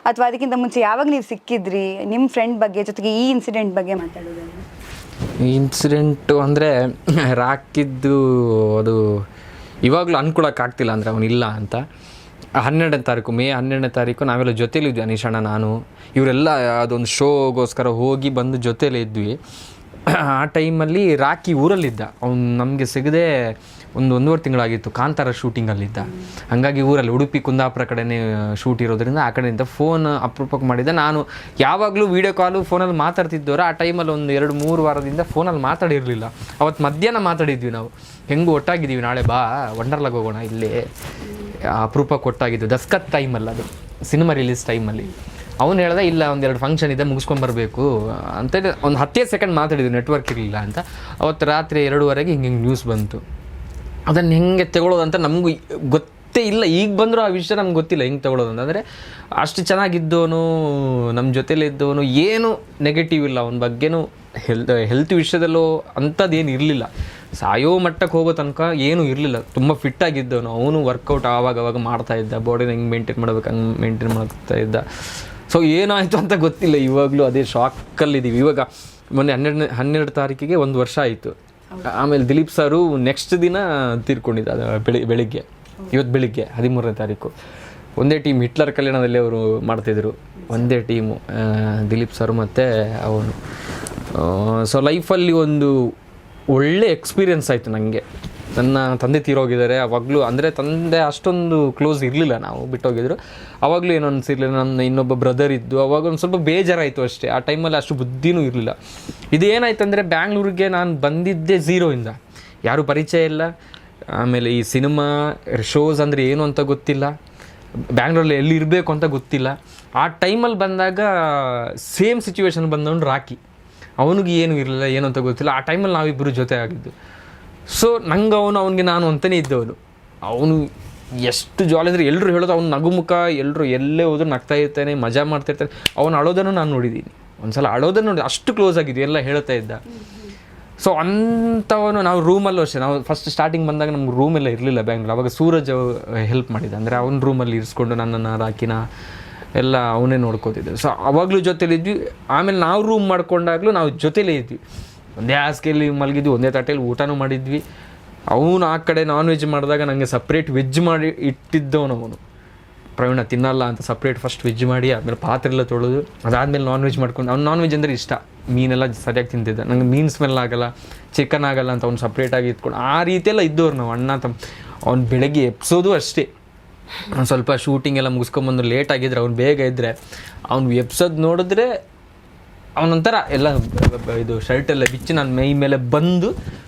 ಅಥವಾ ಅದಕ್ಕಿಂತ ಮುಂಚೆ ಯಾವಾಗ ನೀವು ಸಿಕ್ಕಿದ್ರಿ, ನಿಮ್ಮ ಫ್ರೆಂಡ್ ಬಗ್ಗೆ, ಜೊತೆಗೆ ಈ ಇನ್ಸಿಡೆಂಟ್ ಬಗ್ಗೆ ಮಾತಾಡೋದಲ್ಲ. ಇನ್ಸಿಡೆಂಟು ಅಂದರೆ ರಾಕಿದ್ದು ಅದು ಇವಾಗಲೂ ಅನ್ಕೊಳಕ್ಕಾಗ್ತಿಲ್ಲ, ಅಂದರೆ ಅವನಿಲ್ಲ ಅಂತ. 12ನೇ ತಾರೀಕು, ಮೇ 12ನೇ ತಾರೀಕು ನಾವೆಲ್ಲ ಜೊತೇಲಿದ್ವಿ, ಅನೀಶಣ್ಣ, ನಾನು, ಇವರೆಲ್ಲ ಅದೊಂದು ಶೋಗೋಸ್ಕರ ಹೋಗಿ ಬಂದು ಜೊತೇಲೇ ಇದ್ವಿ. ಆ ಟೈಮಲ್ಲಿ ರಾಕಿ ಊರಲ್ಲಿದ್ದ. ಅವ್ನು ನಮಗೆ ಸಿಗದೆ 1-1.5 ತಿಂಗಳಾಗಿತ್ತು. ಕಾಂತಾರ ಶೂಟಿಂಗಲ್ಲಿದ್ದ. ಹಾಗಾಗಿ ಊರಲ್ಲಿ ಉಡುಪಿ ಕುಂದಾಪುರ ಕಡೆನೇ ಶೂಟ್ ಇರೋದ್ರಿಂದ ಆ ಕಡೆಯಿಂದ ಫೋನ್ ಅಪರೂಪಕ್ಕೆ ಮಾಡಿದ್ದೆ. ನಾನು ಯಾವಾಗಲೂ ವೀಡಿಯೋ ಕಾಲು ಫೋನಲ್ಲಿ ಮಾತಾಡ್ತಿದ್ದವ್ರು. ಆ ಟೈಮಲ್ಲಿ 1-2-3 ವಾರದಿಂದ ಫೋನಲ್ಲಿ ಮಾತಾಡಿರಲಿಲ್ಲ. ಅವತ್ತು ಮಧ್ಯಾಹ್ನ ಮಾತಾಡಿದ್ವಿ ನಾವು, ಹೆಂಗೂ ಒಟ್ಟಾಗಿದ್ದೀವಿ, ನಾಳೆ ಬಾ ವಂಡರ್ಲಾಗೆ ಹೋಗೋಣ, ಇಲ್ಲೇ ಅಪರೂಪಕ್ಕೆ ಒಟ್ಟಾಗಿದ್ದು. ದಸ್ಕತ್ ಟೈಮಲ್ಲಿ, ಅದು ಸಿನಿಮಾ ರಿಲೀಸ್ ಟೈಮಲ್ಲಿ. ಅವ್ನು ಹೇಳ್ದೆ, ಇಲ್ಲ 1-2 ಫಂಕ್ಷನ್ ಇದೆ, ಮುಗಿಸ್ಕೊಂಬರ್ಬೇಕು ಅಂತೇಳಿ ಒಂದು 10 ಸೆಕೆಂಡ್ ಮಾತಾಡಿದ್ವಿ, ನೆಟ್ವರ್ಕ್ ಇರಲಿಲ್ಲ ಅಂತ. ಅವತ್ತು ರಾತ್ರಿ 2:30ಗೆ ಹಿಂಗೆ ನ್ಯೂಸ್ ಬಂತು. ಅದನ್ನು ಹೆಂಗೆ ತಗೊಳ್ಳೋದಂತ ನಮಗೂ ಗೊತ್ತೇ ಇಲ್ಲ. ಈಗ ಬಂದರೂ ಆ ವಿಷಯ ನಮ್ಗೆ ಗೊತ್ತಿಲ್ಲ ಹೆಂಗೆ ತಗೊಳ್ಳೋದು ಅಂತ. ಅಂದರೆ ಅಷ್ಟು ಚೆನ್ನಾಗಿದ್ದವನು, ನಮ್ಮ ಜೊತೆಲೇ ಇದ್ದವನು, ಏನು ನೆಗೆಟಿವ್ ಇಲ್ಲ ಅವನ ಬಗ್ಗೆನೂ. ಹೆಲ್ತ್ ವಿಷಯದಲ್ಲೂ ಅಂಥದ್ದೇನು ಇರಲಿಲ್ಲ. ಸಾಯೋ ಮಟ್ಟಕ್ಕೆ ಹೋಗೋ ತನಕ ಏನೂ ಇರಲಿಲ್ಲ. ತುಂಬ ಫಿಟ್ಟಾಗಿದ್ದವನು. ಅವನು ವರ್ಕೌಟ್ ಆವಾಗ ಮಾಡ್ತಾಯಿದ್ದ, ಬಾಡಿನ ಹೆಂಗೆ ಮೇಂಟೈನ್ ಮಾಡ್ಬೇಕು ಹಂಗೆ ಮೇಂಟೈನ್ ಮಾಡ್ತಾ ಇದ್ದ. ಸೊ ಏನಾಯಿತು ಅಂತ ಗೊತ್ತಿಲ್ಲ. ಇವಾಗಲೂ ಅದೇ ಶಾಕಲ್ಲಿದ್ದೀವಿ. ಇವಾಗ ಮೊನ್ನೆ 12 ತಾರೀಕಿಗೆ 1 ವರ್ಷ ಆಯಿತು. ಆಮೇಲೆ ದಿಲೀಪ್ ಸಾರು ನೆಕ್ಸ್ಟ್ ದಿನ ತೀರ್ಕೊಂಡಿದ್ದ, ಬೆಳಿಗ್ಗೆ, ಇವತ್ತು ಬೆಳಿಗ್ಗೆ 13ನೇ ತಾರೀಕು. ಒಂದೇ ಟೀಮ್, ಹಿಟ್ಲರ್ ಕಲ್ಯಾಣದಲ್ಲಿ ಅವರು ಮಾಡ್ತಿದ್ರು, ಒಂದೇ ಟೀಮು, ದಿಲೀಪ್ ಸಾರು ಮತ್ತು ಅವನು. ಸೊ ಲೈಫಲ್ಲಿ ಒಂದು ಒಳ್ಳೆ ಎಕ್ಸ್ಪೀರಿಯನ್ಸ್ ಆಯಿತು ನನಗೆ. ನನ್ನ ತಂದೆ ತೀರೋಗಿದ್ದಾರೆ ಅವಾಗಲೂ. ಅಂದರೆ ತಂದೆ ಅಷ್ಟೊಂದು ಕ್ಲೋಸ್ ಇರಲಿಲ್ಲ, ನಾವು ಬಿಟ್ಟೋಗಿದ್ರು. ಅವಾಗಲೂ ಏನೋ ಅನಿಸಿರ್ಲಿಲ್ಲ. ನನ್ನ ಇನ್ನೊಬ್ಬ ಬ್ರದರ್ ಇದ್ದು, ಅವಾಗ ಒಂದು ಸ್ವಲ್ಪ ಬೇಜಾರಾಯಿತು ಅಷ್ಟೇ. ಆ ಟೈಮಲ್ಲಿ ಅಷ್ಟು ಬುದ್ಧಿನೂ ಇರಲಿಲ್ಲ. ಇದೇನಾಯ್ತು ಅಂದರೆ, ಬ್ಯಾಂಗ್ಳೂರಿಗೆ ನಾನು ಬಂದಿದ್ದೆ 0ಇಂದ, ಯಾರೂ ಪರಿಚಯ ಇಲ್ಲ. ಆಮೇಲೆ ಈ ಸಿನಿಮಾ ಶೋಸ್ ಅಂದರೆ ಏನು ಅಂತ ಗೊತ್ತಿಲ್ಲ, ಬ್ಯಾಂಗ್ಳೂರಲ್ಲಿ ಎಲ್ಲಿ ಇರಬೇಕು ಅಂತ ಗೊತ್ತಿಲ್ಲ. ಆ ಟೈಮಲ್ಲಿ ಬಂದಾಗ ಸೇಮ್ ಸಿಚುವೇಶನ್ ಬಂದವನು ರಾಕಿ. ಅವನಿಗೆ ಏನೂ ಇರಲಿಲ್ಲ, ಏನು ಅಂತ ಗೊತ್ತಿಲ್ಲ. ಆ ಟೈಮಲ್ಲಿ ನಾವಿಬ್ಬರು ಜೊತೆ ಆಗಿದ್ದು. ಸೊ ನಂಗೆ ಅವನಿಗೆ ನಾನು ಅಂತಲೇ ಇದ್ದವನು. ಅವನು ಎಷ್ಟು ಜಾಲಿ ಅಂದರೆ ಎಲ್ಲರೂ ಹೇಳೋದು, ಅವ್ನು ನಗುಮುಖ, ಎಲ್ಲರೂ ಎಲ್ಲೇ ಹೋದ್ರೂ ನಗ್ತಾ ಇರ್ತಾನೆ, ಮಜಾ ಮಾಡ್ತಿರ್ತಾನೆ. ಅವನು ಅಳೋದನ್ನು ನಾನು ನೋಡಿದ್ದೀನಿ, ಒಂದ್ಸಲ ಅಳೋದನ್ನು ನೋಡಿ, ಅಷ್ಟು ಕ್ಲೋಸ್ ಆಗಿದ್ವಿ, ಎಲ್ಲ ಹೇಳ್ತಾ ಇದ್ದ. ಸೊ ಅಂಥವನು. ನಾವು ರೂಮಲ್ಲೂ ಅಷ್ಟೇ, ನಾವು ಫಸ್ಟ್ ಸ್ಟಾರ್ಟಿಂಗ್ ಬಂದಾಗ ನಮ್ಗೆ ರೂಮೆಲ್ಲ ಇರಲಿಲ್ಲ ಬ್ಯಾಂಗ್ಳೂರ್. ಅವಾಗ ಸೂರಜ್ ಹೆಲ್ಪ್ ಮಾಡಿದ್ದ. ಅಂದರೆ ಅವ್ನ ರೂಮಲ್ಲಿ ಇರಿಸ್ಕೊಂಡು ನನ್ನನ್ನು, ರಾಕಿನ ಎಲ್ಲ ಅವನೇ ನೋಡ್ಕೋತಿದ್ದೆ. ಸೊ ಅವಾಗಲೂ ಜೊತೇಲಿದ್ವಿ. ಆಮೇಲೆ ನಾವು ರೂಮ್ ಮಾಡ್ಕೊಂಡಾಗಲೂ ನಾವು ಜೊತೇಲೇ ಇದ್ವಿ. ಒಂದೇ ಹಾಸಿಗೆಯಲ್ಲಿ ಮಲಗಿದ್ವಿ, ಒಂದೇ ತಟ್ಟೆಯಲ್ಲಿ ಊಟನೂ ಮಾಡಿದ್ವಿ. ಅವನು ಆ ಕಡೆ ನಾನ್ ವೆಜ್ ಮಾಡಿದಾಗ ನನಗೆ ಸಪ್ರೇಟ್ ವೆಜ್ ಮಾಡಿ ಇಟ್ಟಿದ್ದವನು ಅವನು. ಪ್ರವೀಣ ತಿನ್ನಲ್ಲ ಅಂತ ಸಪ್ರೇಟ್ ಫಸ್ಟ್ ವೆಜ್ ಮಾಡಿ, ಆಮೇಲೆ ಪಾತ್ರೆ ಎಲ್ಲ ತೊಳೆದು, ಅದಾದಮೇಲೆ ನಾನ್ ವೆಜ್ ಮಾಡ್ಕೊಂಡು. ಅವ್ನು ನಾನ್ ವೆಜ್ ಅಂದರೆ ಇಷ್ಟ, ಮೀನೆಲ್ಲ ಸರಿಯಾಗಿ ತಿಂತಿದ್ದ. ನಂಗೆ ಮೀನು ಸ್ಮೆಲ್ ಆಗಲ್ಲ, ಚಿಕನ್ ಆಗಲ್ಲ ಅಂತ ಅವ್ನು ಸಪ್ರೇಟಾಗಿ ಇಟ್ಕೊಂಡು ಆ ರೀತಿಯೆಲ್ಲ ಇದ್ದವ್ರು ನಾವು ಅಣ್ಣ ತಮ್ಮ. ಅವ್ನು ಬೆಳಗ್ಗೆ ಎಪ್ಸೋದು ಅಷ್ಟೇ. ಅವ್ನು ಸ್ವಲ್ಪ ಶೂಟಿಂಗ್ ಎಲ್ಲ ಮುಗಿಸ್ಕೊಂಬಂದು ಲೇಟ್ ಆಗಿದ್ರೆ, ಅವ್ನು ಬೇಗ ಇದ್ದರೆ ಅವ್ನು ಎಪ್ಸೋದು ನೋಡಿದ್ರೆ ಅವನೊಂಥರ ಎಲ್ಲ ಇದು ಶರ್ಟೆಲ್ಲ ಬಿಚ್ಚಿ ನನ್ನ ಮೈ ಮೇಲೆ ಬಂದು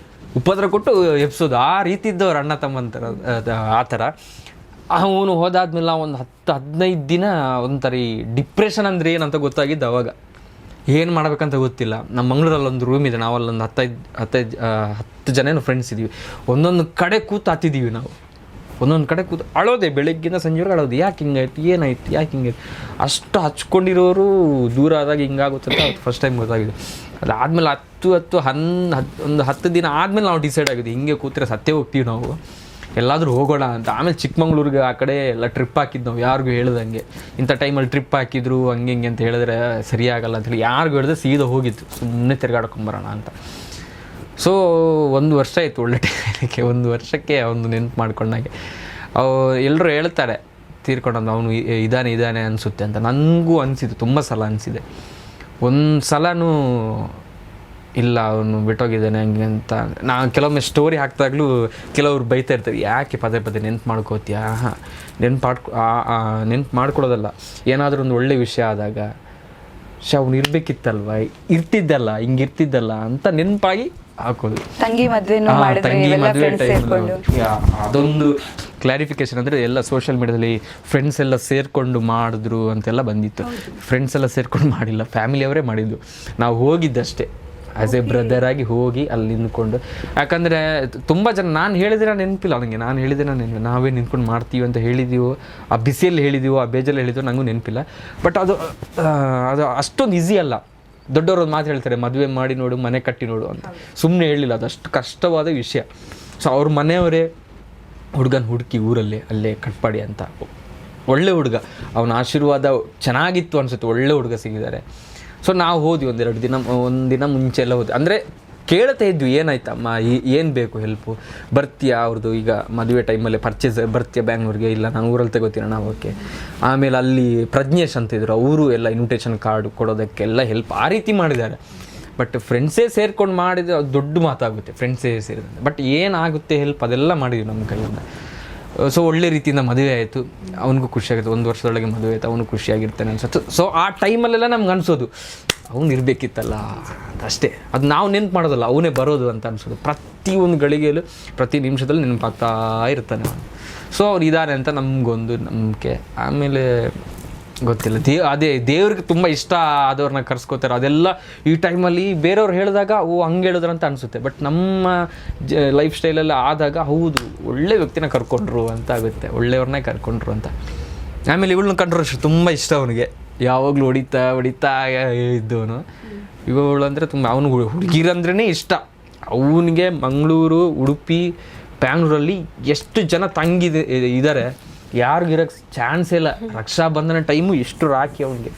ಉಪದ್ರ ಕೊಟ್ಟು ಎಪ್ಸೋದು. ಆ ರೀತಿ ಇದ್ದವ್ರು ಅಣ್ಣ ತಮ್ಮಂತರ ಆ ಥರ. ಅವನು ಹೋದಾದ್ಮೇಲೆ ಒಂದು 10-15 ದಿನ ಒಂಥರ ಡಿಪ್ರೆಷನ್ ಅಂದರೆ ಏನಂತ ಗೊತ್ತಾಗಿದ್ದು ಅವಾಗ. ಏನು ಮಾಡ್ಬೇಕಂತ ಗೊತ್ತಿಲ್ಲ. ನಮ್ಮ ಮಂಗಳೂರಲ್ಲಿ ಒಂದು ರೂಮ್ ಇದೆ, ನಾವಲ್ಲೊಂದು 10 ಜನ ಫ್ರೆಂಡ್ಸ್ ಇದ್ದೀವಿ. ಒಂದೊಂದು ಕಡೆ ಕೂತು ಹತ್ತಿದ್ದೀವಿ ನಾವು, ಒಂದೊಂದು ಕಡೆ ಕೂತು ಅಳೋದೆ, ಬೆಳಗ್ಗಿಂದ ಸಂಜೆವರೆಗೆ ಅಳೋದು. ಯಾಕೆ ಹಿಂಗಾಯ್ತು, ಏನಾಯ್ತು, ಯಾಕೆ ಹಿಂಗಾಯ್ತು. ಅಷ್ಟು ಹಚ್ಕೊಂಡಿರೋರು ದೂರ ಆದಾಗ ಹಿಂಗಾಗುತ್ತೆ ಅಂತ ಫಸ್ಟ್ ಟೈಮ್ ಗೊತ್ತಾಗಿದೆ. ಅದಾದಮೇಲೆ 10 ದಿನ ಆದಮೇಲೆ ನಾವು ಡಿಸೈಡ್ ಆಗಿದ್ವಿ, ಹಿಂಗೆ ಕೂತ್ರೆ ಸತ್ತೇ ಹೋಗ್ತೀವಿ ನಾವು, ಎಲ್ಲಾದರೂ ಹೋಗೋಣ ಅಂತ. ಆಮೇಲೆ ಚಿಕ್ಕಮಂಗ್ಳೂರಿಗೆ ಆ ಕಡೆ ಎಲ್ಲ ಟ್ರಿಪ್ ಹಾಕಿದ್ದು ನಾವು, ಯಾರಿಗೂ ಹೇಳ್ದಂಗೆ. ಇಂಥ ಟೈಮಲ್ಲಿ ಟ್ರಿಪ್ ಹಾಕಿದ್ರು ಹಂಗೆ ಹಿಂಗೆ ಅಂತ ಹೇಳಿದ್ರೆ ಸರಿಯಾಗಲ್ಲ ಅಂತೇಳಿ ಯಾರಿಗೂ ಹೇಳಿದ್ರೆ ಸೀದಾ ಹೋಗಿತ್ತು, ಸುಮ್ಮನೆ ತಿರ್ಗಾಡ್ಕೊಂಬರೋಣ ಅಂತ. ಸೊ 1 ವರ್ಷ ಆಯಿತು ಒಳ್ಳೆ ಟೈಮಕ್ಕೆ. 1 ವರ್ಷಕ್ಕೆ ಅವನು ನೆನ್ಪು ಮಾಡ್ಕೊಂಡಾಗೆ ಎಲ್ಲರೂ ಹೇಳ್ತಾರೆ ತೀರ್ಕೊಂಡಂದು ಅವನು ಇದಾನೆ ಅನಿಸುತ್ತೆ ಅಂತ. ನನಗೂ ಅನಿಸಿದ್ದು, ತುಂಬ ಸಲ ಅನಿಸಿದೆ. ಒಂದು ಸಲನೂ ಇಲ್ಲ ಅವನು ಬಿಟ್ಟೋಗಿದ್ದಾನೆ ಹಂಗೆ ಅಂತ. ನಾನು ಕೆಲವೊಮ್ಮೆ ಸ್ಟೋರಿ ಹಾಕಿದಾಗಲೂ ಕೆಲವ್ರು ಬೈತಾ ಇರ್ತಾರೆ, ಯಾಕೆ ಪದೇ ನೆನ್ಪು ಮಾಡ್ಕೋತೀಯಾ. ನೆನ್ಪು ಮಾಡ್ಕೊಡೋದಲ್ಲ, ಏನಾದರೂ ಒಂದು ಒಳ್ಳೆ ವಿಷಯ ಆದಾಗ ಅವ್ನು ಇರ್ಬೇಕಿತ್ತಲ್ವ, ಇರ್ತಿದ್ದಲ್ಲ, ಹಿಂಗೆ ಇರ್ತಿದ್ದಲ್ಲ ಅಂತ ನೆನಪಾಗಿ ಹಾಕೋದು. ತಂಗಿ ಮದುವೆ ಟೈಮ್ ಅದೊಂದು ಕ್ಲಾರಿಫಿಕೇಶನ್. ಅಂದರೆ ಎಲ್ಲ ಸೋಷಿಯಲ್ ಮೀಡಿಯಾದಲ್ಲಿ ಫ್ರೆಂಡ್ಸ್ ಎಲ್ಲ ಸೇರಿಕೊಂಡು ಮಾಡಿದ್ರು ಅಂತೆಲ್ಲ ಬಂದಿತ್ತು. ಫ್ರೆಂಡ್ಸ್ ಎಲ್ಲ ಸೇರ್ಕೊಂಡು ಮಾಡಿಲ್ಲ, ಫ್ಯಾಮಿಲಿಯವರೇ ಮಾಡಿದ್ದು. ನಾವು ಹೋಗಿದ್ದಷ್ಟೇ ಆ್ಯಸ್ ಎ ಬ್ರದರ್ ಆಗಿ ಹೋಗಿ ಅಲ್ಲಿ ನಿಂತ್ಕೊಂಡು. ಯಾಕಂದರೆ ತುಂಬ ಜನ ನಾನು ಹೇಳಿದ್ರೆ ನೆನಪಿಲ್ಲ ನನಗೆ, ನಾನು ಹೇಳಿದ್ರೆ ನಾವೇ ನಿಂತ್ಕೊಂಡು ಮಾಡ್ತೀವಿ ಅಂತ ಹೇಳಿದ್ದೀವೋ, ಆ ಬಿಸಿಯಲ್ಲಿ ಹೇಳಿದ್ದೀವೋ, ಆ ಬೇಜಲ್ಲಿ ಹೇಳಿದ್ದೀವೋ ನನಗೂ ನೆನಪಿಲ್ಲ. ಬಟ್ ಅದು ಅಷ್ಟೊಂದು ಈಸಿ ಅಲ್ಲ. ದೊಡ್ಡವರು ಒಂದು ಮಾತು ಹೇಳ್ತಾರೆ, ಮದುವೆ ಮಾಡಿ ನೋಡು, ಮನೆ ಕಟ್ಟಿ ನೋಡು ಅಂತ. ಸುಮ್ಮನೆ ಹೇಳಿಲ್ಲ, ಅದು ಅಷ್ಟು ಕಷ್ಟವಾದ ವಿಷಯ. ಸೊ ಅವ್ರ ಮನೆಯವರೇ ಹುಡುಗನ ಹುಡುಕಿ ಊರಲ್ಲೇ ಅಲ್ಲೇ ಕಟ್ಪಾಡಿ ಅಂತ. ಒಳ್ಳೆ ಹುಡುಗ, ಅವನ ಆಶೀರ್ವಾದ ಚೆನ್ನಾಗಿತ್ತು ಅನಿಸುತ್ತೆ, ಒಳ್ಳೆ ಹುಡುಗ ಸಿಗಿದ್ದಾರೆ. ಸೊ ನಾವು ಹೋದ್ವಿ ಒಂದಿನ ಮುಂಚೆ ಎಲ್ಲ ಹೋದ್ವಿ. ಅಂದರೆ ಕೇಳ್ತಾ ಇದ್ವಿ, ಏನಾಯ್ತಮ್ಮ, ಏನು ಬೇಕು ಹೆಲ್ಪು, ಬರ್ತೀಯಾ ಅವ್ರದ್ದು ಈಗ ಮದುವೆ ಟೈಮಲ್ಲಿ ಪರ್ಚೇಸ್, ಬರ್ತೀಯಾ ಬ್ಯಾಂಗ್ಳೂರಿಗೆ, ಇಲ್ಲ ನಾನು ಊರಲ್ಲಿ ತಗೋತೀನ ನಾವು. ಓಕೆ. ಆಮೇಲೆ ಅಲ್ಲಿ ಪ್ರಜ್ಞೇಶ್ ಅಂತಿದ್ರು, ಅವರು ಎಲ್ಲ ಇನ್ವಿಟೇಷನ್ ಕಾರ್ಡ್ ಕೊಡೋದಕ್ಕೆಲ್ಲ ಹೆಲ್ಪ್ ಆ ರೀತಿ ಮಾಡಿದ್ದಾರೆ. ಬಟ್ ಫ್ರೆಂಡ್ಸೇ ಸೇರ್ಕೊಂಡು ಮಾಡಿದರೆ ಅದು ದೊಡ್ಡ ಮಾತಾಗುತ್ತೆ, ಫ್ರೆಂಡ್ಸೇ ಸೇರಿದ್ರೆ. ಬಟ್ ಏನಾಗುತ್ತೆ ಹೆಲ್ಪ್ ಅದೆಲ್ಲ ಮಾಡಿದ್ವಿ ನಮ್ಮ ಕೈಯಿಂದ. ಸೊ ಒಳ್ಳೆ ರೀತಿಯಿಂದ ಮದುವೆ ಆಯಿತು, ಅವನಿಗೂ ಖುಷಿಯಾಗಿತ್ತು. 1 ವರ್ಷದೊಳಗೆ ಮದುವೆ ಆಯಿತು, ಅವನು ಖುಷಿಯಾಗಿರ್ತಾನೆ ಅನ್ಸುತ್ತೆ. ಸೊ ಆ ಟೈಮಲ್ಲೆಲ್ಲ ನಮ್ಗೆ ಅನಿಸೋದು ಅವ್ನು ಇರಬೇಕಿತ್ತಲ್ಲ ಅಷ್ಟೇ. ಅದು ನಾವು ನೆನ್ಪು ಮಾಡೋದಲ್ಲ, ಅವನೇ ಬರೋದು ಅಂತ ಅನ್ಸೋದು. ಪ್ರತಿಯೊಂದು ಗಳಿಗೆಯಲ್ಲೂ ಪ್ರತಿ ನಿಮಿಷದಲ್ಲಿ ನೆನಪಾಗ್ತಾ ಇರ್ತಾನೆ ಅವನು. ಸೊ ಅವ್ರು ಇದ್ದಾರೆ ಅಂತ ನಮಗೊಂದು ನಂಬಿಕೆ. ಆಮೇಲೆ ಗೊತ್ತಿಲ್ಲ, ಅದೇ ದೇವ್ರಿಗೆ ತುಂಬ ಇಷ್ಟ ಆದವ್ರನ್ನ ಕರ್ಸ್ಕೋತಾರೆ. ಅದೆಲ್ಲ ಈ ಟೈಮಲ್ಲಿ ಬೇರೆಯವ್ರು ಹೇಳಿದಾಗ ಹಂಗೆ ಹೇಳಿದ್ರು ಅಂತ ಅನಿಸುತ್ತೆ. ಬಟ್ ನಮ್ಮ ಲೈಫ್ ಸ್ಟೈಲಲ್ಲಿ ಆದಾಗ ಹೌದು ಒಳ್ಳೆ ವ್ಯಕ್ತಿನ ಕರ್ಕೊಂಡ್ರು ಅಂತ ಆಗುತ್ತೆ, ಒಳ್ಳೆಯವ್ರನ್ನೇ ಕರ್ಕೊಂಡ್ರು ಅಂತ. ಆಮೇಲೆ ಇವಳನ್ನ ಕಂಡ್ರು ತುಂಬ ಇಷ್ಟ ಅವನಿಗೆ, ಯಾವಾಗಲೂ ಹೊಡಿತಾ ಇದ್ದವನು. ಇವಳು ಅಂದರೆ ತುಂಬ, ಅವನು ಹುಡುಗಿರಂದ್ರೇ ಇಷ್ಟ. ಅವನಿಗೆ ಮಂಗಳೂರು, ಉಡುಪಿ, ಬ್ಯಾಂಗ್ಳೂರಲ್ಲಿ ಎಷ್ಟು ಜನ ಇದ್ದಾರೆ, ಯಾರಿಗಿರೋಕ್ಕೆ ಚಾನ್ಸ್ ಇಲ್ಲ. ರಕ್ಷಾಬಂಧನ ಟೈಮು ಎಷ್ಟು ರಾಖಿ ಅವನಿಗೆ,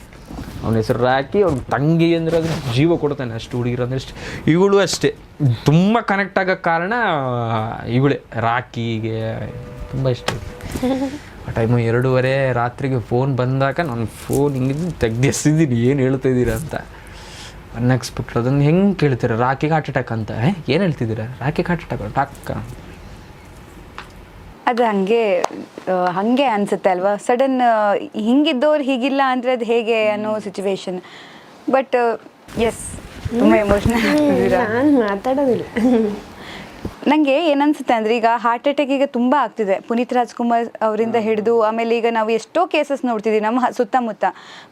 ಅವನ ಹೆಸರು ರಾಖಿ. ಅವ್ನ ತಂಗಿ ಅಂದರೆ ಅದ್ರ ಜೀವ ಕೊಡ್ತಾನೆ, ಅಷ್ಟು ಹುಡುಗಿರಂದ್ರೆ ಅಷ್ಟು. ಇವಳು ಅಷ್ಟೇ ತುಂಬ ಕನೆಕ್ಟ್ ಆಗೋಕ್ಕೆ ಕಾರಣ ಇವಳೇ, ರಾಖಿಗೆ ತುಂಬ ಇಷ್ಟ. ಆ ಟೈಮು 2:30 ರಾತ್ರಿಗೆ ಫೋನ್ ಬಂದಾಗ ನಾನು ಫೋನ್ ಹಿಂಗಿದ್ದು ತೆಗ್ದಿಸಿದ್ದೀನಿ, ಏನು ಹೇಳ್ತಾಯಿದ್ದೀರಾ ಅಂತ. ಅನ್ಎಕ್ಸ್ಪೆಕ್ಟೆಡ್. ಅದನ್ನು ಹೆಂಗೆ ಕೇಳ್ತೀರ, ರಾಖಿಗೆ ಹಾರ್ಟ್ ಅಟ್ಯಾಕ್ ಅಂತ. ಏನು ಹೇಳ್ತಿದ್ದೀರಾ, ರಾಖಿಗೆ ಹಾರ್ಟ್ ಅಟ್ಯಾಕ್ ಅದು ಹಾಗೆ ಅನ್ಸುತ್ತೆ ಅಲ್ವಾ. ಸಡನ್ ಹಿಂಗಿದ್ದವ್ರು ಹೀಗಿಲ್ಲ ಅಂದರೆ ಅದು ಹೇಗೆ ಅನ್ನೋ ಸಿಚುವೇಶನ್. ಬಟ್ ಎಸ್, ತುಂಬ ಎಮೋಷ್ನಲ್ ಆಗ್ತಿದ್ದೀರಾ. ನಾನು ಮಾತಾಡೋದಿಲ್ಲ. ನನಗೆ ಏನನ್ಸುತ್ತೆ ಅಂದರೆ, ಈಗ ಹಾರ್ಟ್ ಅಟ್ಯಾಕ್ ಈಗ ತುಂಬ ಆಗ್ತಿದೆ. ಪುನೀತ್ ರಾಜ್ಕುಮಾರ್ ಅವರಿಂದ ಹಿಡಿದು ಆಮೇಲೆ ಈಗ ನಾವು ಎಷ್ಟೋ ಕೇಸಸ್ ನೋಡ್ತಿದ್ದೀವಿ ನಮ್ಮ ಸುತ್ತಮುತ್ತ.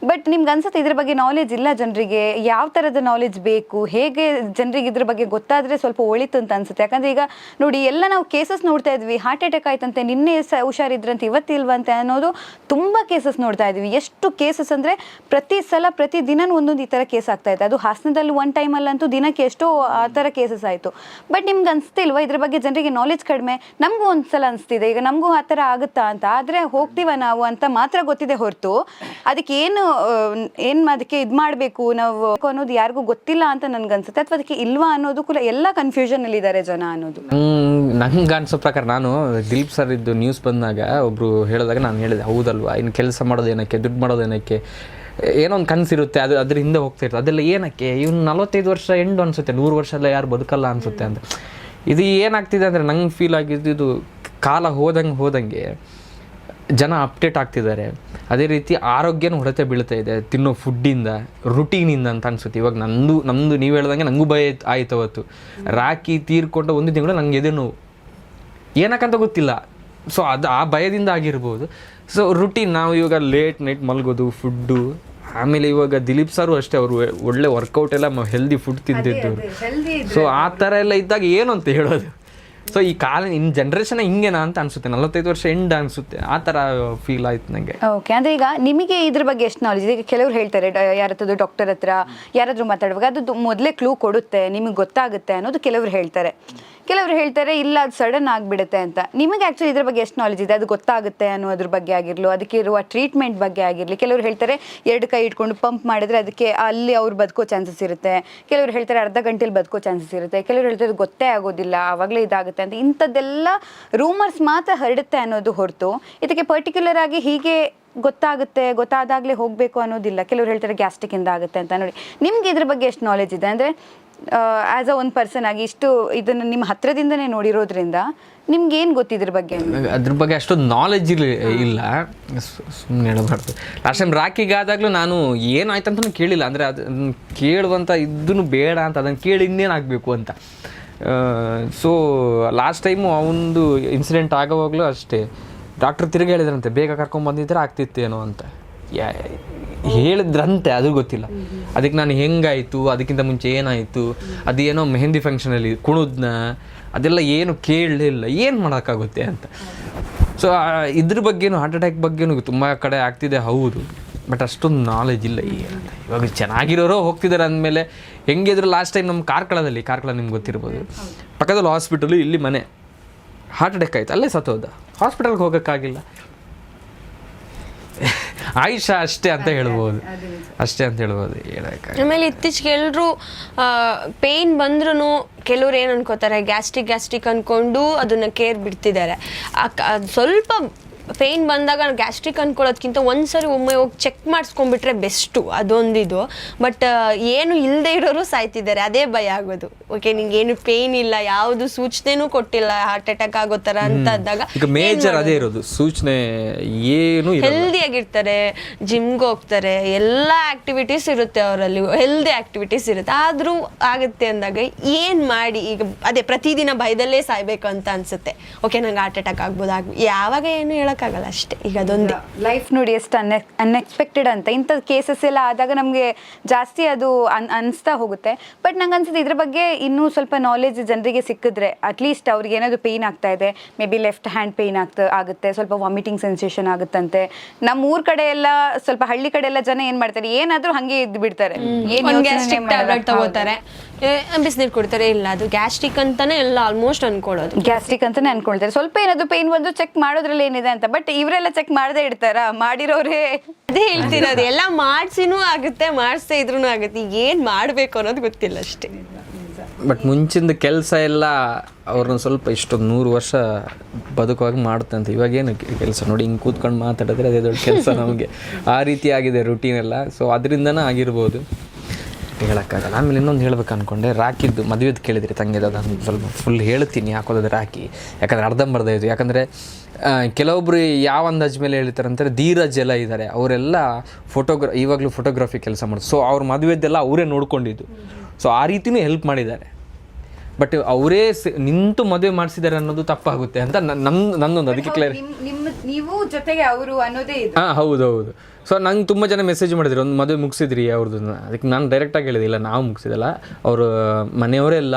ಬಟ್ ನಿಮ್ಗೆ ಅನ್ಸುತ್ತೆ ಇದ್ರ ಬಗ್ಗೆ ನಾಲೆಜ್ ಇಲ್ಲ ಜನರಿಗೆ. ಯಾವ ಥರದ ನಾಲೆಜ್ ಬೇಕು, ಹೇಗೆ ಜನರಿಗೆ ಇದ್ರ ಬಗ್ಗೆ ಗೊತ್ತಾದರೆ ಸ್ವಲ್ಪ ಒಳಿತು ಅಂತ ಅನ್ಸುತ್ತೆ. ಯಾಕಂದರೆ ಈಗ ನೋಡಿ, ಎಲ್ಲ ನಾವು ಕೇಸಸ್ ನೋಡ್ತಾ ಇದ್ವಿ, ಹಾರ್ಟ್ ಅಟ್ಯಾಕ್ ಆಯ್ತಂತೆ, ನಿನ್ನೆ ಹುಷಾರಿದ್ರಂತೆ, ಇವತ್ತಿಲ್ವಂತೆ ಅನ್ನೋದು ತುಂಬ ಕೇಸಸ್ ನೋಡ್ತಾ ಇದ್ವಿ. ಎಷ್ಟು ಕೇಸಸ್ ಅಂದರೆ ಪ್ರತಿ ದಿನನೂ ಒಂದೊಂದು ಈ ಥರ ಕೇಸ್ ಆಗ್ತಾ ಇದೆ. ಅದು ಹಾಸನದಲ್ಲಿ ಒಂದು ಟೈಮಲ್ಲಂತೂ ದಿನಕ್ಕೆ ಎಷ್ಟೋ ಆ ಥರ ಕೇಸಸ್ ಆಯಿತು. ಬಟ್ ನಿಮ್ಗೆ ಅನಿಸ್ತಿಲ್ವ ಇದ್ರ ಬಗ್ಗೆ ಜನರಿಗೆ ನಾಲೆಜ್ ಕಡಿಮೆ? ನಮಗೂ ಒಂದ್ಸಲ ಅನಿಸ್ತಿದೆ, ಈಗ ನಮಗೂ ಆ ಥರ ಆಗುತ್ತಾ ಅಂತ. ಆದರೆ ಹೋಗ್ತೀವ ನಾವು ಅಂತ ಮಾತ್ರ ಗೊತ್ತಿದೆ ಹೊರತು ಅದಕ್ಕೆ ಅದಕ್ಕೆ ಇದು ಮಾಡಬೇಕು ನಾವು ಅನ್ನೋದು ಯಾರಿಗೂ ಗೊತ್ತಿಲ್ಲ ಅಂತ ನನ್ಗನ್ಸುತ್ತೆ. ಅಥವಾ ಅದಕ್ಕೆ ಇಲ್ವಾ ಅನ್ನೋದು ಕೂಡ ಎಲ್ಲ ಕನ್ಫ್ಯೂಷನಲ್ಲಿದ್ದಾರೆ ಜನ ಅನ್ನೋದು ನಂಗೆ ಅನ್ಸೋ ಪ್ರಕಾರ. ನಾನು ದಿಲೀಪ್ ಸರ್ ಇದ್ದು ನ್ಯೂಸ್ ಬಂದಾಗ ಒಬ್ಬರು ಹೇಳಿದಾಗ ನಾನು ಹೇಳಿದೆ, ಹೌದಲ್ವಾ, ಇನ್ನು ಕೆಲಸ ಮಾಡೋದೇನಕ್ಕೆ, ದುಡ್ಡು ಮಾಡೋದೇನಕ್ಕೆ, ಏನೋ ಒಂದು ಕನಸಿರುತ್ತೆ, ಅದ್ರ ಹಿಂದೆ ಹೋಗ್ತಾ ಇರ್ತದೆ. ಅದೆಲ್ಲ ಏನಕ್ಕೆ, ಇವ್ನು 45 ವರ್ಷ ಎಂಡು ಅನಿಸುತ್ತೆ, 100 ವರ್ಷ ಎಲ್ಲ ಯಾರು ಬದುಕಲ್ಲ ಅನಿಸುತ್ತೆ ಅಂತ. ಇದು ಏನಾಗ್ತಿದೆ ಅಂದರೆ ನಂಗೆ ಫೀಲ್ ಆಗಿದ್ದು, ಇದು ಕಾಲ ಹೋದಂಗೆ ಜನ ಅಪ್ಡೇಟ್ ಆಗ್ತಿದ್ದಾರೆ. ಅದೇ ರೀತಿ ಆರೋಗ್ಯನೂ ಹೊರತೆ ಬೀಳ್ತಾ ಇದೆ, ತಿನ್ನೋ ಫುಡ್ಡಿಂದ, ರುಟೀನಿಂದ ಅಂತ ಅನಿಸುತ್ತೆ. ಇವಾಗ ನಮ್ಮದು ನೀವು ಹೇಳ್ದಂಗೆ ನನಗೂ ಭಯ ಆಯ್ತು. ಅವತ್ತು ರಾಖಿ ತೀರ್ಕೊಂಡು 1 ತಿಂಗಳು ನಂಗೆ ಎದೆ ನೋವು, ಏನಕ್ಕಂತ ಗೊತ್ತಿಲ್ಲ. ಸೊ ಅದು ಆ ಭಯದಿಂದ ಆಗಿರ್ಬೋದು. ಸೊ ರುಟೀನ್ ನಾವು ಇವಾಗ ಲೇಟ್ ನೈಟ್ ಮಲಗೋದು, ಫುಡ್ಡು, ಆಮೇಲೆ ಇವಾಗ ದಿಲೀಪ್ ಸರು ಅಷ್ಟೇ, ಅವರು ಒಳ್ಳೆ ವರ್ಕೌಟ್ ಎಲ್ಲ ಹೆಲ್ದಿ ಫುಡ್ ತಿಂತಿದ್ದವರು. ಸೊ ಆ ಥರ ಎಲ್ಲ ಇದ್ದಾಗ ಏನು ಅಂತ ಹೇಳೋದು. ಸೊ ಈ ಕಾಲ ಇನ್ ಜನ್ರೇಷನ್ ಹಿಂಗೇನಾ ಅಂತ ಅನ್ಸುತ್ತೆ, 45 ವರ್ಷ ಎಂಡ್ ಅನ್ಸುತ್ತೆ, ಆ ಥರ ಫೀಲ್ ಆಯ್ತು ನನಗೆ. ಓಕೆ, ಅಂದರೆ ಈಗ ನಿಮಗೆ ಇದ್ರ ಬಗ್ಗೆ ಎಷ್ಟು ನಾಲೆಜ್ ಇದೆ? ಈಗ ಕೆಲವ್ರು ಹೇಳ್ತಾರೆ ಯಾರತ್ತದು ಡಾಕ್ಟರ್ ಹತ್ರ ಯಾರಾದರೂ ಮಾತಾಡುವಾಗ ಅದು ಮೊದಲೇ ಕ್ಲೂ ಕೊಡುತ್ತೆ, ನಿಮಗೆ ಗೊತ್ತಾಗುತ್ತೆ ಅನ್ನೋದು ಕೆಲವ್ರು ಹೇಳ್ತಾರೆ. ಕೆಲವ್ರು ಹೇಳ್ತಾರೆ ಇಲ್ಲ ಅದು ಸಡನ್ ಆಗಿಬಿಡುತ್ತೆ ಅಂತ. ನಿಮಗೆ ಆ್ಯಕ್ಚುಲಿ ಇದ್ರ ಬಗ್ಗೆ ಎಷ್ಟು ನಾಲೆಜ್ ಇದೆ? ಅದು ಗೊತ್ತಾಗುತ್ತೆ ಅನ್ನೋದ್ರ ಬಗ್ಗೆ ಆಗಿರಲು, ಅದಕ್ಕೆ ಇರುವ ಟ್ರೀಟ್ಮೆಂಟ್ ಬಗ್ಗೆ ಆಗಿರಲಿ. ಕೆಲವ್ರು ಹೇಳ್ತಾರೆ 2 ಕೈ ಇಟ್ಕೊಂಡು ಪಂಪ್ ಮಾಡಿದ್ರೆ ಅದಕ್ಕೆ ಅಲ್ಲಿ ಅವ್ರು ಬದುಕೋ ಚಾನ್ಸಸ್ ಇರುತ್ತೆ. ಕೆಲವ್ರು ಹೇಳ್ತಾರೆ ಅರ್ಧ ಗಂಟೆಲಿ ಬದುಕೋ ಚಾನ್ಸಸ್ ಇರುತ್ತೆ. ಕೆಲವ್ರು ಹೇಳ್ತಾರೆ ಗೊತ್ತೇ ಆಗೋದಿಲ್ಲ, ಆವಾಗಲೇ ಇದಾಗುತ್ತೆ ಅಂತ. ಇಂಥದ್ದೆಲ್ಲ ರೂಮರ್ಸ್ ಮಾತ್ರ ಹರಡುತ್ತೆ ಅನ್ನೋದು ಹೊರತು ಇದಕ್ಕೆ ಪರ್ಟಿಕ್ಯುಲರ್ ಆಗಿ ಹೀಗೆ ಗೊತ್ತಾದಾಗಲೇ ಹೋಗಬೇಕು ಅನ್ನೋದಿಲ್ಲ. ಕೆಲವ್ರು ಹೇಳ್ತಾರೆ ಗ್ಯಾಸ್ಟ್ರಿಕ್ಕಿಂದ ಆಗುತ್ತೆ ಅಂತ. ನೋಡಿ, ನಿಮ್ಗೆ ಇದ್ರ ಬಗ್ಗೆ ಎಷ್ಟು ನಾಲೆಜ್ ಇದೆ? ಅಂದರೆ ಆ್ಯಸ್ ಅ ಒಂದು ಪರ್ಸನ್ ಆಗಿ ಇಷ್ಟು ಇದನ್ನು ನಿಮ್ಮ ಹತ್ರದಿಂದನೇ ನೋಡಿರೋದ್ರಿಂದ ನಿಮ್ಗೆ ಏನು ಗೊತ್ತಿದ್ರ ಬಗ್ಗೆ? ಅದ್ರ ಬಗ್ಗೆ ಅಷ್ಟೊಂದು ನಾಲೆಜ್ ಇಲ್ಲ, ಸುಮ್ಮನೆ ಹೇಳಬಾರ್ದು. ಲಾಸ್ಟ್ ಟೈಮ್ ರಾಕಿಗೆ ಆದಾಗಲೂ ನಾನು ಏನಾಯ್ತು ಅಂತಲೂ ಕೇಳಿಲ್ಲ. ಅಂದರೆ ಅದನ್ನು ಕೇಳುವಂಥ ಇದನ್ನು ಬೇಡ ಅಂತ, ಅದನ್ನು ಕೇಳಿ ಇನ್ನೇನು ಆಗಬೇಕು ಅಂತ. ಸೊ ಲಾಸ್ಟ್ ಟೈಮು ಆ ಒಂದು ಇನ್ಸಿಡೆಂಟ್ ಆಗೋವಾಗಲೂ ಅಷ್ಟೇ, ಡಾಕ್ಟ್ರ್ ತಿರುಗಿ ಹೇಳಿದ್ರಂತೆ ಬೇಗ ಕರ್ಕೊಂಬಂದಿದ್ರೆ ಆಗ್ತಿತ್ತೇನೋ ಅಂತ ಹೇಳಿದ್ರಂತೆ, ಅದು ಗೊತ್ತಿಲ್ಲ. ಅದಕ್ಕೆ ನಾನು ಹೆಂಗಾಯಿತು, ಅದಕ್ಕಿಂತ ಮುಂಚೆ ಏನಾಯಿತು, ಅದೇನೋ ಮೆಹಂದಿ ಫಂಕ್ಷನಲ್ಲಿ ಕುಣಿದ್ನ, ಅದೆಲ್ಲ ಏನು ಕೇಳಲಿಲ್ಲ, ಏನು ಮಾಡೋಕ್ಕಾಗುತ್ತೆ ಅಂತ. ಸೊ ಇದ್ರ ಬಗ್ಗೆನೂ, ಹಾರ್ಟ್ ಅಟ್ಯಾಕ್ ಬಗ್ಗೆನೂ ತುಂಬ ಕಡೆ ಆಗ್ತಿದೆ ಹೌದು, ಬಟ್ ಅಷ್ಟೊಂದು ನಾಲೆಜ್ ಇಲ್ಲ. ಏನಂತ ಇವಾಗ ಚೆನ್ನಾಗಿರೋರು ಹೋಗ್ತಿದ್ದಾರೆ ಅಂದಮೇಲೆ ಹೆಂಗಿದ್ರು. ಲಾಸ್ಟ್ ಟೈಮ್ ನಮ್ಮ ಕಾರ್ಕಳ ನಿಮ್ಗೆ ಗೊತ್ತಿರ್ಬೋದು, ಪಕ್ಕದಲ್ಲಿ ಹಾಸ್ಪಿಟಲು, ಇಲ್ಲಿ ಮನೆ, ಹಾರ್ಟ್ ಅಟ್ಯಾಕ್ ಆಯ್ತು, ಅಲ್ಲೇ ಸತ್ತೋದ, ಹಾಸ್ಪಿಟಲ್ಗೆ ಹೋಗೋಕ್ಕಾಗಿಲ್ಲ. ಆಯುಷ ಅಷ್ಟೇ ಅಂತ ಹೇಳ್ಬೋದು. ಆಮೇಲೆ ಇತ್ತೀಚೆಗೆ ಎಲ್ಲರೂ ಪೇಯ್ನ್ ಬಂದ್ರೂ ಕೆಲವ್ರು ಏನು ಅನ್ಕೋತಾರೆ, ಗ್ಯಾಸ್ಟ್ರಿಕ್ ಅನ್ಕೊಂಡು ಅದನ್ನ ಕೇರ್ ಬಿಡ್ತಿದ್ದಾರೆ. ಸ್ವಲ್ಪ ಪೇಯ್ನ್ ಬಂದಾಗ ಗ್ಯಾಸ್ಟ್ರಿಕ್ ಅನ್ಕೊಳ್ಳೋದ್ಕಿಂತ ಒಂದ್ಸರಿ ಒಮ್ಮೆ ಹೋಗಿ ಚೆಕ್ ಮಾಡಿಸ್ಕೊಂಡ್ಬಿಟ್ರೆ ಬೆಸ್ಟು, ಅದೊಂದಿದು. ಬಟ್ ಏನು ಇಲ್ಲದೆ ಇರೋರು ಸಾಯ್ತಿದ್ದಾರೆ, ಅದೇ ಭಯ ಆಗೋದು. ಓಕೆ, ನಿಂಗೆ ಏನು ಪೇಯ್ನ್ ಇಲ್ಲ, ಯಾವುದು ಸೂಚನೆನೂ ಕೊಟ್ಟಿಲ್ಲ ಹಾರ್ಟ್ ಅಟ್ಯಾಕ್ ಆಗೋ ಥರ ಅಂತ ಆದಾಗ ಈಗ ಮೇಜರ್ ಅದೇ ಇರೋದು, ಸೂಚನೆ ಏನು ಇಲ್ಲ. ಹೆಲ್ದಿ ಆಗಿರ್ತಾರೆ, ಜಿಮ್ಗೆ ಹೋಗ್ತಾರೆ, ಎಲ್ಲ ಆಕ್ಟಿವಿಟೀಸ್ ಇರುತ್ತೆ ಅವರಲ್ಲಿ, ಹೆಲ್ದಿ ಆಕ್ಟಿವಿಟೀಸ್ ಇರುತ್ತೆ, ಆದರೂ ಆಗುತ್ತೆ ಅಂದಾಗ ಏನು ಮಾಡಿ? ಈಗ ಅದೇ ಪ್ರತಿದಿನ ಭಯದಲ್ಲೇ ಸಾಯ್ಬೇಕು ಅಂತ ಅನ್ಸುತ್ತೆ. ಓಕೆ, ನಂಗೆ ಹಾರ್ಟ್ ಅಟ್ಯಾಕ್ ಆಗ್ಬೋದು, ಯಾವಾಗ ಏನು ಹೇಳೋಕ್ಕಾಗಲ್ಲ ಅಷ್ಟೇ. ಈಗ ಅದೊಂದು ಲೈಫ್ ನೋಡಿ ಎಷ್ಟು ಅನ್ಎಕ್ಸ್ಪೆಕ್ಟೆಡ್ ಅಂತ. ಇಂಥ ಕೇಸಸ್ ಎಲ್ಲ ಆದಾಗ ನಮಗೆ ಜಾಸ್ತಿ ಅದು ಅನಿಸ್ತಾ ಹೋಗುತ್ತೆ. ಬಟ್ ನಂಗೆ ಅನ್ಸುತ್ತೆ ಇದ್ರ ಬಗ್ಗೆ ಇನ್ನೂ ಸ್ವಲ್ಪ ನಾಲೆಜ್ ಜನರಿಗೆ ಸಿಕ್ಕಿದ್ರೆ ಅಟ್ಲೀಸ್ಟ್ ಅವ್ರಿಗೆ ಏನಾದರೂ ಪೇಯ್ನ್ ಆಗ್ತಾ ಇದೆ, may be left hand pain ಆಗುತ್ತೆ, ಸ್ವಲ್ಪ ವಾಮಿಟಿಂಗ್ ಸೆನ್ಸೇಷನ್ ಆಗುತ್ತಂತೆ. ನಮ್ಮ ಊರ್ ಕಡೆ ಎಲ್ಲ, ಸ್ವಲ್ಪ ಹಳ್ಳಿ ಕಡೆ ಎಲ್ಲ ಜನ ಏನ್ ಮಾಡ್ತಾರೆ, ಏನಾದ್ರೂ ಹಂಗೆ ಇದ್ದು ಬಿಡ್ತಾರೆ, ಗ್ಯಾಸ್ಟ್ರಿಕ್ ಟ್ಯಾಬ್ಲೆಟ್ ತಗೋತಾರೆ, ಬಿಸಿನೀರು ಕೊಡ್ತಾರೆ. ಇಲ್ಲ, ಅದು ಗ್ಯಾಸ್ಟ್ರಿಕ್ ಅಂತಾನೆ ಎಲ್ಲ ಆಲ್ಮೋಸ್ಟ್ ಅನ್ಕೊಳ್ಳೋದು, ಗ್ಯಾಸ್ಟ್ರಿಕ್ ಅಂತಾನೆ ಅನ್ಕೊಳ್ತಾರೆ. ಸ್ವಲ್ಪ ಏನಾದ್ರು ಪೇಯ್ನ್ ಬಂದು ಚೆಕ್ ಮಾಡೋದ್ರಲ್ಲಿ ಏನಿದೆ ಅಂತ. ಬಟ್ ಇವರೆಲ್ಲ ಚೆಕ್ ಮಾಡದೇ ಇಡ್ತಾರ, ಮಾಡಿರೋರೇ. ಅದೇ ಹೇಳ್ತಿರೋದು, ಎಲ್ಲ ಮಾಡ್ಸಿನೂ ಆಗುತ್ತೆ, ಮಾಡಿಸದೇ ಇದ್ರೂ ಆಗುತ್ತೆ. ಈಗ ಏನ್ ಮಾಡ್ಬೇಕು ಅನ್ನೋದು ಗೊತ್ತಿಲ್ಲ ಅಷ್ಟೇ. ಬಟ್ ಮುಂಚಿಂದ ಕೆಲಸ ಎಲ್ಲ ಅವ್ರನ್ನ ಸ್ವಲ್ಪ ಇಷ್ಟೊಂದು 100 ವರ್ಷ ಬದುಕುವಾಗ ಮಾಡುತ್ತೆ ಅಂತ. ಇವಾಗೇನು ಕೆಲಸ ನೋಡಿ, ಹಿಂಗೆ ಕೂತ್ಕೊಂಡು ಮಾತಾಡಿದ್ರೆ ಅದೇ ದೊಡ್ಡ ಕೆಲಸ ನಮಗೆ. ಆ ರೀತಿ ಆಗಿದೆ ರುಟೀನ್ ಎಲ್ಲ. ಸೊ ಅದರಿಂದನೇ ಆಗಿರ್ಬೋದು, ಹೇಳೋಕ್ಕಾಗಲ್ಲ. ಆಮೇಲೆ ಇನ್ನೊಂದು ಹೇಳ್ಬೇಕು ಅಂದ್ಕೊಂಡೆ, ರಾಕಿದ್ದು ಮದುವೆದು ಕೇಳಿದ್ರಿ ತಂಗಿದ, ನಾನು ಸ್ವಲ್ಪ ಫುಲ್ ಹೇಳ್ತೀನಿ ಹಾಕೋದು ರಾಕಿ. ಯಾಕಂದರೆ ಅರ್ಧಂಬರ್ಧ ಇದು. ಯಾಕಂದರೆ ಕೆಲವೊಬ್ರು ಯಾವ ಅಂದಾಜ್ ಮೇಲೆ ಹೇಳ್ತಾರೆ ಅಂತಾರೆ, ಧೀರಜ್ ಎಲ್ಲ ಇದ್ದಾರೆ, ಅವರೆಲ್ಲ ಇವಾಗಲೂ ಫೋಟೋಗ್ರಫಿ ಕೆಲಸ ಮಾಡೋದು. ಸೊ ಅವ್ರ ಮದುವೆದ್ದೆಲ್ಲ ಅವರೇ ನೋಡ್ಕೊಂಡಿದ್ದು. ಸೊ ಆ ರೀತಿಯೂ ಹೆಲ್ಪ್ ಮಾಡಿದ್ದಾರೆ. ಬಟ್ ಅವರೇ ನಿಂತು ಮದುವೆ ಮಾಡಿಸಿದ್ದಾರೆ ಅನ್ನೋದು ತಪ್ಪಾಗುತ್ತೆ ಅಂತ ನನ್ನೊಂದು, ಅದಕ್ಕೆ ಕ್ಲಿಯರ್. ನೀವು ಜೊತೆಗೆ ಅವರು ಅನ್ನೋದೇ ಇದು. ಹಾಂ, ಹೌದು. ಸೊ ನಂಗೆ ತುಂಬ ಜನ ಮೆಸೇಜ್ ಮಾಡಿದ್ರು, ಒಂದು ಮದುವೆ ಮುಗಿಸಿದ್ರಿ ಅವ್ರದ್ದು. ಅದಕ್ಕೆ ನಾನು ಡೈರೆಕ್ಟಾಗಿ ಹೇಳಿದಿಲ್ಲ, ನಾವು ಮುಗಿಸಿದಲ್ಲ, ಅವರು ಮನೆಯವರೆಲ್ಲ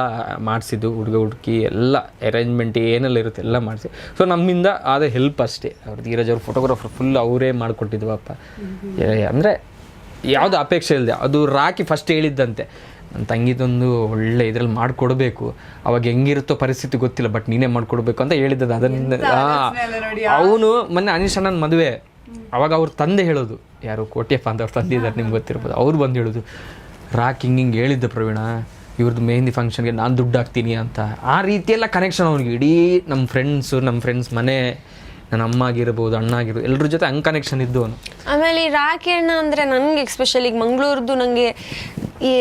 ಮಾಡಿಸಿದ್ದು, ಹುಡುಗಿ ಎಲ್ಲ ಅರೇಂಜ್ಮೆಂಟ್ ಏನೆಲ್ಲ ಇರುತ್ತೆ ಎಲ್ಲ ಮಾಡಿಸಿ. ಸೊ ನಮ್ಮಿಂದ ಆದ ಹೆಲ್ಪ್ ಅಷ್ಟೇ. ಅವ್ರು ಧೀರಜ್ ಅವ್ರು ಫೋಟೋಗ್ರಾಫರ್ ಫುಲ್ ಅವರೇ ಮಾಡಿಕೊಟ್ಟಿದ್ವಪ್ಪ. ಅಂದರೆ ಯಾವುದು ಅಪೇಕ್ಷೆ ಇಲ್ಲದೆ. ಅದು ರಾಕಿ ಫಸ್ಟ್ ಹೇಳಿದ್ದಂತೆ, ನನ್ನ ತಂಗಿದೊಂದು ಒಳ್ಳೆ ಇದ್ರಲ್ಲಿ ಮಾಡಿಕೊಡ್ಬೇಕು, ಅವಾಗ ಹೆಂಗಿರುತ್ತೋ ಪರಿಸ್ಥಿತಿ ಗೊತ್ತಿಲ್ಲ, ಬಟ್ ನೀನೇ ಮಾಡಿಕೊಡ್ಬೇಕು ಅಂತ ಹೇಳಿದ್ದದು. ಅದನ್ನು ಅವನು ಮೊನ್ನೆ ಅನೀಶ್ ಅಣ್ಣನ ಮದುವೆ, ಅವಾಗ ಅವ್ರ ತಂದೆ ಹೇಳೋದು, ಯಾರು ಕೋಟ್ಯಪ್ಪ ಅಂತ ಅವ್ರ ತಂದೆ ಇದ್ದಾರೆ, ನಿಮ್ಗೆ ಗೊತ್ತಿರ್ಬೋದು. ಅವ್ರು ಬಂದು ಹೇಳೋದು, ರಾಕ್ ಹಿಂಗೆ ಹೇಳಿದ್ದೆ ಪ್ರವೀಣ, ಇವ್ರದ್ದು ಮೆಹಂದಿ ಫಂಕ್ಷನ್ಗೆ ನಾನು ದುಡ್ಡು ಹಾಕ್ತೀನಿ ಅಂತ. ಆ ರೀತಿಯೆಲ್ಲ ಕನೆಕ್ಷನ್ ಅವ್ನಿಗೆ. ಇಡೀ ನಮ್ಮ ಫ್ರೆಂಡ್ಸ್ ಮನೆ, ನನ್ನ ಅಮ್ಮ ಆಗಿರ್ಬೋದು, ಅಣ್ಣ ಆಗಿರ್ಬೋದು, ಎಲ್ಲರ ಜೊತೆ ಹಂಗೆ ಕನೆಕ್ಷನ್ ಇದ್ದು ಅವನು. ಆಮೇಲೆ ಈ ರಾಕಿ ಅಣ್ಣ ಅಂದರೆ ನನಗೆ ಎಸ್ಪೆಷಲಿ ಈಗ ಮಂಗಳೂರದ್ದು ನನಗೆ ಈ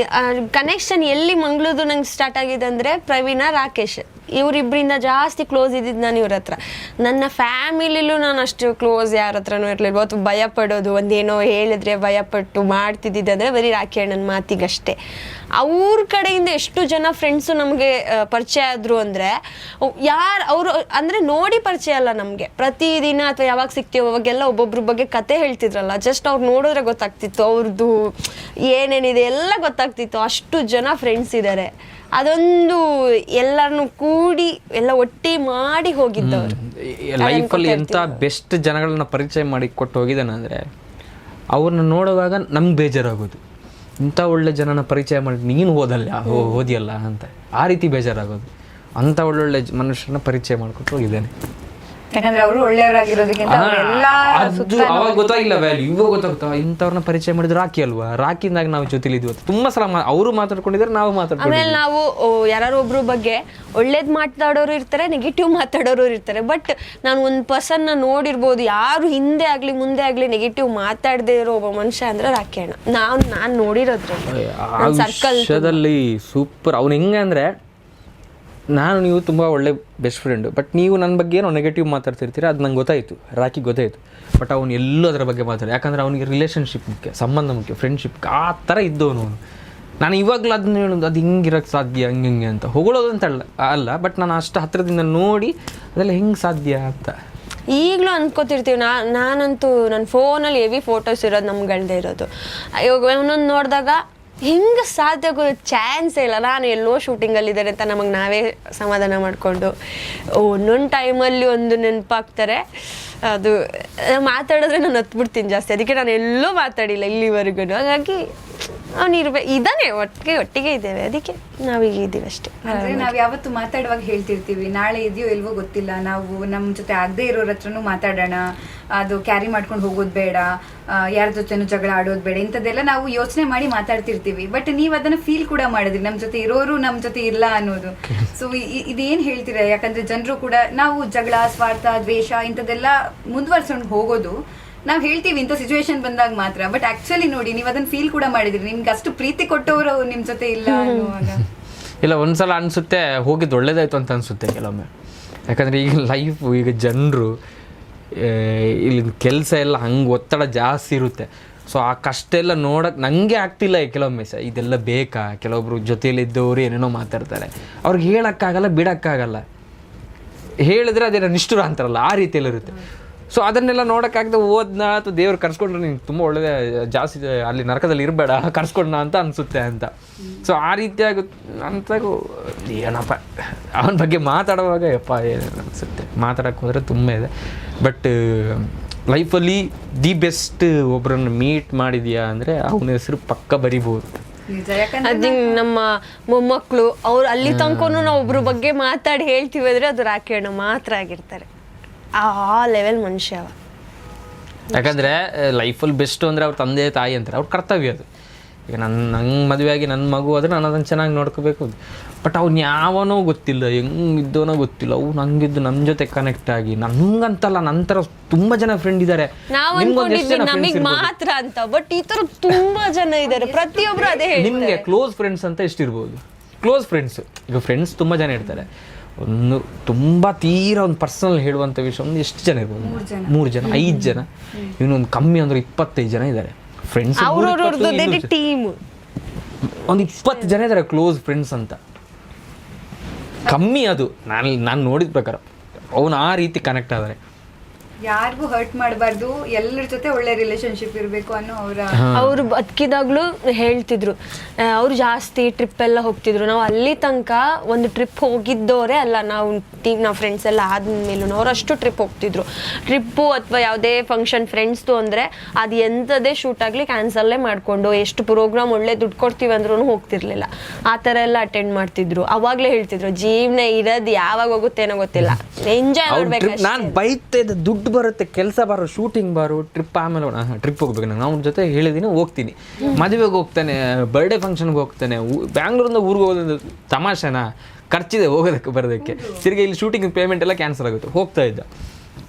ಕನೆಕ್ಷನ್ ಎಲ್ಲಿ ಮಂಗಳೂರದು ನಂಗೆ ಸ್ಟಾರ್ಟ್ ಆಗಿದೆ ಅಂದರೆ ಪ್ರವೀಣ ರಾಕೇಶ್ ಇವರಿಬ್ಬರಿಂದ ಜಾಸ್ತಿ ಕ್ಲೋಸ್ ಇದ್ದಿದ್ದು ನಾನು ಇವ್ರ ಹತ್ರ. ನನ್ನ ಫ್ಯಾಮಿಲಿಲೂ ನಾನು ಅಷ್ಟು ಕ್ಲೋಸ್ ಯಾರ ಹತ್ರನೂ ಇರಲಿಲ್ಲ. ಅವತ್ತು ಭಯ ಪಡೋದು, ಒಂದೇನೋ ಹೇಳಿದ್ರೆ ಭಯಪಟ್ಟು ಮಾಡ್ತಿದ್ದಿದ್ದಂದರೆ ಬರೀ ರಾಖಿ ಅಣ್ಣನ ಮಾತಿಗಷ್ಟೇ. ಅವ್ರ ಕಡೆಯಿಂದ ಎಷ್ಟು ಜನ ಫ್ರೆಂಡ್ಸು ನಮಗೆ ಪರಿಚಯ ಆದರು ಅಂದರೆ, ಯಾರು ಅವರು ಅಂದರೆ ನೋಡಿ ಪರಿಚಯ ಅಲ್ಲ ನಮಗೆ, ಪ್ರತಿದಿನ ಅಥವಾ ಯಾವಾಗ ಸಿಗ್ತೀವೋ ಅವಾಗೆಲ್ಲ ಒಬ್ಬೊಬ್ರ ಬಗ್ಗೆ ಕತೆ ಹೇಳ್ತಿದ್ರಲ್ಲ, ಜಸ್ಟ್ ಅವ್ರು ನೋಡಿದ್ರೆ ಗೊತ್ತಾಗ್ತಿತ್ತು ಅವ್ರದ್ದು ಏನೇನಿದೆ ಎಲ್ಲ ಗೊತ್ತಾಗ್ತಿತ್ತು. ಅಷ್ಟು ಜನ ಫ್ರೆಂಡ್ಸ್ ಇದ್ದಾರೆ. ಅದೊಂದು ಎಲ್ಲರನ್ನು ಕೂಡಿ ಎಲ್ಲ ಒಟ್ಟಿ ಮಾಡಿ ಹೋಗಿದ್ದವ್ರು. ಲೈಫಲ್ಲಿ ಎಂಥ ಬೆಸ್ಟ್ ಜನಗಳನ್ನ ಪರಿಚಯ ಮಾಡಿ ಕೊಟ್ಟು ಹೋಗಿದ್ದಾನೆ ಅಂದರೆ, ಅವ್ರನ್ನ ನೋಡುವಾಗ ನಮ್ಗೆ ಬೇಜಾರಾಗೋದು, ಇಂಥ ಒಳ್ಳೆ ಜನನ ಪರಿಚಯ ಮಾಡಿ ನೀನು ಓದಿಯಲ್ಲ ಅಂತ, ಆ ರೀತಿ ಬೇಜಾರಾಗೋದು. ಅಂಥ ಒಳ್ಳೊಳ್ಳೆ ಮನುಷ್ಯರನ್ನ ಪರಿಚಯ ಮಾಡಿಕೊಟ್ಟು ಹೋಗಿದ್ದೇನೆ. ಯಾಕಂದ್ರೆ ಅವರು ಒಳ್ಳೆಯವರಾಗಿರೋದಕ್ಕಿಂತ ಅವಾಗ ಗೊತ್ತಾಗಿಲ್ಲ ವ್ಯಾಲ್ಯೂ, ಇವಾಗ ಗೊತ್ತಾಗ್ತಾ ಇಂಥವ್ರನ್ನ ಪರಿಚಯ ಮಾಡಿದ್ರು ರಾಖಿ ಅಲ್ವಾ, ರಾಖಿಂದಾಗ ನಾವು ಜೊತೆಲಿದ್ವಿ. ತುಂಬಾ ಸಲ ಅವರು ಮಾತಾಡ್ಕೊಂಡಿದ್ದಾರೆ, ನಾವು ಮಾತಾಡ್ಕೊಂಡಿದ್ದೀವಿ. ಆಮೇಲೆ ನಾವು ಯಾರು ಒಬ್ರ ಬಗ್ಗೆ ಒಳ್ಳೇದ್ ಮಾತಾಡೋರು ಇರ್ತಾರೆ, ನೆಗೆಟಿವ್ ಮಾತಾಡೋರು ಇರ್ತಾರೆ. ಬಟ್ ನಾನು ಒಂದು ಪರ್ಸನ್ನ ನೋಡಿರ್ಬೋದು, ಯಾರು ಹಿಂದೆ ಆಗ್ಲಿ ಮುಂದೆ ಆಗ್ಲಿ ನೆಗೆಟಿವ್ ಮಾತಾಡದೇ ಇರೋ ಒಬ್ಬ ಮನುಷ್ಯ ಅಂದ್ರೆ ರಾಖಿ ಅಣ್ಣ. ನಾನು ನೋಡಿರೋದ್ರಲ್ಲಿ ಸರ್ಕಲ್ದಲ್ಲಿ ಸೂಪರ್. ಅವ್ನು ಹೆಂಗೆ ಅಂದರೆ, ನಾನು ನೀವು ತುಂಬ ಒಳ್ಳೆ ಬೆಸ್ಟ್ ಫ್ರೆಂಡು, ಬಟ್ ನೀವು ನನ್ನ ಬಗ್ಗೆ ಏನೋ ನೆಗೆಟಿವ್ ಮಾತಾಡ್ತಿರ್ತೀರ, ಅದು ನಂಗೆ ಗೊತ್ತಾಯಿತು, ರಾಖಿ ಗೊತ್ತಾಯಿತು. ಬಟ್ ಅವ್ನು ಎಲ್ಲೂ ಅದರ ಬಗ್ಗೆ ಮಾತಾಡ, ಯಾಕಂದರೆ ಅವನಿಗೆ ರಿಲೇಷನ್ಶಿಪ್ ಮುಖ್ಯ, ಸಂಬಂಧ ಮುಖ್ಯ, ಫ್ರೆಂಡ್ಶಿಪ್ ಆ ಥರ ಇದ್ದವನು ಅವನು. ನಾನು ಇವಾಗಲೂ ಅದನ್ನ ಹೇಳೋದು, ಅದು ಹಿಂಗಿರೋಕ್ಕೆ ಸಾಧ್ಯ ಹಂಗೆ ಅಂತ ಹೊಗಳೋದು ಅಂತ ಅಲ್ಲ, ಬಟ್ ನಾನು ಅಷ್ಟು ಹತ್ತಿರದಿಂದ ನೋಡಿ ಅದೆಲ್ಲ ಹೆಂಗೆ ಸಾಧ್ಯ ಅಂತ ಈಗಲೂ ಅಂದ್ಕೋತಿರ್ತೀವಿ. ನಾನಂತೂ ನನ್ನ ಫೋನಲ್ಲಿ ಹೆವಿ ಫೋಟೋಸ್ ಇರೋದು ನಮ್ಗಳ್ದೇ ಇರೋದು. ಇವಾಗ ಒಂದೊಂದು ನೋಡಿದಾಗ ಹಿಂಗೆ ಸಾಧ್ಯ ಚಾನ್ಸೇ ಇಲ್ಲ. ನಾನು ಎಲ್ಲೋ ಶೂಟಿಂಗಲ್ಲಿದ್ದಾರೆ ಅಂತ ನಮಗೆ ನಾವೇ ಸಮಾಧಾನ ಮಾಡಿಕೊಂಡು ಒಂದೊಂದು ಟೈಮಲ್ಲಿ ಒಂದು ನೆನಪಾಗ್ತಾರೆ. ಅದು ಮಾತಾಡಿದ್ರೆ ನಾನು ಹತ್ಬಿಡ್ತೀನಿ ಜಾಸ್ತಿ, ಅದಕ್ಕೆ ನಾನು ಎಲ್ಲೂ ಮಾತಾಡಿಲ್ಲ ಇಲ್ಲಿವರೆಗೂ. ಹಾಗಾಗಿ ಇದ್ದಾನೆ, ಒಟ್ಟಿಗೆ ಇದ್ದೇವೆ, ಅದಕ್ಕೆ ನಾವೀಗ ಇದ್ದೀವಿ ಅಷ್ಟೇ. ಅಂದ್ರೆ ನಾವ್ ಯಾವತ್ತು ಮಾತಾಡುವಾಗ ಹೇಳ್ತಿರ್ತೀವಿ, ನಾಳೆ ಇದೆಯೋ ಇಲ್ವೋ ಗೊತ್ತಿಲ್ಲ, ನಾವು ನಮ್ಮ ಜೊತೆ ಆಗದೆ ಇರೋರ ಹತ್ರನೂ ಮಾತಾಡೋಣ, ಅದು ಕ್ಯಾರಿ ಮಾಡ್ಕೊಂಡು ಹೋಗೋದು ಬೇಡ, ಯಾರ ಜೊತೆನೂ ಜಗಳ ಆಡೋದು ಬೇಡ, ಇಂಥದ್ದೆಲ್ಲ ನಾವು ಯೋಚನೆ ಮಾಡಿ ಮಾತಾಡ್ತಿರ್ತೀವಿ. ಬಟ್ ನೀವು ಅದನ್ನ ಫೀಲ್ ಕೂಡ ಮಾಡಿದ್ರಿ, ನಮ್ಮ ಜೊತೆ ಇರೋರು ನಮ್ಮ ಜೊತೆ ಇಲ್ಲ ಅನ್ನೋದು. ಸೊ ಇದೇನ್ ಹೇಳ್ತೀರಾ? ಯಾಕಂದ್ರೆ ಜನರು ಕೂಡ ನಾವು ಜಗಳ, ಸ್ವಾರ್ಥ, ದ್ವೇಷ ಇಂಥದ್ದೆಲ್ಲ ಮುಂದುವರ್ಸ್ಕೊಂಡು ಹೋಗೋದು ನಾವು ಹೇಳ್ತೀವಿ ಇಂಥ ಸಿಚುವೇಶನ್ ಬಂದಾಗ ಮಾತ್ರ. ಬಟ್ ಆಕ್ಚುಲಿ ನೋಡಿ, ನೀವು ಅದನ್ನ ಫೀಲ್ ಕೂಡ ಮಾಡಿದ್ರಿ, ನಿಮ್ಗೆ ಅಷ್ಟು ಪ್ರೀತಿ ಕೊಟ್ಟವರು ನಿಮ್ ಜೊತೆ ಇಲ್ಲ ಅನ್ನುವಾಗ. ಇಲ್ಲ, ಒಂದ್ಸಲ ಅನ್ಸುತ್ತೆ ಹೋಗಿದ್ದು ಒಳ್ಳೇದಾಯ್ತು ಅಂತ ಅನ್ಸುತ್ತೆ ಕೆಲವೊಮ್ಮೆ. ಯಾಕಂದ್ರೆ ಈಗ ಲೈಫ್, ಈಗ ಜನರು ಇಲ್ಲಿ ಕೆಲಸ ಎಲ್ಲ ಹಂಗೆ ಒತ್ತಡ ಜಾಸ್ತಿ ಇರುತ್ತೆ. ಸೊ ಆ ಕಷ್ಟ ಎಲ್ಲ ನೋಡಕ್ಕೆ ನನಗೆ ಆಗ್ತಿಲ್ಲ ಕೆಲವೊಮ್ಮೆ. ಇದೆಲ್ಲ ಬೇಕಾ? ಕೆಲವೊಬ್ರು ಜೊತೆಯಲ್ಲಿದ್ದವರು ಏನೇನೋ ಮಾತಾಡ್ತಾರೆ, ಅವ್ರಿಗೆ ಹೇಳೋಕ್ಕಾಗಲ್ಲ, ಬಿಡೋಕ್ಕಾಗಲ್ಲ. ಹೇಳಿದ್ರೆ ಅದೇನೋ ನಿಷ್ಠುರ ಅಂತಾರಲ್ಲ, ಆ ರೀತಿಯಲ್ಲಿರುತ್ತೆ. ಸೊ ಅದನ್ನೆಲ್ಲ ನೋಡೋಕ್ಕಾಗದೆ ಓದ್ನಾ ಅಥವಾ ದೇವ್ರು ಕರ್ಸ್ಕೊಂಡ್ರೆ ನಿಂಗೆ ತುಂಬ ಒಳ್ಳೆಯ ಜಾಸ್ತಿ ಅಲ್ಲಿ ನರಕದಲ್ಲಿ ಇರಬೇಡ, ಕರ್ಸ್ಕೊಂಡ ಅಂತ ಅನಿಸುತ್ತೆ ಅಂತ. ಸೊ ಆ ರೀತಿಯಾಗಿ ಅಂತಾಗೂ ಏನಪ್ಪ ಅವನ ಬಗ್ಗೆ ಮಾತಾಡುವಾಗ ಯಪ್ಪ ಏನು ಅನಿಸುತ್ತೆ. ಮಾತಾಡೋಕ್ಕೆ ಹೋದರೆ ತುಂಬ ಇದೆ. ಬಟ್ ಲೈಫಲ್ಲಿ ದಿ ಬೆಸ್ಟ್ ಒಬ್ಬರನ್ನು ಮೀಟ್ ಮಾಡಿದ್ಯಾ ಅಂದರೆ ಅವನ ಹೆಸರು ಪಕ್ಕ ಬರಿಬೋದು. ಅದು ನಮ್ಮ ಮೊಮ್ಮಕ್ಕಳು ಅವ್ರು ಅಲ್ಲಿ ತನಕ ನಾವು ಒಬ್ರ ಬಗ್ಗೆ ಮಾತಾಡಿ ಹೇಳ್ತೀವಿ ಅಂದರೆ ಅದು ರಾಖಿ ಅಣ್ಣ ಮಾತ್ರ ಆಗಿರ್ತಾರೆ. ಆ ಲೆವೆಲ್ ಮನುಷ್ಯ. ಯಾಕಂದರೆ ಲೈಫಲ್ಲಿ ಬೆಸ್ಟು ಅಂದರೆ ಅವ್ರ ತಂದೆ ತಾಯಿ ಅಂತಾರೆ, ಅವ್ರ ಕರ್ತವ್ಯ ಅದು. ಈಗ ನಂಗೆ ಮದುವೆ ಆಗಿ ನನ್ನ ಮಗು ಆದರೆ ನಾನು ಅದನ್ನು ಚೆನ್ನಾಗಿ ನೋಡ್ಕೋಬೇಕು. ಬಟ್ ಅವ್ನು ಯಾವನೋ ಗೊತ್ತಿಲ್ಲ, ಹೆಂಗಿದ್ದೋನೋ ಗೊತ್ತಿಲ್ಲ, ಅವ್ನು ಹಂಗಿದ್ದು ನಮ್ಮ ಜೊತೆ ಕನೆಕ್ಟ್ ಆಗಿ ನಂಗಂತಲ್ಲ, ನಂತರ ತುಂಬ ಜನ ಫ್ರೆಂಡ್ ಇದ್ದಾರೆ. ನಮಗೆ ಮಾತ್ರ ಅಂತ, ಬಟ್ ಈ ಥರ ತುಂಬ ಜನ ಇದ್ದಾರೆ, ಪ್ರತಿಯೊಬ್ಬರು ಅದೇ ಹೇಳ್ತಾರೆ. ನಿಮಗೆ ಕ್ಲೋಸ್ ಫ್ರೆಂಡ್ಸ್ ಅಂತ ಎಷ್ಟಿರ್ಬೋದು? ಕ್ಲೋಸ್ ಫ್ರೆಂಡ್ಸು, ಈಗ ಫ್ರೆಂಡ್ಸ್ ತುಂಬ ಜನ ಇರ್ತಾರೆ. ಒಂದು ತುಂಬ ತೀರಾ ಒಂದು ಪರ್ಸನಲ್ ಹೇಳುವಂಥ ವಿಷಯ ಒಂದು ಎಷ್ಟು ಜನ ಇರ್ಬೋದು? 3 ಜನ 5 ಜನ. ಇನ್ನೊಂದು ಕಮ್ಮಿ ಅಂದ್ರೆ 25 ಜನ ಇದ್ದಾರೆ ಫ್ರೆಂಡ್ಸ್. ಟೀಮ್ ಒಂದು 20 ಜನ ಇದ್ದಾರೆ ಕ್ಲೋಸ್ ಫ್ರೆಂಡ್ಸ್ ಅಂತ. ಕಮ್ಮಿ ಅದು ನಾನು ನೋಡಿದ ಪ್ರಕಾರ. ಅವನು ಆ ರೀತಿ ಕನೆಕ್ಟ್ ಆದರೆ ಯಾರಿಗೂ ಹರ್ಟ್ ಮಾಡಬಾರ್ದು, ಎಲ್ಲರ ಜೊತೆ ಒಳ್ಳೆ ರಿಲೇಶನ್ಶಿಪ್ ಇರಬೇಕು ಅನ್ನೋ ಅವರು ಬದುಕಿದಾಗ್ಲೂ ಹೇಳ್ತಿದ್ರು. ಅವ್ರು ಜಾಸ್ತಿ ಟ್ರಿಪ್ ಎಲ್ಲ ಹೋಗ್ತಿದ್ರು. ನಾವು ಅಲ್ಲಿ ತನಕ ಒಂದು ಟ್ರಿಪ್ ಹೋಗಿದ್ದವರೇ ಅಲ್ಲ, ನಾವು ಫ್ರೆಂಡ್ಸ್ ಎಲ್ಲ ಆದ್ಮೇಲೂ ಅವ್ರು ಅಷ್ಟು ಟ್ರಿಪ್ ಹೋಗ್ತಿದ್ರು. ಟ್ರಿಪ್ಪು ಅಥವಾ ಯಾವುದೇ ಫಂಕ್ಷನ್ ಫ್ರೆಂಡ್ಸ್ದು ಅಂದರೆ ಅದು ಎಂಥದೇ ಶೂಟ್ ಆಗಲಿ ಕ್ಯಾನ್ಸಲ್ಲೇ ಮಾಡಿಕೊಂಡು, ಎಷ್ಟು ಪ್ರೋಗ್ರಾಮ್ ಒಳ್ಳೆ ದುಡ್ಡು ಕೊಡ್ತೀವಿ ಅಂದ್ರೂ ಹೋಗ್ತಿರ್ಲಿಲ್ಲ. ಆ ಥರ ಎಲ್ಲ ಅಟೆಂಡ್ ಮಾಡ್ತಿದ್ರು. ಅವಾಗಲೇ ಹೇಳ್ತಿದ್ರು ಜೀವನ ಇರೋದು ಯಾವಾಗ ಹೋಗುತ್ತೇನೋ ಗೊತ್ತಿಲ್ಲ, ಎಂಜಾಯ್ ಮಾಡ್ಬೇಕು. ನಾನು ಬೈತಿದ್ದೆ, ದುಡ್ಡು ಬರುತ್ತೆ, ಕೆಲಸ ಬಾರೋ, ಶೂಟಿಂಗ್ ಬಾರೋ, ಟ್ರಿಪ್ ಆಮೇಲೆ ಟ್ರಿಪ್ ಹೋಗ್ಬೇಕು. ನಾನು ಅವ್ನ ಜೊತೆ ಹೇಳಿದ್ದೀನಿ, ಹೋಗ್ತೀನಿ, ಮದುವೆಗೆ ಹೋಗ್ತಾನೆ, ಬರ್ಡೇ ಫಂಕ್ಷನ್ಗೆ ಹೋಗ್ತಾನೆ, ಬ್ಯಾಂಗ್ಳೂರಿಂದ ಊರಿಗೆ ಹೋಗೋದು ತಮಾಷೆನಾ? ಖರ್ಚಿದೆ ಹೋಗೋದಕ್ಕೆ ಬರೋದಕ್ಕೆ. ತಿರ್ಗಿ ಇಲ್ಲಿ ಶೂಟಿಂಗ್ ಪೇಮೆಂಟ್ ಎಲ್ಲ ಕ್ಯಾನ್ಸಲ್ ಆಗುತ್ತೆ. ಹೋಗ್ತಾ ಇದ್ದ,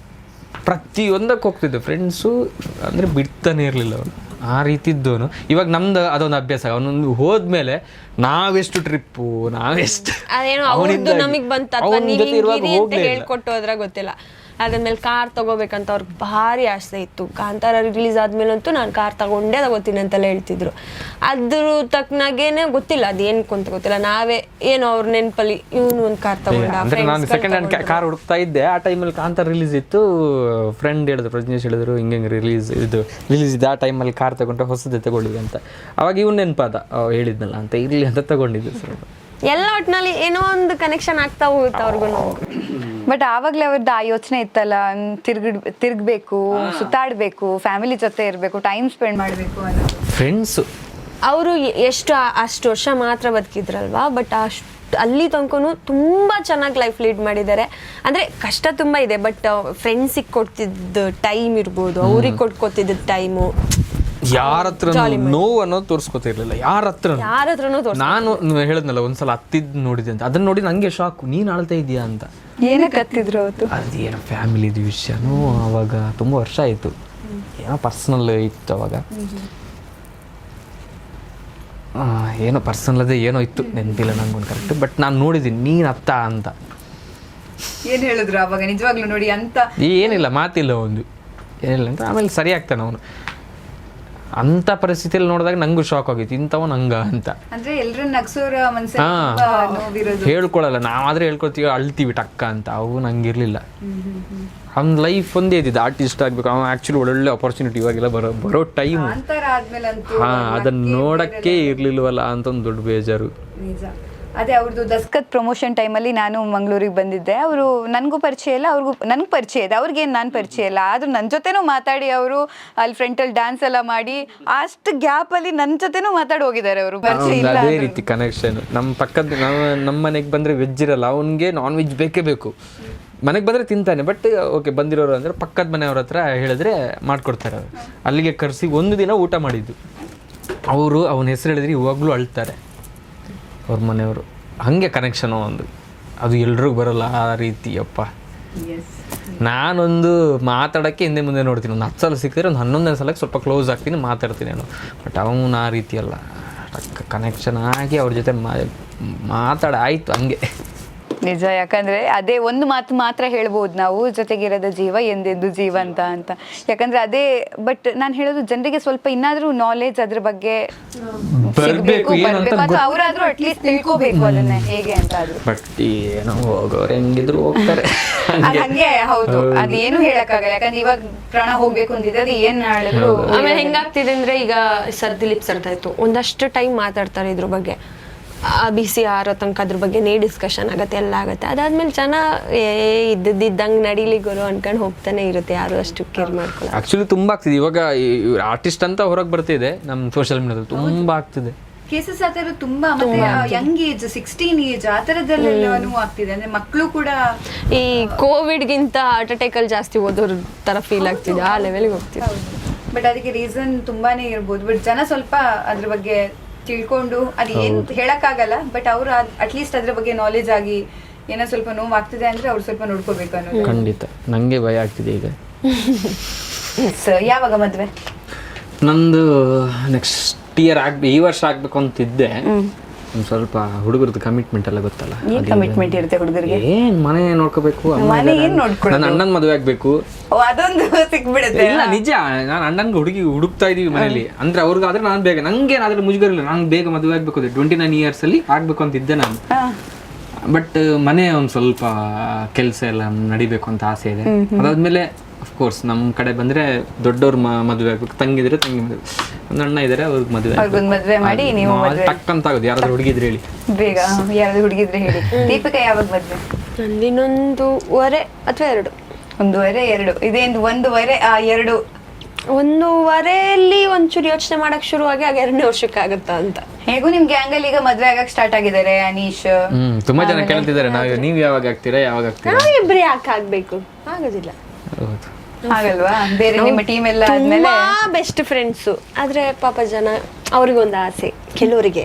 ಪ್ರತಿಯೊಂದಕ್ಕೆ ಹೋಗ್ತಿದ್ದೆ. ಫ್ರೆಂಡ್ಸು ಅಂದರೆ ಬಿಡ್ತಾನೆ ಇರಲಿಲ್ಲ ಅವನು. ಆ ರೀತಿ ಇದ್ದವನು. ಇವಾಗ ನಮ್ದು ಅದೊಂದು ಅಭ್ಯಾಸ. ಅವನೊಂದು ಹೋದ್ಮೇಲೆ ನಾವೆಷ್ಟು ಟ್ರಿಪ್ಪು ನಾವೆಷ್ಟು ಅದೇನೋ ಅವ್ರದ್ದು ನಮಗ್ ಬಂತ ಅಥವಾ ನೀವ್ ಹಿಂಗಿರಿ ಅಂತ ಹೇಳ್ಕೊಟ್ಟು ಹೋದ್ರ ಗೊತ್ತಿಲ್ಲ. ಅದಾದ್ಮೇಲೆ ಕಾರ್ ತಗೋಬೇಕಂತ ಅವ್ರಿಗೆ ಭಾರಿ ಆಸೆ ಇತ್ತು. ಕಾಂತಾರ ರಿಲೀಸ್ ಆದ್ಮೇಲಂತೂ ನಾನು ಕಾರ್ ತಗೋತೀನಿ ಅಂತೆಲ್ಲ ಹೇಳ್ತಿದ್ರು. ಅದ್ರ ತಕ್ಕನಾಗೇನೆ ಗೊತ್ತಿಲ್ಲ ಅದೇನ್ ಕೊಂತ ಗೊತ್ತಿಲ್ಲ. ನಾವೇ ಏನೋ ಅವ್ರ ನೆನಪಲ್ಲಿ ಇವನು ಒಂದು ಕಾರ್ ತಗೊಂಡ. ನಾನು ಸೆಕೆಂಡ್ ಹ್ಯಾಂಡ್ ಕಾರ್ ಹುಡುಕ್ತಾ ಇದ್ದೆ. ಆ ಟೈಮಲ್ಲಿ ಕಾಂತಾರ ರಿಲೀಸ್ ಇತ್ತು. ಫ್ರೆಂಡ್ ಹೇಳಿದ್ರು, ಪ್ರಜ್ನೇಶ್ ಹೇಳಿದ್ರು ಹಿಂಗೆ ರಿಲೀಸ್ ಇದೆ, ಆ ಟೈಮಲ್ಲಿ ಕಾರ್ ತಗೊಂಡ್ರೆ ಹೊಸದೇ ತಗೊಳ್ಳಿ ಅಂತ. ಅವಾಗ ಇವನ್ ನೆನಪಾದ ಹೇಳಿದ್ನಲ್ಲ ಅಂತ, ಇರ್ಲಿ ಅಂತ ತಗೊಂಡಿದ್ದು. ಸರ್ ಎಲ್ಲ ಒಟ್ಟಿನಲ್ಲಿ ಏನೋ ಒಂದು ಕನೆಕ್ಷನ್ ಆಗ್ತಾ ಹೋಗುತ್ತೆ ಅವ್ರಿಗೂ. ಬಟ್ ಆವಾಗಲೇ ಅವ್ರದ್ದು ಆ ಯೋಚನೆ ಇತ್ತಲ್ಲ, ತಿರ್ಗಬೇಕು, ಸುತ್ತಾಡಬೇಕು, ಫ್ಯಾಮಿಲಿ ಜೊತೆ ಇರಬೇಕು, ಟೈಮ್ ಸ್ಪೆಂಡ್ ಮಾಡಬೇಕು ಅನ್ನೋದು. ಫ್ರೆಂಡ್ಸ್ ಅವರು ಅಷ್ಟು ವರ್ಷ ಮಾತ್ರ ಬದುಕಿದ್ರಲ್ವಾ, ಬಟ್ ಅಲ್ಲಿ ತನಕನು ತುಂಬಾ ಚೆನ್ನಾಗಿ ಲೈಫ್ ಲೀಡ್ ಮಾಡಿದ್ದಾರೆ. ಅಂದ್ರೆ ಕಷ್ಟ ತುಂಬಾ ಇದೆ, ಬಟ್ ಫ್ರೆಂಡ್ಸಿಗೆ ಕೊಡ್ತಿದ್ದ ಟೈಮ್ ಇರ್ಬೋದು, ಅವ್ರಿಗೆ ಕೊಟ್ಕೋತಿದ್ದ ಟೈಮು, ಯಾರ ಹತ್ರ ನೋವು ಅನ್ನೋದು ತೋರಿಸ್ಕೊತಿರ್ಲಿಲ್ಲ. ಯಾರ ಹತ್ರನೂ ನಾನು ಹೇಳಿದ್ನಲ್ಲ ಒಂದ್ಸಲ ಹತ್ತಿದ್ ನೋಡಿದೆ ಅಂತ, ಅದನ್ನ ನೋಡಿ ನಂಗೆ ಶಾಕ್. ನೀನ್ ಆಳ್ತಾ ಇದೀಯಾ ಅಂತ. ಏನಕ್ಕೆ ಹತ್ತಿದ್ರು ಅವತ್ತು? ಅದೇನೋ ಫ್ಯಾಮಿಲಿದು ವಿಷಯನೂ. ಅವಾಗ ತುಂಬಾ ವರ್ಷ ಆಯ್ತು, ಏನೋ ಪರ್ಸನಲ್ ಇತ್ತು ಅವಾಗ. ಏನೋ ಪರ್ಸನಲ್ ಅದೇ ಏನೋ ಇತ್ತು, ನೆನಪಿಲ್ಲ ನಂಗೊಂದು ಕರೆಕ್ಟ್. ಬಟ್ ನಾನು ನೋಡಿದ್ದೀನಿ ನೀನ್ ಅತ್ತ ಅಂತ. ಏನ್ ಹೇಳಿದ್ರು ಅವಾಗ ನಿಜವಾಗ್ಲೂ ನೋಡಿ ಅಂತ? ಏನಿಲ್ಲ, ಮಾತಿಲ್ಲ ಒಂದು, ಏನಿಲ್ಲ ಅಂತ. ಆಮೇಲೆ ಸರಿ ಆಗ್ತಾನೆ ಅವನು. ಅಂತ ಪರಿಸ್ಥಿತಿಯಲ್ಲಿ ನೋಡಿದಾಗ ನಂಗೂ ಶಾಕ್ ಆಗಿತ್ತು, ಇಂಥವ ನಂಗ ಅಂತ. ಅಂದ್ರೆ ಎಲ್ಲರೂ ನಗ್ಸೋರ ಹೇಳ್ಕೊಳಲ್ಲ, ನಾವಾದ್ರೆ ಹೇಳ್ಕೊಳ್ತೀವಿ, ಅಳ್ತೀವಿ ಟಕ್ಕ ಅಂತ. ಅವು ನಂಗಿರ್ಲಿಲ್ಲ. ಅವ್ನ ಲೈಫ್ ಒಂದೇ ಇದ್ದಿದ್ದು, ಆರ್ಟಿಸ್ಟ್ ಆಗ್ಬೇಕು. ಅವ್ನು ಆಕ್ಚುಲಿ ಒಳ್ಳೊಳ್ಳೆ ಅಪರ್ಚುನಿಟಿ ಇವಾಗೆಲ್ಲ ಬರೋ ಟೈಮ್. ಅದನ್ನ ನೋಡಕ್ಕೆ ಇರ್ಲಿಲ್ವಲ್ಲ ಅಂತ ಒಂದು ದೊಡ್ಡ ಬೇಜಾರು. ಅದೇ ಅವ್ರದ್ದು ದಸ್ಕತ್ ಪ್ರಮೋಷನ್ ಟೈಮಲ್ಲಿ ನಾನು ಮಂಗಳೂರಿಗೆ ಬಂದಿದ್ದೆ. ಅವರು ನನಗೂ ಪರಿಚಯ ಇಲ್ಲ, ಅವ್ರಿಗೂ ನನಗೆ ಪರಿಚಯ ಇದೆ, ಅವ್ರಿಗೇನು ನಾನು ಪರಿಚಯ ಇಲ್ಲ. ಆದರೂ ನನ್ನ ಜೊತೆನೂ ಮಾತಾಡಿ ಅವರು ಅಲ್ಲಿ ಫ್ರಂಟಲ್ಲಿ ಡ್ಯಾನ್ಸ್ ಎಲ್ಲ ಮಾಡಿ ಅಷ್ಟು ಗ್ಯಾಪಲ್ಲಿ ನನ್ನ ಜೊತೆನೂ ಮಾತಾಡಿ ಹೋಗಿದ್ದಾರೆ ಅವರು. ಪರಿಚಯ ಇಲ್ಲ, ಅದೇ ರೀತಿ ಕನೆಕ್ಷನ್. ನಮ್ಮ ಪಕ್ಕದ ನಮ್ಮ ಮನೆಗೆ ಬಂದರೆ ವೆಜ್ ಇರಲ್ಲ, ಅವನಿಗೆ ನಾನ್ ವೆಜ್ ಬೇಕೇ ಬೇಕು. ಮನೆಗೆ ಬಂದರೆ ತಿಂತಾನೆ, ಬಟ್ ಓಕೆ ಬಂದಿರೋರು ಅಂದರೆ ಪಕ್ಕದ ಮನೆಯವ್ರ ಹತ್ರ ಹೇಳಿದ್ರೆ ಮಾಡಿಕೊಡ್ತಾರೆ. ಅವರು ಅಲ್ಲಿಗೆ ಕರೆಸಿ ಒಂದು ದಿನ ಊಟ ಮಾಡಿದ್ದು. ಅವರು ಅವನ ಹೆಸರು ಹೇಳಿದ್ರೆ ಇವಾಗಲೂ ಅಳ್ತಾರೆ ಅವ್ರ ಮನೆಯವರು. ಹಾಗೆ ಕನೆಕ್ಷನು ಒಂದು, ಅದು ಎಲ್ರಿಗೂ ಬರೋಲ್ಲ ಆ ರೀತಿ. ಅಪ್ಪ ನಾನೊಂದು ಮಾತಾಡೋಕ್ಕೆ ಹಿಂದೆ ಮುಂದೆ ನೋಡ್ತೀನಿ. ಒಂದು 10 ಸಲ ಸಿಕ್ಕಿದ್ರೆ ಒಂದು 11ನೇ ಸಲಕ್ಕೆ ಸ್ವಲ್ಪ ಕ್ಲೋಸ್ ಆಗ್ತೀನಿ, ಮಾತಾಡ್ತೀನಿ ನಾನು. ಬಟ್ ಅವನು ಆ ರೀತಿ ಅಲ್ಲ, ಕನೆಕ್ಷನ್ ಆಗಿ ಅವ್ರ ಜೊತೆ ಮಾತಾಡಾಯ್ತು ಹಂಗೆ. ನಿಜ. ಯಾಕಂದ್ರೆ ಅದೇ ಒಂದು ಮಾತು ಮಾತ್ರ ಹೇಳ್ಬೋದು ನಾವು, ಜೊತೆಗಿರೋದ ಜೀವ ಎಂದೆಂದು ಜೀವಂತ ಅಂತ. ಯಾಕಂದ್ರೆ ಅದೇ. ಬಟ್ ನಾನು ಹೇಳೋದು ಜನರಿಗೆ ಸ್ವಲ್ಪ ಇನ್ನಾದ್ರೂ ನಾಲೆಜ್ ಅದ್ರ ಬಗ್ಗೆ ಬರ್ಬೇಕು, ಅವರಾದ್ರೂ ಅಟ್ಲೀಸ್ಟ್ ತಿಳ್ಕೋಬೇಕು ಅದನ್ನ ಹೇಗೆ ಅಂತ. ಅದು ಬಟ್ ಏನೋ ಹೋಗೋರು ಹೆಂಗಿದ್ರು ಹೋಗ್ತಾರೆ ಹಂಗೆ. ಹೌದು, ಅದೇನು ಹೇಳಕ್ಕಾಗಲ್ಲ. ಯಾಕಂದ್ರೆ ಇವಾಗ ಪ್ರಾಣ ಹೋಗ್ಬೇಕು ಅಂತಿದ್ರೆ ಅದು ಏನ್ ಹೇಳಿದ್ರು. ಆಮೇಲೆ ಹೆಂಗಾಗ್ತಿದೆ ಅಂದ್ರೆ ಈಗ ದಿಲೀಪ್ ಸರ್ತಾ ಇತ್ತು, ಒಂದಷ್ಟು ಟೈಮ್ ಮಾತಾಡ್ತಾರೆ ಇದ್ರ ಬಗ್ಗೆ, ಬಿಸಿ ಆರೋ ತನಕ ಅದ್ರ ಬಗ್ಗೆನೇ ಡಿಸ್ಕಷನ್ ಆಗತ್ತೆ, ಎಲ್ಲ ಆಗತ್ತೆ. ಅದಾದ್ಮೇಲೆ ಜನ ಇದ್ದಂಗೆ ನಡೀಲಿ ಗುರು ಅನ್ಕೊಂಡು ಹೋಗ್ತಾನೆ ಇರುತ್ತೆ, ಯಾರು ಅಷ್ಟು ಕೇರ್ ಮಾಡ್ಕೊಳ್ಳೋ. ಆಕ್ಚುಲಿ ತುಂಬಾ ಆಗ್ತಿದೆ ಇವಾಗ. ಆರ್ಟಿಸ್ಟ್ ಅಂತ ಹೊರಗೆ ಬರ್ತಿದೆ ನಮ್ಮ ಸೋಷಿಯಲ್ ಮೀಡಿಯಾದಲ್ಲಿ, ತುಂಬಾ ಆಗ್ತಿದೆ ಕೇಸಸ್ ಆ ಥರ ತುಂಬಾ. ಮತ್ತೆ ಯಂಗ್ ಏಜ್ 16 ಏಜ್ ಆ ಥರದಲ್ಲೆಲ್ಲನೂ ಆಗ್ತಿದೆ. ಅಂದ್ರೆ ಮಕ್ಕಳು ಕೂಡ ಈ ಕೋವಿಡ್ಗಿಂತ ಹಾರ್ಟ್ ಅಟ್ಯಾಕ್ ಅಲ್ಲಿ ಜಾಸ್ತಿ ಓದೋರ್ ತರ ಫೀಲ್ ಆಗ್ತಿದೆ, ಆ ಲೆವೆಲ್ಗೆ ಹೋಗ್ತಿದೆ. ಬಟ್ ಅದಕ್ಕೆ ರೀಸನ್ ತುಂಬಾನೇ ಇರ್ಬೋದು. ಬಟ್ ಜನ ಸ್ವಲ್ಪ ಅದ್ರ ಬಗ್ಗೆ ತಿಳ್ಕೊಂಡು, ಅದು ಏನು ಹೇಳಕ್ಕಾಗಲ್ಲ, ಬಟ್ ಅವ್ರು ಅಟ್ಲೀಸ್ಟ್ ಅದ್ರ ಬಗ್ಗೆ ನಾಲೆಜ್ ಆಗಿ ಏನೋ ಸ್ವಲ್ಪ ನೋವು ಆಗ್ತಿದೆ ಅಂದ್ರೆ ಅವ್ರು ಸ್ವಲ್ಪ ನೋಡ್ಕೋಬೇಕು ಅನ್ನೋದು. ಖಂಡಿತ. ನಂಗೆ ಭಯ ಆಗ್ತಿದೆ ಈಗ. ಯಾವಾಗ ಮದ್ವೆ? ನಂದು ನೆಕ್ಸ್ಟ್ ಇಯರ್ ಈ ವರ್ಷ ಆಗ್ಬೇಕು ಅಂತಿದ್ದೆ. ಒಂದು ಸ್ವಲ್ಪ ಹುಡುಗರದ್ದು ಕಮಿಟ್ಮೆಂಟ್ ಎಲ್ಲ ಗೊತ್ತಲ್ಲ, ಏನ್ ಕಮಿಟ್ಮೆಂಟ್ ಇರುತ್ತೆ ಹುಡುಗರಿಗೆ? ಏನ್ ಮನೆ ನೋಡ್ಕೋಬೇಕು, ಮನೆ ಏನ್ ನೋಡ್ಕೊಳ್ಳೋದು, ನನ್ನ ಅಣ್ಣನ ಮದುವೆ ಆಗ್ಬೇಕು, ಅದೊಂದು ಸಿಕ್ಬಿಡುತ್ತೆ. ಇಲ್ಲ ನಿಜ, ನಾನು ಅಣ್ಣನ್ಗೆ ಹುಡುಕ್ತಾ ಇದೀವಿ ಮನೇಲಿ. ಅಂದ್ರೆ ಅವ್ರಿಗಾದ್ರೆ ನಾನು ಬೇಗ, ನಂಗೇನಾದ್ರೂ ಮುಜುಗರ ಇಲ್ಲ, ನಾನು ಬೇಗ ಮದುವೆ ಆಗ್ಬೇಕು. 29 years ಅಲ್ಲಿ ಆಗ್ಬೇಕು ಅಂತಿದ್ದೆ ನಾನು. ಬಟ್ ಮನೆ ಒಂದು ಸ್ವಲ್ಪ ಕೆಲಸ ಎಲ್ಲ ನಡಿಬೇಕು ಅಂತ ಆಸೆ ಇದೆ. ಅದಾದ್ಮೇಲೆ ಅಫ್ಕೋರ್ಸ್ ನಮ್ಮ ಕಡೆ ಬಂದ್ರೆ ದೊಡ್ಡವ್ರ ಮದುವೆ ಆಗ್ಬೇಕು, ತಂಗಿದ್ರೆ ತಂಗಿ ಮದುವೆ, ಒಂದು ಅಣ್ಣ ಇದಾರೆ ಅವ್ರಿಗೆ ಮದುವೆ ಮಾಡಿ ನೀವು ಟಕ್ ಅಂತ ಆಗೋದು. ಯಾರಾದ್ರೂ ಹುಡುಗಿದ್ರೆ ಹೇಳಿ ಬೇಗ, ಯಾರಾದ್ರೂ ಹುಡುಗಿದ್ರೆ ಹೇಳಿ. ದೀಪಿಕಾ ಯಾವಾಗ ಮದುವೆ? ನಂದಿನೊಂದೂವರೆ ಅಥವಾ 2. 1.5 2 ಇದೇನು 1.5 2? 1.5 ಒಂಚೂರು ಯೋಚನೆ ಮಾಡಕ್ ಶುರು ಆಗಿ ಆಗ 2ನೇ ವರ್ಷಕ್ಕೆ ಆಗುತ್ತಾ ಅಂತ. ಹೇಗೂ ನಿಮ್ ಗ್ಯಾಂಗ್ ಅಲ್ಲಿ ಈಗ ಮದ್ವೆ ಆಗಕ್ ಸ್ಟಾರ್ಟ್ ಆಗಿದ್ದಾರೆ. ಅನೀಶ್ ತುಂಬಾ ಜನ ಕೇಳ್ತಿದ್ದಾರೆ, ನೀವ್ ಯಾವಾಗ ಆಗ್ತೀರಾ ಯಾವಾಗ ಆಗ್ತೀರಾ? ನಾವಿಬ್ರು ಯಾಕೆ ಆಗ್ಬೇಕು? ಆಗೋದಿಲ್ಲ. ಆಗಲ್ವಾ? ಬೇರೆ ನಿಮ್ಮ ಟೀಮ್ ಎಲ್ಲ ಆದ್ಮೇಲೆ ಬೆಸ್ಟ್ ಫ್ರೆಂಡ್ಸು. ಆದ್ರೆ ಪಾಪ ಜನ ಅವ್ರಿಗೊಂದು ಆಸೆ, ಕೆಲವರಿಗೆ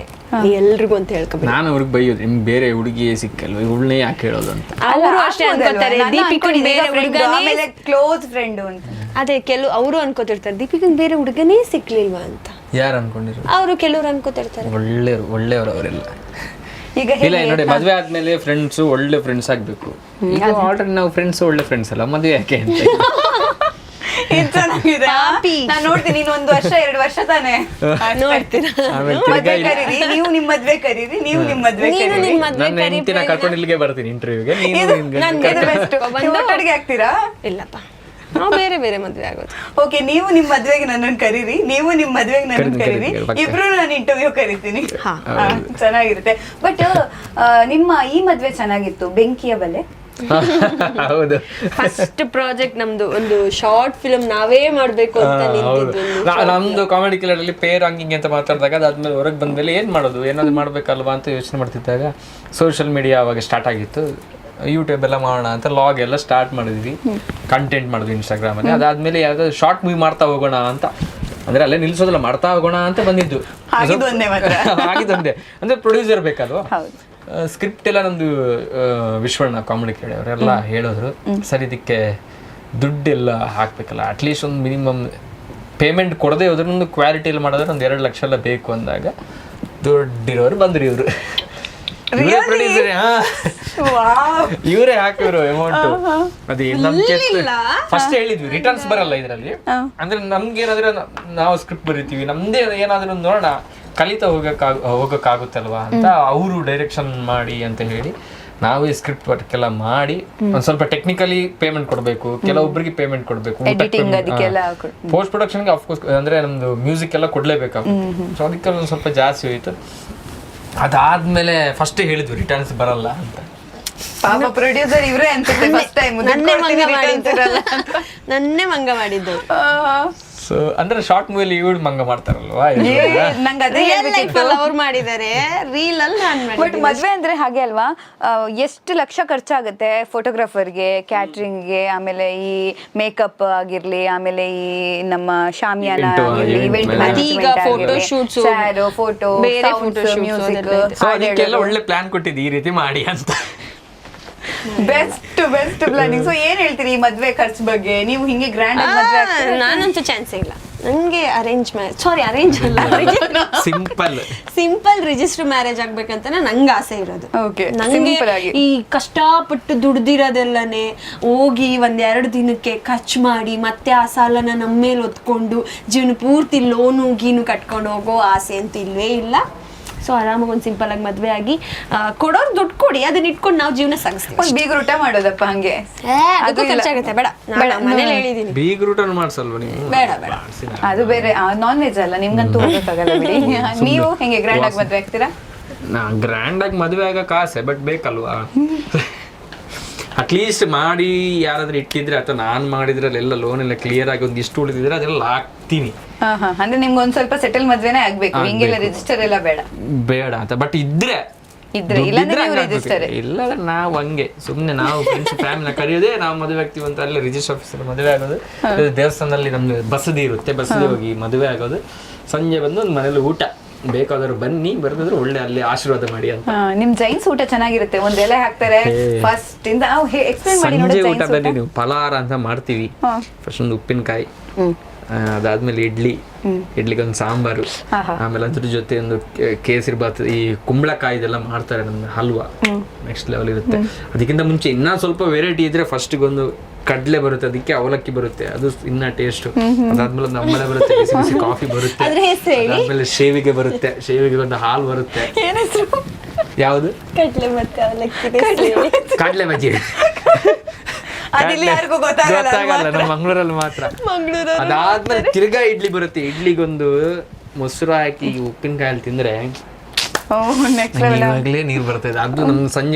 ಎಲ್ರಿಗೂ ಅಂತ ಹೇಳ್ಕೊಬೇಕು. ನಾನು ಅವ್ರಿಗೆ ಬೈಯೋದು ನಿಮ್ಗೆ ಬೇರೆ ಹುಡುಗಿಯೇ ಸಿಕ್ಕಲ್ವ ಇವಳನ್ನೇ ಯಾಕೆ ಹೇಳೋದು ಅಂತ. ಅವರು ಅಷ್ಟೇ ಅನ್ಕೋತಾರೆ ದೀಪಿಕನ್ ಬೇರೆ ಹುಡುಗನೇ ಕ್ಲೋಸ್ ಫ್ರೆಂಡ್ ಅಂತ. ಅದೇ ಕೆಲವು ಅವರು ಅನ್ಕೋತಿರ್ತಾರೆ ದೀಪಿಕನ್ ಬೇರೆ ಹುಡುಗನೇ ಸಿಕ್ಲಿಲ್ವಾ ಅಂತ. ಯಾರು ಅನ್ಕೊಂಡಿರೋ ಅವರು ಕೆಲವ್ರು ಅನ್ಕೋತಿರ್ತಾರೆ. ಒಳ್ಳೆಯವರು ಅವರೆಲ್ಲ. ಈಗ ಇಲ್ಲ ನೋಡಿ ಮದ್ವೆ ಆದ್ಮೇಲೆ ಫ್ರೆಂಡ್ಸ್ ಒಳ್ಳೆ ಫ್ರೆಂಡ್ಸ್ ಆಗ್ಬೇಕು. ಈಗ ಆಲ್ರೆಡಿ ನಾವು ಫ್ರೆಂಡ್ಸ್ ಒಳ್ಳೆ ಫ್ರೆಂಡ್ಸ್ ಅಲ್ಲ, ಮದ್ವೆ ಯಾಕೆ ಅಂತ. ಇದು ಚೆನ್ನಾಗಿದೆ. ನಾನ್ ನೋಡ್ತೀನಿ ಇನ್ನು 1 ವರ್ಷ 2 ವರ್ಷ ತಾನೆ ನೋಡ್ತೀರಾ? ಮದ್ವೆ ಕರೀರಿ, ನೀವು ನಿಮ್ ಮದ್ವೆ ಕರೀರಿ, ನೀವು ನಿಮ್ ಮದ್ವೆ ನೀನು ಕರೀರಿ. ನಿಮ್ ಮದ್ವೆ ನನ್ನ ಹೆಂಡತಿನ ಕರ್ಕೊಂಡು ಇಲ್ಲಿಗೆ ಬರ್ತೀನಿ ಇಂಟರ್ವ್ಯೂಗೆ. ಇದು best. ನೀವು ಒಟ್ಟೊಟ್ಟಿಗೆ ಆಗ್ತೀರಾ? ಇಲ್ಲಪ್ಪ, ನಾವು ಬೇರೆ ಬೇರೆ ಮದ್ವೆ ಆಗೋದು. ಓಕೆ, ನೀವು ನಿಮ್ ಮದ್ವೆಗೆ ನನ್ನನ್ನು ಕರೀರಿ, ನೀವು ನಿಮ್ ಮದ್ವೆಗೆ ನನ್ನನ್ನು ಕರೀರಿ, ಇಬ್ರು ನಾನು ಇಂಟರ್ವ್ಯೂ ಕರಿತೀನಿ. ಚೆನ್ನಾಗಿರುತ್ತೆ. ಬಟ್ ನಿಮ್ಮ ಈ ಮದ್ವೆ ಚೆನ್ನಾಗಿತ್ತು, ಬೆಂಕಿಯ ಬಲೆ. ಹೌದು, ಫಸ್ಟ್ ಪ್ರಾಜೆಕ್ಟ್ ನಮ್ದು ಒಂದು ಶಾರ್ಟ್ ಫಿಲ್ಮ್ ನಾವೇ ಮಾಡ್ಬೇಕು ಅಂತ ನಿಂತಿದ್ದು. ನಮ್ದು ಕಾಮಿಡಿ ಕಿಲ್ಲರ್ ಅಲ್ಲಿ ಪೇರ್ ಹಂಗಿಂಗ್ ಅಂತ ಮಾತಾಡಿದಾಗ ಅದಾದ್ಮೇಲೆ ಹೊರಗೆ ಬಂದ್ಮೇಲೆ ಏನ್ ಮಾಡೋದು, ಏನಾದ್ರು ಮಾಡ್ಬೇಕಲ್ವಾ ಅಂತ ಯೋಚನೆ ಮಾಡ್ತಿದ್ದಾಗ ಸೋಷಿಯಲ್ ಮೀಡಿಯಾ ಅವಾಗ ಸ್ಟಾರ್ಟ್ ಆಗಿತ್ತು. ಯೂಟ್ಯೂಬ್ ಎಲ್ಲ ಮಾಡೋಣ ಅಂತ ಲಾಗ್ ಎಲ್ಲ ಸ್ಟಾರ್ಟ್ ಮಾಡಿದ್ವಿ, ಕಂಟೆಂಟ್ ಮಾಡಿದ್ವಿ ಇನ್ಸ್ಟಾಗ್ರಾಮಲ್ಲಿ. ಅದಾದ್ಮೇಲೆ ಯಾವ್ದಾದ್ರು ಶಾರ್ಟ್ ಮೂವಿ ಮಾಡ್ತಾ ಹೋಗೋಣ ಅಂತ, ಅಂದ್ರೆ ಅಲ್ಲೇ ನಿಲ್ಸೋದಲ್ಲ ಮಾಡ್ತಾ ಹೋಗೋಣ ಅಂತ ಬಂದಿದ್ದು. ಆಗಿದ್ದೊಂದೇ ಅಂದ್ರೆ ಪ್ರೊಡ್ಯೂಸರ್ ಬೇಕಲ್ವಾ. ಸ್ಕ್ರಿಪ್ಟ್ ಎಲ್ಲ ನಮ್ದು ವಿಶ್ವಣ್ಣ ಕಾಮಿಡಿ ಕೇಳಿ ಅವರೆಲ್ಲ ಹೇಳಿದ್ರು, ಸರ್ ಇದಕ್ಕೆ ದುಡ್ಡೆಲ್ಲ ಹಾಕ್ಬೇಕಲ್ಲ, ಅಟ್ಲೀಸ್ಟ್ ಒಂದು ಮಿನಿಮಮ್ ಪೇಮೆಂಟ್ ಕೊಡದೆ ಹೋದ್ರೆ ಒಂದು ಕ್ವಾಲಿಟಿ ಎಲ್ಲ ಮಾಡಿದ್ರೆ ಒಂದು 2 ಲಕ್ಷ ಎಲ್ಲ ಬೇಕು ಅಂದಾಗ ದುಡ್ಡಿರೋರು ಬಂದ್ರಿ ಇವರು. ಪ್ರೊಡ್ಯೂಸರ್ ಇವರೇ ಹಾಕಿದ್ರು ಅಮೌಂಟ್. ಅದೇ ಫಸ್ಟ್ ಹೇಳಿದ್ವಿ ರಿಟರ್ನ್ಸ್ ಬರಲ್ಲ ಇದರಲ್ಲಿ, ಅಂದ್ರೆ ನಮ್ಗೆ ಏನಾದ್ರೆ ನಾವು ಸ್ಕ್ರಿಪ್ಟ್ ಬರೀತೀವಿ, ನಮ್ದೇ ಏನಾದ್ರೂ ನೋಡೋಣ ಕಲಿತಾ ಹೋಗಕ್ಕಾಗುತ್ತಲ್ವಾ ಅಂತ ಅವರು ಡೈರೆಕ್ಷನ್ ಮಾಡಿ ಅಂತ ಹೇಳಿ ನಾವೇ ಸ್ಕ್ರಿಪ್ಟ್ ವರ್ಕ್ ಎಲ್ಲ ಮಾಡಿ ಒಂದ್ ಸ್ವಲ್ಪ ಟೆಕ್ನಿಕಲಿ ಪೇಮೆಂಟ್ ಕೊಡ್ಬೇಕು, ಕೆಲವೊಬ್ಬರಿಗೆ ಪೇಮೆಂಟ್ ಕೊಡ್ಬೇಕು, ಪೋಸ್ಟ್ ಪ್ರೊಡಕ್ಷನ್ಗೆ ಅಫ್ಕೋರ್ಸ್ ಅಂದ್ರೆ ನಮ್ದು ಮ್ಯೂಸಿಕ್ ಎಲ್ಲ ಕೊಡ್ಲೇಬೇಕಾಗುತ್ತೆ. ಸೊ ಅದಕ್ಕೆಲ್ಲ ಒಂದ್ ಸ್ವಲ್ಪ ಜಾಸ್ತಿ ಹೋಯ್ತು. ಅದಾದ್ಮೇಲೆ ಫಸ್ಟ್ ಹೇಳಿದ್ವಿ ರಿಟರ್ನ್ಸ್ ಬರಲ್ಲ ಅಂತ. ಪಾಪ ಪ್ರೊಡ್ಯೂಸರ್ ಇವರೇ ಅನ್ಸುತ್ತೆ ಫಸ್ಟ್ ಟೈಮ್ ನನ್ನೇ ಮಂಗ ಮಾಡಿದ್ದು. ಸೊ ಅಂದ್ರೆ ಶಾರ್ಟ್ ಮೂವಿಲಿ ಇವ್ರು ಮಂಗ ಮಾಡ್ತಾರಲ್ವಾ, ನಂಗೆ ಅದೇ ಅವ್ರು ಮಾಡಿದ್ದಾರೆ, ರೀಲ್ ಅಲ್ಲಿ ನಾನು ಮಾಡಿದ್ದೆ. ಬಟ್ ಮದ್ವೆ ಅಂದ್ರೆ ಹಾಗೆ ಅಲ್ವಾ, ಎಷ್ಟು ಲಕ್ಷ ಖರ್ಚಾಗುತ್ತೆ ಫೋಟೋಗ್ರಾಫರ್ಗೆ, ಕ್ಯಾಟ್ರಿಂಗ್ಗೆ, ಆಮೇಲೆ ಈ ಮೇಕಪ್ ಆಗಿರ್ಲಿ, ಆಮೇಲೆ ಈ ನಮ್ಮ ಶಾಮಿಯಾನ ಆಗಿರ್ಲಿ, ಇವೆಂಟ್ ಮ್ಯಾನೇಜ್ಮೆಂಟ್, ಫೋಟೋ, ಮ್ಯೂಸಿಕ್, ಅದಕ್ಕೆಲ್ಲ ಒಳ್ಳೆ ಪ್ಲಾನ್ ಕೊಟ್ಟಿದ್ದು ಈ ರೀತಿ ಮಾಡಿ ಅಂತ. Best planning. ಸೊ ಏನ್ ಹೇಳ್ತೀರಿ ಈ ಮದ್ವೆ ಖರ್ಚು ಬಗ್ಗೆ? ನೀವು ಹಿಂಗೆ ಗ್ರ್ಯಾಂಡ್ ಆಗಿ ಮದ್ವೆ ಆಗ್ತೀರಾ? ನಾನಂತೂ ಚಾನ್ಸ್ ಇಲ್ಲ. ನಂಗೆ ಅರೇಂಜ್ ಸಿಂಪಲ್ ರಿಜಿಸ್ಟರ್ ಮ್ಯಾರೇಜ್ ಆಗ್ಬೇಕಂತ ನಂಗೆ ಆಸೆ ಇರೋದು. ನಂಗೆ ಈ ಕಷ್ಟಪಟ್ಟು ದುಡ್ದಿರೋದೆಲ್ಲನೇ ಹೋಗಿ 1-2 ದಿನಕ್ಕೆ ಖರ್ಚು ಮಾಡಿ ಮತ್ತೆ ಆ ಸಾಲನ ನಮ್ಮ ಮೇಲೆ ಹೊತ್ಕೊಂಡು ಜೀವನ ಪೂರ್ತಿ ಲೋನು ಗೀನು ಕಟ್ಕೊಂಡು ಹೋಗೋ ಆಸೆ ಅಂತ ಇಲ್ವೇ ಇಲ್ಲ. ಸೊ ಆರಾಮಾಗಿ ಒಂದು ಸಿಂಪಲ್ ಆಗಿ ಮದ್ವೆ ಆಗಿ ಕೊಡೋರು ದುಡ್ಡು ಕೊಡಿ, ಅದನ್ನ ಇಟ್ಕೊಂಡು ನಾವು ಜೀವನ ಸಾಗಿಸ್ತೀವಿ. ಬೀಗರೂಟ ಮಾಡೋದಪ್ಪ ಹಂಗೆ, ಅದು ಖರ್ಚಾಗುತ್ತೆ, ಬೇಡ. ಮನೇಲಿ ಹೇಳಿದೀನಿ ಬೀಗರೂಟ ಮಾಡ್ಸಲ್ವ ನೀವು? ಬೇಡ, ಅದು ಬೇರೆ ನಾನ್ ವೆಜ್ ಅಲ್ಲ, ನಿಮ್ಗಂತೂ ಹೋಗಕ್ಕಾಗಲ್ಲ ಬಿಡಿ. ನೀವು ಹೆಂಗೆ ಗ್ರ್ಯಾಂಡ್ ಆಗಿ ಮದ್ವೆ ಆಗ್ತೀರಾ? ನಾ ಗ್ರ್ಯಾಂಡ್ ಆಗಿ ಮದ್ವೆ ಆಗಕ್ಕೆ ಆಸೆ, ಬಟ್ ಬೇಕಲ್ವಾ, ಅಟ್ಲೀಸ್ಟ್ ಮಾಡಿ ಯಾರಾದ್ರೂ ಇಟ್ಟಿದ್ರೆ ಅಥವಾ ನಾನು ಮಾಡಿದ್ರಲ್ಲೆಲ್ಲ ಲೋನ್ ಎಲ್ಲ ಕ್ಲಿಯರ್ ಆಗಿ ಒಂದಿಷ್ಟು ಉಳಿದಿದ್ರೆ ಅದೆಲ್ಲ ಹಾಕ್ತೀನಿ. ಅಂದ್ರೆ ನಿಮ್ಗೆ ಒಂದ್ ಸ್ವಲ್ಪ ಸೆಟಲ್ ಮದ್ವೆನೇ ಆಗ್ಬೇಕು, ಹಿಂಗೆಲ್ಲ ರಿಜಿಸ್ಟರ್ ಎಲ್ಲ ಬೇಡ ಅಂತ. ಬಟ್ ಇದ್ರೆ ಇಲ್ಲ ನಾವು ಹಂಗೆ ಸುಮ್ನೆ ನಾವು ಫ್ರೆಂಡ್ಸ್ ಫ್ಯಾಮಿಲಿ ಕರೆಯೋದೇ ನಾವು ಮದುವೆ ಆಗ್ತೀವಿ ಅಂತ ಅಲ್ಲೇ ರಿಜಿಸ್ಟರ್ ಆಫೀಸಲ್ಲಿ ಮದುವೆ ಆಗೋದು. ದೇವಸ್ಥಾನದಲ್ಲಿ ನಮ್ದು ಬಸದಿ ಇರುತ್ತೆ, ಬಸದಿ ಹೋಗಿ ಮದುವೆ ಆಗೋದು. ಸಂಜೆ ಬಂದು ಒಂದು ಮನೇಲಿ ಊಟ, ಬೇಕಾದವರು ಬನ್ನಿ, ಬರೆದಿದ್ರು ಒಳ್ಳೆ ಅಲ್ಲಿ ಆಶೀರ್ವಾದ ಮಾಡಿ ಅಂತ. ನಿಮ್ ಜೈನ್ಸ್ ಊಟ ಚೆನ್ನಾಗಿರುತ್ತೆ, ಒಂದ್ ಎಲೆ ಹಾಕ್ತಾರೆ ಫಸ್ಟ್ ಇಂದ. ಎಕ್ಸ್ಪ್ಲೇನ್ ಮಾಡಿ ನೋಡಿ. ಸಂಜೆ ಊಟದಲ್ಲಿ ನೀವು ಫಲಾರ ಅಂತ ಮಾಡ್ತೀವಿ. ಫಸ್ಟ್ ಒಂದು ಉಪ್ಪಿನಕಾಯಿ, ಅದಾದ್ಮೇಲೆ ಇಡ್ಲಿಗೆ ಒಂದು ಸಾಂಬಾರು, ಆಮೇಲೆ ಅದ್ರ ಜೊತೆ ಒಂದು ಕೇಸರಿ ಬಾತ್, ಈ ಕುಂಬಳಕಾಯಿ ಇದೆಲ್ಲ ಮಾಡ್ತಾರೆ ನಮ್ದು ಹಲ್ವಾ, ನೆಕ್ಸ್ಟ್ ಲೆವೆಲ್ ಇರುತ್ತೆ. ಅದಕ್ಕಿಂತ ಮುಂಚೆ ಇನ್ನೂ ಸ್ವಲ್ಪ ವೆರೈಟಿ ಇದ್ರೆ ಫಸ್ಟ್ಗೆ ಒಂದು ಕಡ್ಲೆ ಬರುತ್ತೆ, ಅದಕ್ಕೆ ಅವಲಕ್ಕಿ ಬರುತ್ತೆ, ಅದು ಇನ್ನ ಟೇಸ್ಟ್. ಅದಾದ್ಮೇಲೆ ಒಂದು ಅಂಬಲೆ ಬರುತ್ತೆ, ಬಿಸಿ ಬಿಸಿ ಕಾಫಿ ಬರುತ್ತೆ, ಅದಾದ್ಮೇಲೆ ಶೇವಿಗೆ ಬರುತ್ತೆ, ಶೇವಿಗೆ ಒಂದು ಹಾಲು ಬರುತ್ತೆ. ಯಾವುದು? ಕಡ್ಲೆ ಬಜ್ಜಿ. ಗೊತ್ತಾಗಲ್ಲ, ನಮ್ಮ ಮಂಗಳೂರಲ್ಲಿ ಮಾತ್ರ. ಅದಾದ್ಮೇಲೆ ತಿರ್ಗಾ ಇಡ್ಲಿ ಬರುತ್ತೆ, ಇಡ್ಲಿಗೊಂದು ಮೊಸರು ಹಾಕಿ ಉಪ್ಪಿನಕಾಯಲ್ಲಿ ತಿಂದ್ರೆ ಇವಾಗಲೇ ನೀರು ಬರ್ತಾ ಇದೆ. ಅದು ನಮ್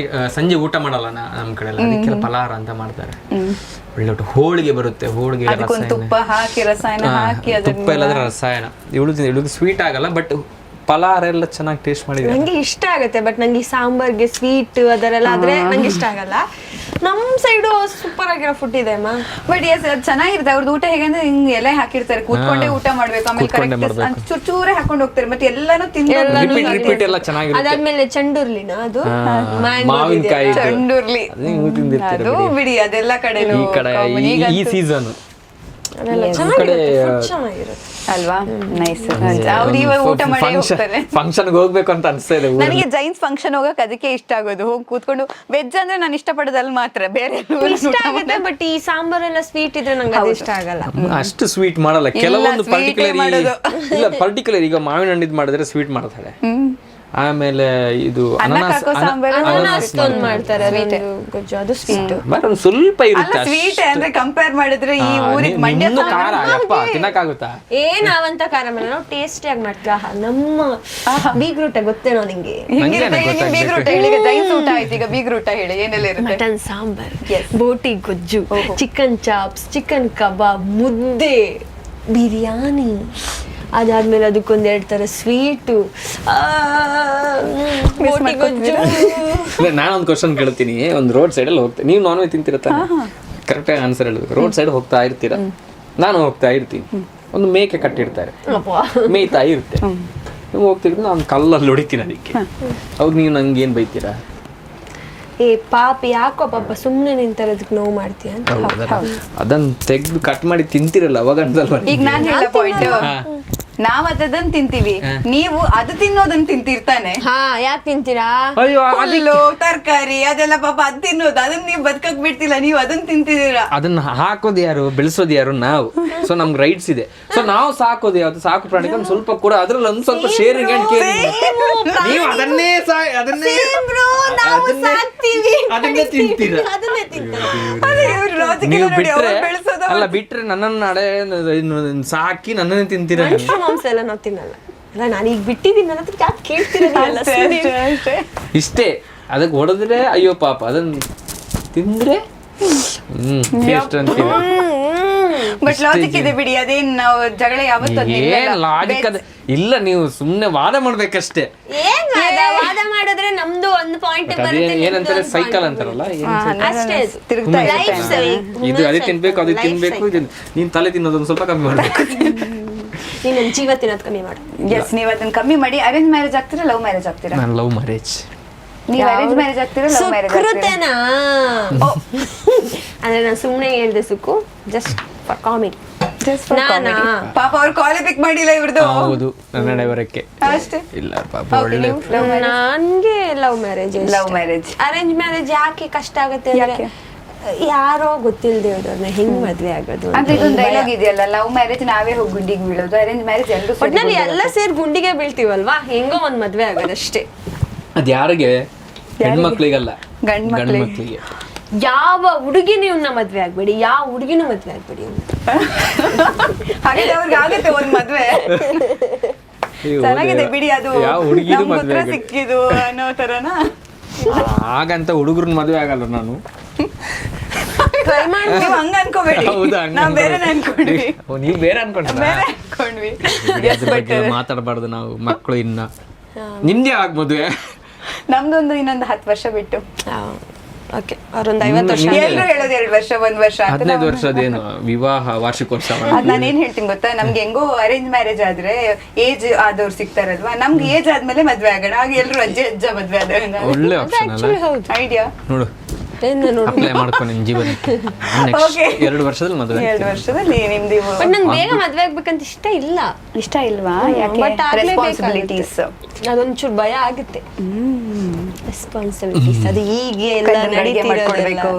ಸಂಜೆ ಊಟ ಮಾಡಲ್ಲ ನಮ್ ಕಡೆ ಎಲ್ಲ, ಅದಕ್ಕೆಲ್ಲ ಫಲಾರ ಅಂತ ಮಾಡ್ತಾರೆ. ಒಳ್ಳೆ ಊಟ. ಹೋಳಿಗೆ ಬರುತ್ತೆ, ಹೋಳಿಗೆ ತುಪ್ಪ ಹಾಕಿ ರಸಾಯನ ಹಾಕಿ, ತುಪ್ಪ ಇಲ್ಲದ್ರೆ ರಸಾಯನ. ಇವಳು ಸ್ವೀಟ್ ಆಗಲ್ಲ, ಬಟ್ ಫಲಾರ ಎಲ್ಲ ಚೆನ್ನಾಗಿ ಟೇಸ್ಟ್ ಮಾಡಿದ್ರೆ ನಂಗೆ ಇಷ್ಟ ಆಗುತ್ತೆ. ಬಟ್ ನಂಗೆ ಸಾಂಬಾರ್ಗೆ ಸ್ವೀಟ್ ಅದರೆಲ್ಲ ಆದ್ರೆ ನಂಗೆ ಇಷ್ಟ ಆಗಲ್ಲ. ನಮ್ ಸೈಡು ಸೂಪರ್ ಆಗಿರೋ ಫುಡ್ ಇದೆ ಅಮ್ಮ. ಬಟ್ ಎಸ್ ಅದು ಚೆನ್ನಾಗಿರುತ್ತೆ. ಅವ್ರದ್ದು ಊಟ ಹೇಗಂದ್ರೆ ಹಿಂಗ್ ಎಲೆ ಹಾಕಿರ್ತಾರೆ, ಕೂತ್ಕೊಂಡೇ ಊಟ ಮಾಡ್ಬೇಕು. ಆಮೇಲೆ ಕೂತ್ಕೊಂಡೇ ಕರೆಕ್ಟ್ ಮಾಡ್ಬೇಕು. ಚೂರೇ ಹಾಕೊಂಡು ಹೋಗ್ತಾರೆ, ಮತ್ತೆ ಎಲ್ಲಾನು ತಿಂದು ರಿಪೀಟ್ ಎಲ್ಲ ಚೆನ್ನಾಗಿರುತ್ತೆ. ಅದಾದ್ಮೇಲೆ ಚಂಡುರ್ಲಿನ ಅದು ಮಾವಿನಕಾಯಿ ಚಂಡುರ್ಲಿ ತಿಂದಿರ್ತೀರ ಅದು ಬಿಡಿ, ಅದೆಲ್ಲ ಕಡೆ ಈ ಕಡೆ ಈ ಸೀಸನ್ ಅದೆಲ್ಲ ಚೆನ್ನಾಗಿರುತ್ತೆ, food ಚೆನ್ನಾಗಿರುತ್ತೆ ಅಲ್ವಾ. ನೈಸ್. ಅವ್ರು ಇವಾಗ ಊಟ ಮಾಡಿ ಹೋಗ್ತಾರೆ. ಫಂಕ್ಷನ್ ಹೋಗ್ಬೇಕು ಅಂತ ಅನ್ಸ್ತಾ ಇದೆ. ನನಗೆ ಜೈನ್ಸ್ ಫಂಕ್ಷನ್ ಹೋಗಕ್ ಅದಕ್ಕೆ ಇಷ್ಟ ಆಗೋದು. ಹೋಗಿ ಕೂತ್ಕೊಂಡು ವೆಜ್ ಅಂದ್ರೆ ನಾನು ಇಷ್ಟಪಡೋದಲ್ಲಿ ಮಾತ್ರ, ಬೇರೆ ಇಷ್ಟ ಆಗುತ್ತೆ. ಬಟ್ ಈ ಸಾಂಬಾರೆಲ್ಲ ಸ್ವೀಟ್ ಇದ್ರೆ ನಂಗೆ ಅದು ಇಷ್ಟ ಆಗಲ್ಲ. ಅಷ್ಟು ಸ್ವೀಟ್ ಮಾಡಲ್ಲ. ಕೆಲವೊಂದು sweet ಏ ಮಾಡೋದು. ಪರ್ಟಿಕ್ಯುಲರ್ ಈಗ ಮಾವಿನ ಹಣ್ಣಿದ್ ಮಾಡಿದ್ರೆ ಸ್ವೀಟ್ ಮಾಡ್ತಾರೆ. ಆಮೇಲೆ ಇದು ಅನಾನಸ್ ಅನಾನಸ್ ಒಂದು ಮಾಡ್ತಾರೆ, ಅದೊಂದು ಗೊಜ್ಜು, ಅದು ಸ್ವೀಟ್. ಬಟ್ ಒಂದು ಸ್ವಲ್ಪ ಇರುತ್ತೆ ಸ್ವೀಟ್ ಅಂದ್ರೆ ಕಂಪೇರ್ ಮಾಡಿದ್ರೆ ಈ ಊರಿಗೆ ಮಂಡ್ಯ ಇನ್ನೂ ಖಾರ ಯಪ್ಪ ತಿನ್ನಕ್ಕಾಗುತ್ತಾ? ನಾವಂತ ಖಾರ ಮಾಡಲ್ಲ, ನಾವು ಟೇಸ್ಟಿಯಾಗಿ ಮಾಡ್ತೀವಿ. ನಮ್ಮ ಬೀಗ್ರೂಟ ಗೊತ್ತೇನೋ ನಿಂಗೆ? ಬೀಗ್ರೂಟ ಹೇಳಿ. ಈಗ ಜೈನ್ಸ್ ಊಟ ಆಯ್ತು, ಈಗ ಬೀಗ್ರೂಟ ಹೇಳಿ ಏನೆಲ್ಲ ಇರುತ್ತೆ. ಮಟನ್ ಸಾಂಬಾರ್, ಬೋಟಿ ಗೊಜ್ಜು, ಚಿಕನ್ ಚಾಪ್ಸ್, ಚಿಕನ್ ಕಬಾಬ್, ಮುದ್ದೆ, ಬಿರಿಯಾನಿ, ಅದಾದ್ಮೇಲೆ ಅದಕ್ಕೊಂದೆರಡು ತರ ಸ್ವೀಟು, ಬೋಟಿ ಗೊಜ್ಜು. ನಾನೊಂದು ಕ್ವಶನ್ ಕೇಳ್ತೀನಿ. ಒಂದು ರೋಡ್ ಸೈಡಲ್ಲಿ ಹೋಗ್ತೀನಿ, ನೀವು ನಾನ್ ವೆಜ್ ತಿಂತಿರತ್ತ? ಕರೆಕ್ಟಾಗಿ ಆನ್ಸರ್ ಹೇಳಿದ್ರು. ರೋಡ್ ಸೈಡ್ ಹೋಗ್ತಾ ಇರ್ತೀರ, ನಾನು ಹೋಗ್ತಾ ಇರ್ತೀನಿ, ಒಂದು ಮೇಕೆ ಕಟ್ಟಿರ್ತಾರೆ, ಮೇಯ್ತಾ ಇರುತ್ತೆ. ನೀವು ಹೋಗ್ತಿದ್ರೆ ನಾನು ಕಲ್ಲಲ್ಲಿ ಹೊಡಿತೀನಿ ಅದಕ್ಕೆ. ಅವಾಗ ನೀವು ನಂಗೆ ಏನು ಬೈತೀರಾ? ಪಾಪ ಯಾಕೋ ಪಾಪ ಸುಮ್ಮನೆ ನಿಂತಾರೆ, ಅದಕ್ಕೆ ನೋವು ಮಾಡ್ತೀಯ ಅಂತ. ಅದನ್ನ ತೆಗ್ದು ಕಟ್ ಮಾಡಿ ತಿಂತಿರಲ್ಲ ಅವಾಗ ಅನ್ಸಲ್ವಾ? ಈಗ ನಾನು ಹೇಳೋ ಪಾಯಿಂಟ್, ನಾವ್ ಅದನ್ನ ತಿಂತೀವಿ, ನೀವು ಅದು ತಿನ್ನೋದನ್ನ ತಿಂತಿರ್ತಾನೆ. ಯಾಕೆ ತಿಂತೀರಾ? ಹುಲ್ಲು ತರಕಾರಿ ಅದೆಲ್ಲ ಪಾಪ ಅದ್ ತಿನ್ನೋದು, ಅದನ್ನ ನೀವು ಬದುಕಕ್ ಬಿಡ್ತಿಲ್ಲ, ನೀವು ಅದನ್ನ ತಿಂತಿದ್ದೀರಾ. ಅದನ್ನ ಹಾಕೋದು ಯಾರು, ಬೆಳೆಸೋದು ಯಾರು? ನಾವು. ಸೊ ನಮ್ಗೆ ರೈಟ್ಸ್ ಇದೆ. ಸೊ ನಾವು ಸಾಕೋದು ಯಾವ್ದು, ಸಾಕು ಪ್ರಾಣಿಗೆ ಒಂದು ಸ್ವಲ್ಪ ಕೂಡ ಅದ್ರಲ್ಲಿ ಒಂದು ಸ್ವಲ್ಪ ಶೇರಿಂಗ್ ಅಂಡ್ ಕೇರಿಂಗ್. ನೀವು ಅದನ್ನೇ ಅದನ್ನೇ ತಿಂತೀರ. ನೀವು ಬಿಟ್ರೆ ಅಲ್ಲ, ಬಿಟ್ರೆ ನನ್ನನ್ನು ನಾಳೆ ಸಾಕಿ ನನ್ನನ್ನೇ ತಿಂತೀರ. ಮಾಂಸ ಎಲ್ಲ ನಾವು ತಿನ್ನಲ್ಲ. ಅಲ್ಲ ನಾನು ಈಗ ಬಿಟ್ಟಿದ್ದೀನಿ, ನನ್ನ ಹತ್ರ ಯಾಕೆ ಕೇಳ್ತಿರಲ್ಲ? ಇಷ್ಟೇ. ಅದಕ್ಕೆ ಹೊಡೆದ್ರೆ ಅಯ್ಯೋ ಪಾಪ, ಅದನ್ನ ತಿಂದ್ರೆ ಟೇಸ್ಟ್ ಅಂತೀವಿ. ಬಟ್ ಲಾಜಿಕ್ ಇದೆ ಬಿಡಿ, ಅದೇನ್ ನಾವು ಜಗಳ ಯಾವತ್ತೂ ಏನ್ ಲಾಜಿಕ್ ಅದ ಇಲ್ಲ, ನೀವು ಸುಮ್ನೆ ವಾದ ಮಾಡ್ಬೇಕಷ್ಟೇ. ವಾದ ಮಾಡಿದ್ರೆ ನಮ್ದು ಒಂದು ಪಾಯಿಂಟ್ ಏನಂತಾರೆ, ಸೈಕಲ್ ಅಂತಾರಲ್ಲ, ಅಷ್ಟೇ. ಇದು ಅದೇ ತಿನ್ಬೇಕು, ಅದು ತಿನ್ಬೇಕು, ನೀನ್ ತಲೆ ತಿನ್ನೋದೊಂದು ಸ್ವಲ್ಪ ಕಮ್ಮಿ ಮಾಡ್ಬೇಕು. ನೀನ್ ಜೀವ ತಿನ್ನೋದು ಕಮ್ಮಿ ಮಾಡು. ಎಸ್, ನೀವು ಅದನ್ನ ಕಮ್ಮಿ ಮಾಡಿ. ಅರೇಂಜ್ ಮ್ಯಾರೇಜ್ ಆಗ್ತೀರಾ, ಲವ್ ಮ್ಯಾರೇಜ್ ಆಗ್ತೀರಾ? ನಾನು ಲವ್ ಮ್ಯಾರೇಜ್. ನೀವು ಅರೇಂಜ್ ಮ್ಯಾರೇಜ್ ಆಗ್ತೀರಾ, ಲವ್ ಮ್ಯಾರೇಜ್ ಆಗ್ತೀರಾ? ಅಂದ್ರೆ ನಾನು ಸುಮ್ನೆ ಹೇಳ್ದೆ ಸುಕ್ಕು, ಜಸ್ಟ್ ಫಾರ್ ಕಾಮಿಂಗ್. ಪಾಪ ಅವ್ರು ಕಾಲ್ ಪಿಕ್ ಮಾಡಿಲ್ಲ ಇವ್ರದ್ದು. ಹೌದು, ನನ್ನ ಬರಕ್ಕೆ ಅಷ್ಟೇ. ಇಲ್ಲ ಪಾಪ ಒಳ್ಳೆ. ನನ್ಗೆ love marriage. Love marriage. Arrange marriage ಯಾಕೆ ಕಷ್ಟ ಆಗುತ್ತೆ ಅಂದ್ರೆ, ಯಾರೋ ಗೊತ್ತಿಲ್ಲದೆ ಇರೋದನ್ನ ಹೆಂಗ್ ಮದ್ವೆ ಆಗೋದು ಅಂತ. ಇದೊಂದು ಡೈಲಾಗ್ ಇದೆಯಲ್ಲ, ಲವ್ ಮ್ಯಾರೇಜ್ ನಾವೇ ಹೋಗಿ ಗುಂಡಿಗೆ ಬೀಳೋದು, ಅರೇಂಜ್ ಮ್ಯಾರೇಜ್ ಎಲ್ಲರೂ ಒಟ್ನಲ್ಲಿ ಎಲ್ಲ ಸೇರಿ ಗುಂಡಿಗೆ ಬೀಳ್ತೀವಲ್ವಾ, ಹೆಂಗೋ ಒಂದ್ ಮದ್ವೆ ಆಗೋದಷ್ಟೇ. ಅದ್ ಯಾರಿಗೆ? ಹೆಣ್ಮಕ್ಳಿಗಲ್ಲ, ಗಂಡ್ ಮಕ್ಳಿಗೆ. ಯಾವ ಹುಡುಗಿನೂ ಇವ್ನ ಮದ್ವೆ ಆಗ್ಬೇಡಿ, ಯಾವ ಹುಡುಗಿನೂ ಮದ್ವೆ ಆಗ್ಬೇಡಿ. ಹಾಗಾದ್ರೆ ಅವ್ರಿಗೆ ಆಗುತ್ತೆ ಒಂದ್ ಮದ್ವೆ. ಚೆನ್ನಾಗಿದೆ ಬಿಡಿ, ಅದು ನಮ್ಮ ಉತ್ತರ ಸಿಕ್ಕಿದು ಅನ್ನೋ ತರನ. ಹಾಗಂತ ಹುಡುಗರನ್ನ ಮದ್ವೆ ಆಗಲ್ಲ ನಾನು. ನೀವು ಹಂಗ ಅನ್ಕೋಬೇಡಿ, ನಾವು ಬೇರೆ ಅನ್ಕೊಂಡ್ವಿ. ನೀವು ಬೇರೆ ಅನ್ಕೊಂಡ್ವಿ. ಅದ್ರ ಬಗ್ಗೆ ಮಾತಾಡಬಾರ್ದು ನಾವು. ಮಕ್ಕಳು ಇನ್ನ ನಿಮ್ದೇ ಆಗ ಮದುವೆ, ನಮ್ದೊಂದು ಇನ್ನೊಂದು 10 ವರ್ಷ ಬಿಟ್ಟು. ಓಕೆ, ಅವ್ರೊಂದು 50 ವರ್ಷ. ಎಲ್ಲರೂ ಹೇಳೋದು 2 ವರ್ಷ 1 ವರ್ಷ 15 ವರ್ಷದೇನು ವಿವಾಹ ವಾರ್ಷಿಕೋತ್ಸವ. ಅದ್ ನಾನೇನ್ ಹೇಳ್ತೀನಿ ಗೊತ್ತಾ, ನಮ್ಗೆ ಹೆಂಗೋ ಅರೇಂಜ್ ಮ್ಯಾರೇಜ್ ಆದ್ರೆ ಏಜ್ ಆದವ್ರು ಸಿಗ್ತಾರಲ್ವಾ, ನಮ್ಗೆ ಏಜ್ ಆದ್ಮೇಲೆ ಮದ್ವೆ ಆಗೋಣ. ಆಗ ಎಲ್ರು ಅಜ್ಜ ಮದ್ವೆ ಆದ. ಒಳ್ಳೆ ಆಪ್ಷನ್ ಅಲ್ಲ, ಐಡಿಯಾ ನೋಡು. ಅಪ್ಲೈ ಮಾಡ್ಕೊ ನಿನ್ ಜೀವನಕ್ಕೆ. 2 ವರ್ಷದಲ್ಲಿ ಮದುವೆ. 2 ವರ್ಷದಲ್ಲಿ ನಿಮ್ದು. ಬಟ್ ನಂಗೆ ಬೇಗ ಮದ್ವೆ ಆಗ್ಬೇಕಂತ ಇಷ್ಟ ಇಲ್ವಾ? ಬಟ್ ರೆಸ್ಪಾನ್ಸಿಬಿಲಿಟೀಸ್ ಅದೊಂಚೂರು ಭಯ ಆಗುತ್ತೆ. ರೆಸ್ಪಾನ್ಸಿಬಿಲಿಟೀಸ್ ಅದು ಈಗ ಎಲ್ಲ ನಡೀತಿರೋದು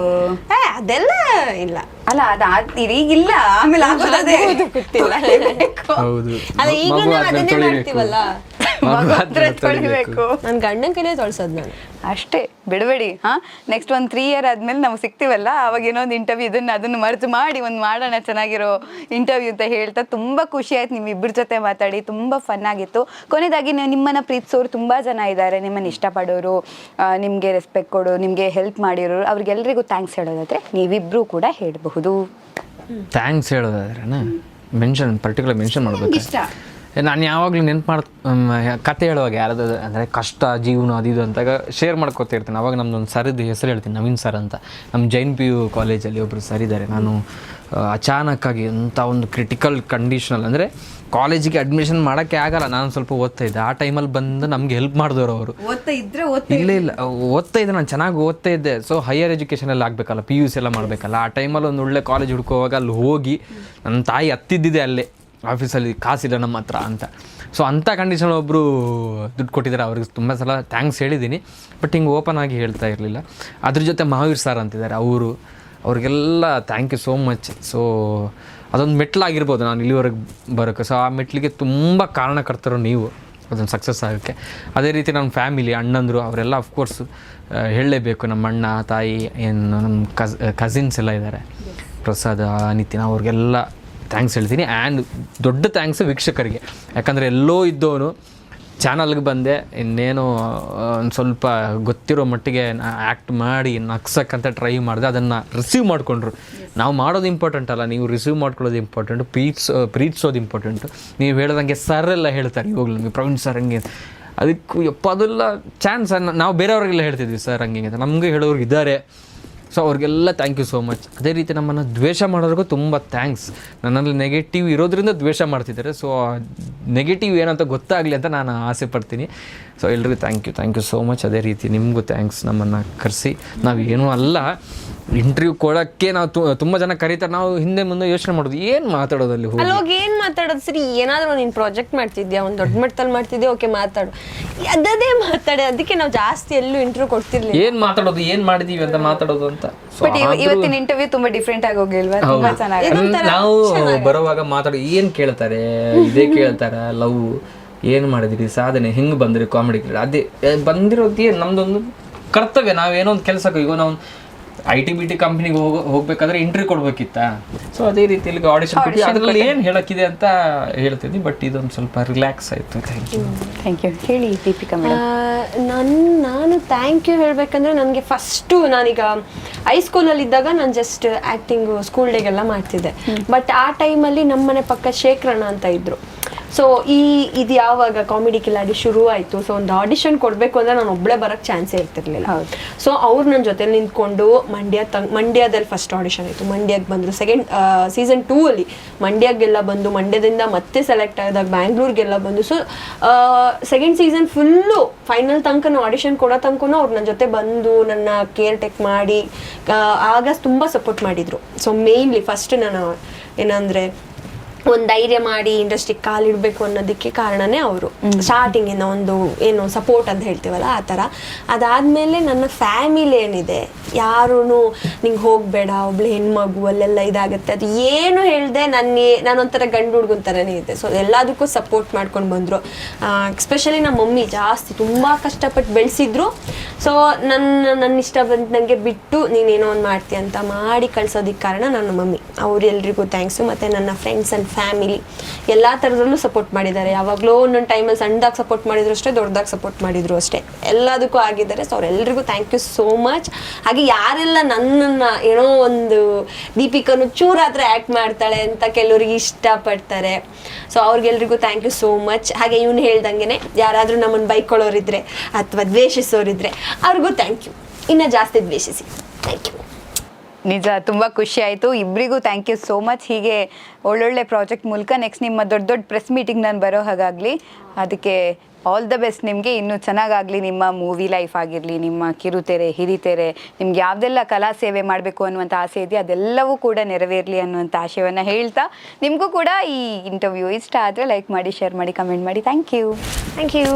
ಅದೆಲ್ಲ ಇಲ್ಲ ಅಲ್ಲ, ಈಗಿಲ್ಲ, ಆಮೇಲೆ ಆಗೋದೇ ಗೊತ್ತಿಲ್ಲ. ಹೌದು, ಅದ ಈಗ ಅದನ್ನೇ ಮಾಡ್ತೀವಲ್ಲ. ತೊಳಿಬೇಕು. ನನ್ ಗಂಡನ ಕೈಲೇ ತೊಳ್ಸೋದು ನಾನು ಅಷ್ಟೇ, ಬಿಡಬೇಡಿ. ನೆಕ್ಸ್ಟ್ ಒಂದು 3 year ಆದ್ಮೇಲೆ ನಾವು ಸಿಗ್ತೀವಲ್ಲ, ಅವಾಗ ಏನೋ ಒಂದು ಇಂಟರ್ವ್ಯೂ ಅದನ್ನು ಮರ್ಜ್ ಮಾಡಿ ಒಂದು ಮಾಡೋಣ ಚೆನ್ನಾಗಿರೋ ಇಂಟರ್ವ್ಯೂ ಅಂತ ಹೇಳ್ತಾ ತುಂಬಾ ಖುಷಿ ಆಯ್ತು ನಿಮ್ಮ ಇಬ್ಬರ ಜೊತೆ ಮಾತಾಡಿ. ತುಂಬಾ ಫನ್ ಆಗಿತ್ತು. ಕೊನೆಯದಾಗಿ ನಿಮ್ಮನ್ನ ಪ್ರೀತಿಸೋರು ತುಂಬಾ ಜನ ಇದ್ದಾರೆ, ನಿಮ್ಮನ್ನ ಇಷ್ಟಪಡೋರು, ನಿಮ್ಗೆ ರೆಸ್ಪೆಕ್ಟ್ ಕೊಡೋ, ನಿಮ್ಗೆ ಹೆಲ್ಪ್ ಮಾಡಿರೋರು, ಅವ್ರಿಗೆಲ್ರಿಗೂ ಥ್ಯಾಂಕ್ಸ್ ಹೇಳೋದಾದ್ರೆ ನೀವಿಬ್ರು ಕೂಡ ಹೇಳಬಹುದು. ಥ್ಯಾಂಕ್ಸ್ ಹೇಳೋದಾದ್ರೆ ಪರ್ಟಿಕ್ಯುಲರ್ ಮೆನ್ಷನ್ ಮಾಡ್ಬೇಕು. ನಾನು ಯಾವಾಗಲೂ ನೆನ್ಪು ಕತೆ ಹೇಳುವಾಗ ಯಾರಾದ್ರು ಅಂದರೆ ಕಷ್ಟ ಜೀವನ ಅದು ಇದು ಅಂತಾಗ ಶೇರ್ ಮಾಡ್ಕೊತಿರ್ತೀನಿ. ಅವಾಗ ನಮ್ಮದೊಂದು ಸರ್ದು ಹೆಸರು ಹೇಳ್ತೀನಿ, ನವೀನ್ ಸರ್ ಅಂತ. ನಮ್ಮ ಜೈನ್ PU ಕಾಲೇಜಲ್ಲಿ ಒಬ್ಬರು ಸರ್ ಇದ್ದಾರೆ. ನಾನು ಅಚಾನಕ್ಕಾಗಿ ಅಂಥ ಒಂದು ಕ್ರಿಟಿಕಲ್ ಕಂಡೀಷನಲ್ಲಿ ಅಂದರೆ ಕಾಲೇಜಿಗೆ ಅಡ್ಮಿಷನ್ ಮಾಡೋಕ್ಕೆ ಆಗಲ್ಲ, ನಾನು ಸ್ವಲ್ಪ ಓದ್ತಾ ಇದ್ದೆ. ಆ ಟೈಮಲ್ಲಿ ಬಂದು ನಮಗೆ ಹೆಲ್ಪ್ ಮಾಡಿದವರು ಅವರು. ಇಲ್ಲ ಓದ್ತಾ ಇದ್ದೆ, ನಾನು ಚೆನ್ನಾಗಿ ಓದ್ತಾ ಇದ್ದೆ. ಸೊ ಹೈಯರ್ ಎಜುಕೇಷನಲ್ಲಿ ಆಗಬೇಕಲ್ಲ, PUC ಎಲ್ಲ ಮಾಡಬೇಕಲ್ಲ. ಆ ಟೈಮಲ್ಲಿ ಒಂದು ಒಳ್ಳೆ ಕಾಲೇಜ್ ಹುಡ್ಕೋವಾಗ ಅಲ್ಲಿ ಹೋಗಿ ನನ್ನ ತಾಯಿ ಹತ್ತಿದ್ದಿದೆ ಅಲ್ಲೇ ಆಫೀಸಲ್ಲಿ, ಕಾಸಿಲ್ಲ ನಮ್ಮ ಹತ್ರ ಅಂತ. ಸೊ ಅಂಥ ಕಂಡೀಷನ್ ಒಬ್ಬರು ದುಡ್ಡು ಕೊಟ್ಟಿದ್ದಾರೆ, ಅವ್ರಿಗೆ ತುಂಬ ಸಲ ಥ್ಯಾಂಕ್ಸ್ ಹೇಳಿದ್ದೀನಿ. ಬಟ್ ಹಿಂಗೆ ಓಪನ್ ಆಗಿ ಹೇಳ್ತಾ ಇರಲಿಲ್ಲ. ಅದ್ರ ಜೊತೆ ಮಹಾವೀರ್ ಸರ್ ಅಂತಿದ್ದಾರೆ, ಅವ್ರಿಗೆಲ್ಲ thank you so much. So ಅದೊಂದು ಮೆಟ್ಲಾಗಿರ್ಬೋದು ನಾನು ಇಲ್ಲಿವರೆಗೆ ಬರೋಕ್ಕೆ. ಸೊ ಆ ಮೆಟ್ಲಿಗೆ ತುಂಬ ಕಾರಣಕರ್ತರು ನೀವು, ಅದೊಂದು ಸಕ್ಸಸ್ ಆಗೋಕ್ಕೆ. ಅದೇ ರೀತಿ ನಮ್ಮ ಫ್ಯಾಮಿಲಿ, ಅಣ್ಣಂದರು ಅವರೆಲ್ಲ ಅಫ್ಕೋರ್ಸ್ ಹೇಳಲೇಬೇಕು. ನಮ್ಮ ಅಣ್ಣ ತಾಯಿ ಏನು ನಮ್ಮ ಕಸಿನ್ಸ್ ಎಲ್ಲ ಇದ್ದಾರೆ, ಪ್ರಸಾದ್ ನಿತಿನ್, ಅವ್ರಿಗೆಲ್ಲ ಥ್ಯಾಂಕ್ಸ್ ಹೇಳ್ತೀನಿ. ಆ್ಯಂಡ್ ದೊಡ್ಡ ಥ್ಯಾಂಕ್ಸ್ ವೀಕ್ಷಕರಿಗೆ. ಯಾಕಂದರೆ ಎಲ್ಲೋ ಇದ್ದವನು ಚಾನಲ್ಗೆ ಬಂದೆ, ಇನ್ನೇನು ಒಂದು ಸ್ವಲ್ಪ ಗೊತ್ತಿರೋ ಮಟ್ಟಿಗೆ ಆ್ಯಕ್ಟ್ ಮಾಡಿ ನಗ್ಸಕ್ಕಂತ ಟ್ರೈ ಮಾಡಿದೆ. ಅದನ್ನು ರಿಸೀವ್ ಮಾಡಿಕೊಂಡ್ರು. ನಾವು ಮಾಡೋದು ಇಂಪಾರ್ಟೆಂಟ್ ಅಲ್ಲ, ನೀವು ರಿಸೀವ್ ಮಾಡ್ಕೊಳ್ಳೋದು ಇಂಪಾರ್ಟೆಂಟು, ಪ್ರೀತಿಸೋದು ಇಂಪಾರ್ಟೆಂಟು. ನೀವು ಹೇಳ್ದಂಗೆ ಸರ್ ಎಲ್ಲ ಹೇಳ್ತಾರೆ ಇವಾಗಲೂ, ನಿಮಗೆ ಪ್ರವೀಣ್ ಸರ್ ಹಂಗೆ, ಅದಕ್ಕೂ ಅದೆಲ್ಲ ಚಾನ್ಸ್. ನಾವು ಬೇರೆಯವ್ರಿಗೆಲ್ಲ ಹೇಳ್ತಿದ್ವಿ ಸರ್ ಹಂಗೆ ಅಂತ, ನಮಗೆ ಹೇಳೋರು ಇದ್ದಾರೆ. ಸೊ ಅವ್ರಿಗೆಲ್ಲ ಥ್ಯಾಂಕ್ ಯು ಸೋ ಮಚ್. ಅದೇ ರೀತಿ ನಮ್ಮನ್ನು ದ್ವೇಷ ಮಾಡೋರಿಗೂ ತುಂಬ ಥ್ಯಾಂಕ್ಸ್. ನನ್ನಲ್ಲಿ ನೆಗೆಟಿವ್ ಇರೋದ್ರಿಂದ ದ್ವೇಷ ಮಾಡ್ತಿದ್ದಾರೆ. ಸೊ ನೆಗೆಟಿವ್ ಏನಂತ ಗೊತ್ತಾಗಲಿ ಅಂತ ನಾನು ಆಸೆ ಪಡ್ತೀನಿ. ಸೊ ಎಲ್ರಿಗೂ ಥ್ಯಾಂಕ್ ಯು ಸೋ ಮಚ್. ಅದೇ ರೀತಿ ನಿಮಗೂ ಥ್ಯಾಂಕ್ಸ್, ನಮ್ಮನ್ನು ಕರೆಸಿ. ನಾವು ಏನೂ ಅಲ್ಲ, ಇಂಟರ್ವ್ಯೂ ಕೊಡೋಕ್ಕೆ ನಾವು ತುಂಬ ಜನ ಕರೀತಾರೆ. ನಾವು ಹಿಂದೆ ಮುಂದೆ ಯೋಚನೆ ಮಾಡೋದು, ಏನು ಮಾತಾಡೋದಲ್ಲಿ ಹೋಗಿ ಏನು ಮಾತಾಡೋದು. ಸರಿ, ಏನಾದರೂ ನೀನು ಪ್ರಾಜೆಕ್ಟ್ ಮಾಡ್ತಿದ್ಯಾ, ಒಂದು ದೊಡ್ಡ ಮಟ್ಟದಲ್ಲಿ ಮಾಡ್ತಿದ್ಯಾ, ಓಕೆ ಮಾತಾಡು, ಅದೇ ಮಾತಾಡಿ. ಅದಕ್ಕೆ ನಾವು ಜಾಸ್ತಿ ಎಲ್ಲೂ ಇಂಟರ್ವ್ಯೂ ಕೊಡ್ತಿರ್ಲಿಲ್ಲ. ಏನು ಮಾತಾಡೋದು, ಏನು ಮಾಡಿದೀವಿ ಅಂತ ಮಾತಾಡೋದು ಅಂತ. ಬಟ್ ಇವತ್ತಿನ ಇಂಟರ್ವ್ಯೂ ತುಂಬಾ ಡಿಫ್ರೆಂಟ್ ಆಗಿ ಹೋಗಿಲ್ವಾ? ತುಂಬಾ ಚೆನ್ನಾಗಿ. ನಾವು ಬರುವಾಗ ಮಾತಾಡೋ ಏನು ಕೇಳ್ತಾರೆ, ಇದೇ ಕೇಳ್ತಾರ, ಲವ್ ಏನು ಮಾಡಿದಿರಿ, ಸಾಧನೆ ಹೆಂಗೆ ಬಂದಿರಿ, ಕಾಮಿಡಿ ಅದೇ ಬಂದಿರೋದೇ ನಮ್ದೊಂದು ಕರ್ತವ್ಯ. ನಾವೇನೋ ಒಂದು ಕೆಲಸಕ್ಕೆ, ಈಗ ನಾವು IT-BT ಕಂಪ್ನಿಗೆ ಹೋಗ್ಬೇಕಾದ್ರೆ ಇಂಟರ್ವ್ಯೂ ಕೊಡ್ಬೇಕಿತ್ತ. ಸೊ ಅದೇ ರೀತಿ ಇಲ್ಲಿ ಆಡಿಷನ್ ಕೊಟ್ಟು ಅದರಲ್ಲಿ ಏನು ಹೇಳಕ್ಕಿದೆ ಅಂತ ಹೇಳ್ತಿದ್ವಿ. ಬಟ್ ಇದೊಂದು ಸ್ವಲ್ಪ ರಿಲ್ಯಾಕ್ಸ್ ಆಯಿತು. Thank you. ಹೇಳಿ ದೀಪಿಕಾ ಮೇಡಮ್. ನಾನು ಥ್ಯಾಂಕ್ ಯು ಹೇಳಬೇಕಂದ್ರೆ, ನನಗೆ ಫಸ್ಟು ನಾನೀಗ ಹೈಸ್ಕೂಲಲ್ಲಿದ್ದಾಗ ನಾನು ಜಸ್ಟ್ ಆ್ಯಕ್ಟಿಂಗು ಸ್ಕೂಲ್ ಡೇಗೆಲ್ಲ ಮಾಡ್ತಿದ್ದೆ. ಬಟ್ ಆ ಟೈಮಲ್ಲಿ ನಮ್ಮನೆ ಪಕ್ಕ ಶೇಖರಣ್ಣ ಅಂತ ಇದ್ದರು. ಸೊ ಇದು ಯಾವಾಗ ಕಾಮಿಡಿ ಕಿಲಾಡಿ ಶುರು ಆಯಿತು, ಸೊ ಒಂದು ಆಡಿಷನ್ ಕೊಡಬೇಕು ಅಂದರೆ ನಾನು ಒಬ್ಬಳೇ ಬರೋಕ್ಕೆ ಚಾನ್ಸೇ ಇರ್ತಿರ್ಲಿಲ್ಲ. ಸೊ ಅವ್ರು ನನ್ನ ಜೊತೆ ನಿಂತ್ಕೊಂಡು ಮಂಡ್ಯದಲ್ಲಿ ಫಸ್ಟ್ ಆಡಿಷನ್ ಆಯಿತು, ಮಂಡ್ಯಕ್ಕೆ ಬಂದರು. ಸೀಸನ್ 2 ಅಲ್ಲಿ ಮಂಡ್ಯಕ್ಕೆಲ್ಲ ಬಂದು, ಮಂಡ್ಯದಿಂದ ಮತ್ತೆ ಸೆಲೆಕ್ಟ್ ಆದಾಗ ಬ್ಯಾಂಗ್ಳೂರಿಗೆಲ್ಲ ಬಂದು. So second season full final ತನಕ ಆಡಿಷನ್ ಕೊಡೋ ತನಕ ಅವ್ರು ನನ್ನ ಜೊತೆ ಬಂದು ನನ್ನ ಕೇರ್ ಟೇಕ್ ಮಾಡಿ ಆಗ ತುಂಬ ಸಪೋರ್ಟ್ ಮಾಡಿದರು. ಸೊ ಮೇಯ್ನ್ಲಿ ಫಸ್ಟ್ ನಾನು ಏನಂದರೆ ಒಂದು ಧೈರ್ಯ ಮಾಡಿ ಇಂಡಸ್ಟ್ರಿಗೆ ಕಾಲಿಡಬೇಕು ಅನ್ನೋದಕ್ಕೆ ಕಾರಣನೇ ಅವರು. ಸ್ಟಾರ್ಟಿಂಗಿಂದ ಒಂದು ಏನು ಸಪೋರ್ಟ್ ಅಂತ ಹೇಳ್ತೀವಲ್ಲ ಆ ಥರ. ಅದಾದಮೇಲೆ ನನ್ನ ಫ್ಯಾಮಿಲಿ ಏನಿದೆ, ಯಾರೂ ನಿಂಗೆ ಹೋಗಬೇಡ, ಒಬ್ಳು ಹೆಣ್ಮಗು ಅಲ್ಲೆಲ್ಲ ಇದಾಗುತ್ತೆ ಅದು ಏನು ಹೇಳಿದೆ, ನಾನೊಂಥರ ಗಂಡು ಹುಡುಗನ ಥರನೇ ಇದೆ. ಸೊ ಎಲ್ಲದಕ್ಕೂ ಸಪೋರ್ಟ್ ಮಾಡ್ಕೊಂಡು ಬಂದರು. ಎಸ್ಪೆಷಲಿ ನಮ್ಮ ಮಮ್ಮಿ ಜಾಸ್ತಿ ತುಂಬ ಕಷ್ಟಪಟ್ಟು ಬೆಳೆಸಿದ್ರು. ಸೊ ನನ್ನ ಇಷ್ಟ ಬಂದಂಗೆ ಬಿಟ್ಟು ನೀನೇನೋ ಒಂದು ಮಾಡ್ತೀಯ ಅಂತ ಮಾಡಿ ಕಳ್ಸೋದಕ್ಕೆ ಕಾರಣ ನನ್ನ ಮಮ್ಮಿ. ಅವರೆಲ್ರಿಗೂ ಥ್ಯಾಂಕ್ಸು. ಮತ್ತು ನನ್ನ ಫ್ರೆಂಡ್ಸ್ ಆ್ಯಂಡ್ ಫ್ಯಾಮಿಲಿ ಎಲ್ಲ ಥರದಲ್ಲೂ ಸಪೋರ್ಟ್ ಮಾಡಿದ್ದಾರೆ. ಯಾವಾಗಲೂ ಒಂದೊಂದು ಟೈಮಲ್ಲಿ ಸಣ್ಣದಾಗಿ ಸಪೋರ್ಟ್ ಮಾಡಿದ್ರು ಅಷ್ಟೇ, ದೊಡ್ಡದಾಗಿ ಸಪೋರ್ಟ್ ಮಾಡಿದ್ರು ಅಷ್ಟೇ, ಎಲ್ಲದಕ್ಕೂ ಆಗಿದ್ದಾರೆ. ಸೊ ಅವರೆಲ್ಲರಿಗೂ ಥ್ಯಾಂಕ್ ಯು ಸೋ ಮಚ್. ಹಾಗೆ ಯಾರೆಲ್ಲ ನನ್ನನ್ನು ಏನೋ ಒಂದು ದೀಪಿಕನು ಚೂರಾತ್ರ ಆ್ಯಕ್ಟ್ ಮಾಡ್ತಾಳೆ ಅಂತ ಕೆಲವರಿಗೆ ಇಷ್ಟಪಡ್ತಾರೆ, ಸೊ ಅವ್ರಿಗೆಲ್ರಿಗೂ ಥ್ಯಾಂಕ್ ಯು ಸೋ ಮಚ್. ಹಾಗೆ ಇವನು ಹೇಳ್ದಂಗೆ ಯಾರಾದರೂ ನಮ್ಮನ್ನು ಬೈಕೊಳ್ಳೋರಿದ್ರೆ ಅಥವಾ ದ್ವೇಷಿಸೋರಿದ್ರೆ ಅವ್ರಿಗೂ ಥ್ಯಾಂಕ್ ಯು. ಇನ್ನೂ ಜಾಸ್ತಿ ದ್ವೇಷಿಸಿ. Thank you. ನಿಜ ತುಂಬ ಖುಷಿ ಆಯಿತು. ಇಬ್ಬರಿಗೂ ಥ್ಯಾಂಕ್ ಯು ಸೋ ಮಚ್. ಹೀಗೆ ಒಳ್ಳೊಳ್ಳೆ ಪ್ರಾಜೆಕ್ಟ್ ಮೂಲಕ ನೆಕ್ಸ್ಟ್ ನಿಮ್ಮ ದೊಡ್ಡ ದೊಡ್ಡ ಪ್ರೆಸ್ ಮೀಟಿಂಗ್ ನಾನು ಬರೋ ಹಾಗಾಗಲಿ. ಅದಕ್ಕೆ ಆಲ್ ದ ಬೆಸ್ಟ್ ನಿಮಗೆ. ಇನ್ನೂ ಚೆನ್ನಾಗಾಗಲಿ ನಿಮ್ಮ ಮೂವಿ ಲೈಫ್ ಆಗಿರಲಿ, ನಿಮ್ಮ ಕಿರುತೆರೆ ಹಿರಿತೆರೆ, ನಿಮ್ಗೆ ಯಾವುದೆಲ್ಲ ಕಲಾ ಸೇವೆ ಮಾಡಬೇಕು ಅನ್ನುವಂಥ ಆಸೆ ಇದೆಯಾ ಅದೆಲ್ಲವೂ ಕೂಡ ನೆರವೇರಲಿ ಅನ್ನುವಂಥ ಆಶಯವನ್ನು ಹೇಳ್ತಾ, ನಿಮಗೂ ಕೂಡ ಈ ಇಂಟರ್ವ್ಯೂ ಇಷ್ಟ ಆದರೆ ಲೈಕ್ ಮಾಡಿ, ಶೇರ್ ಮಾಡಿ, ಕಮೆಂಟ್ ಮಾಡಿ. Thank you. Thank you.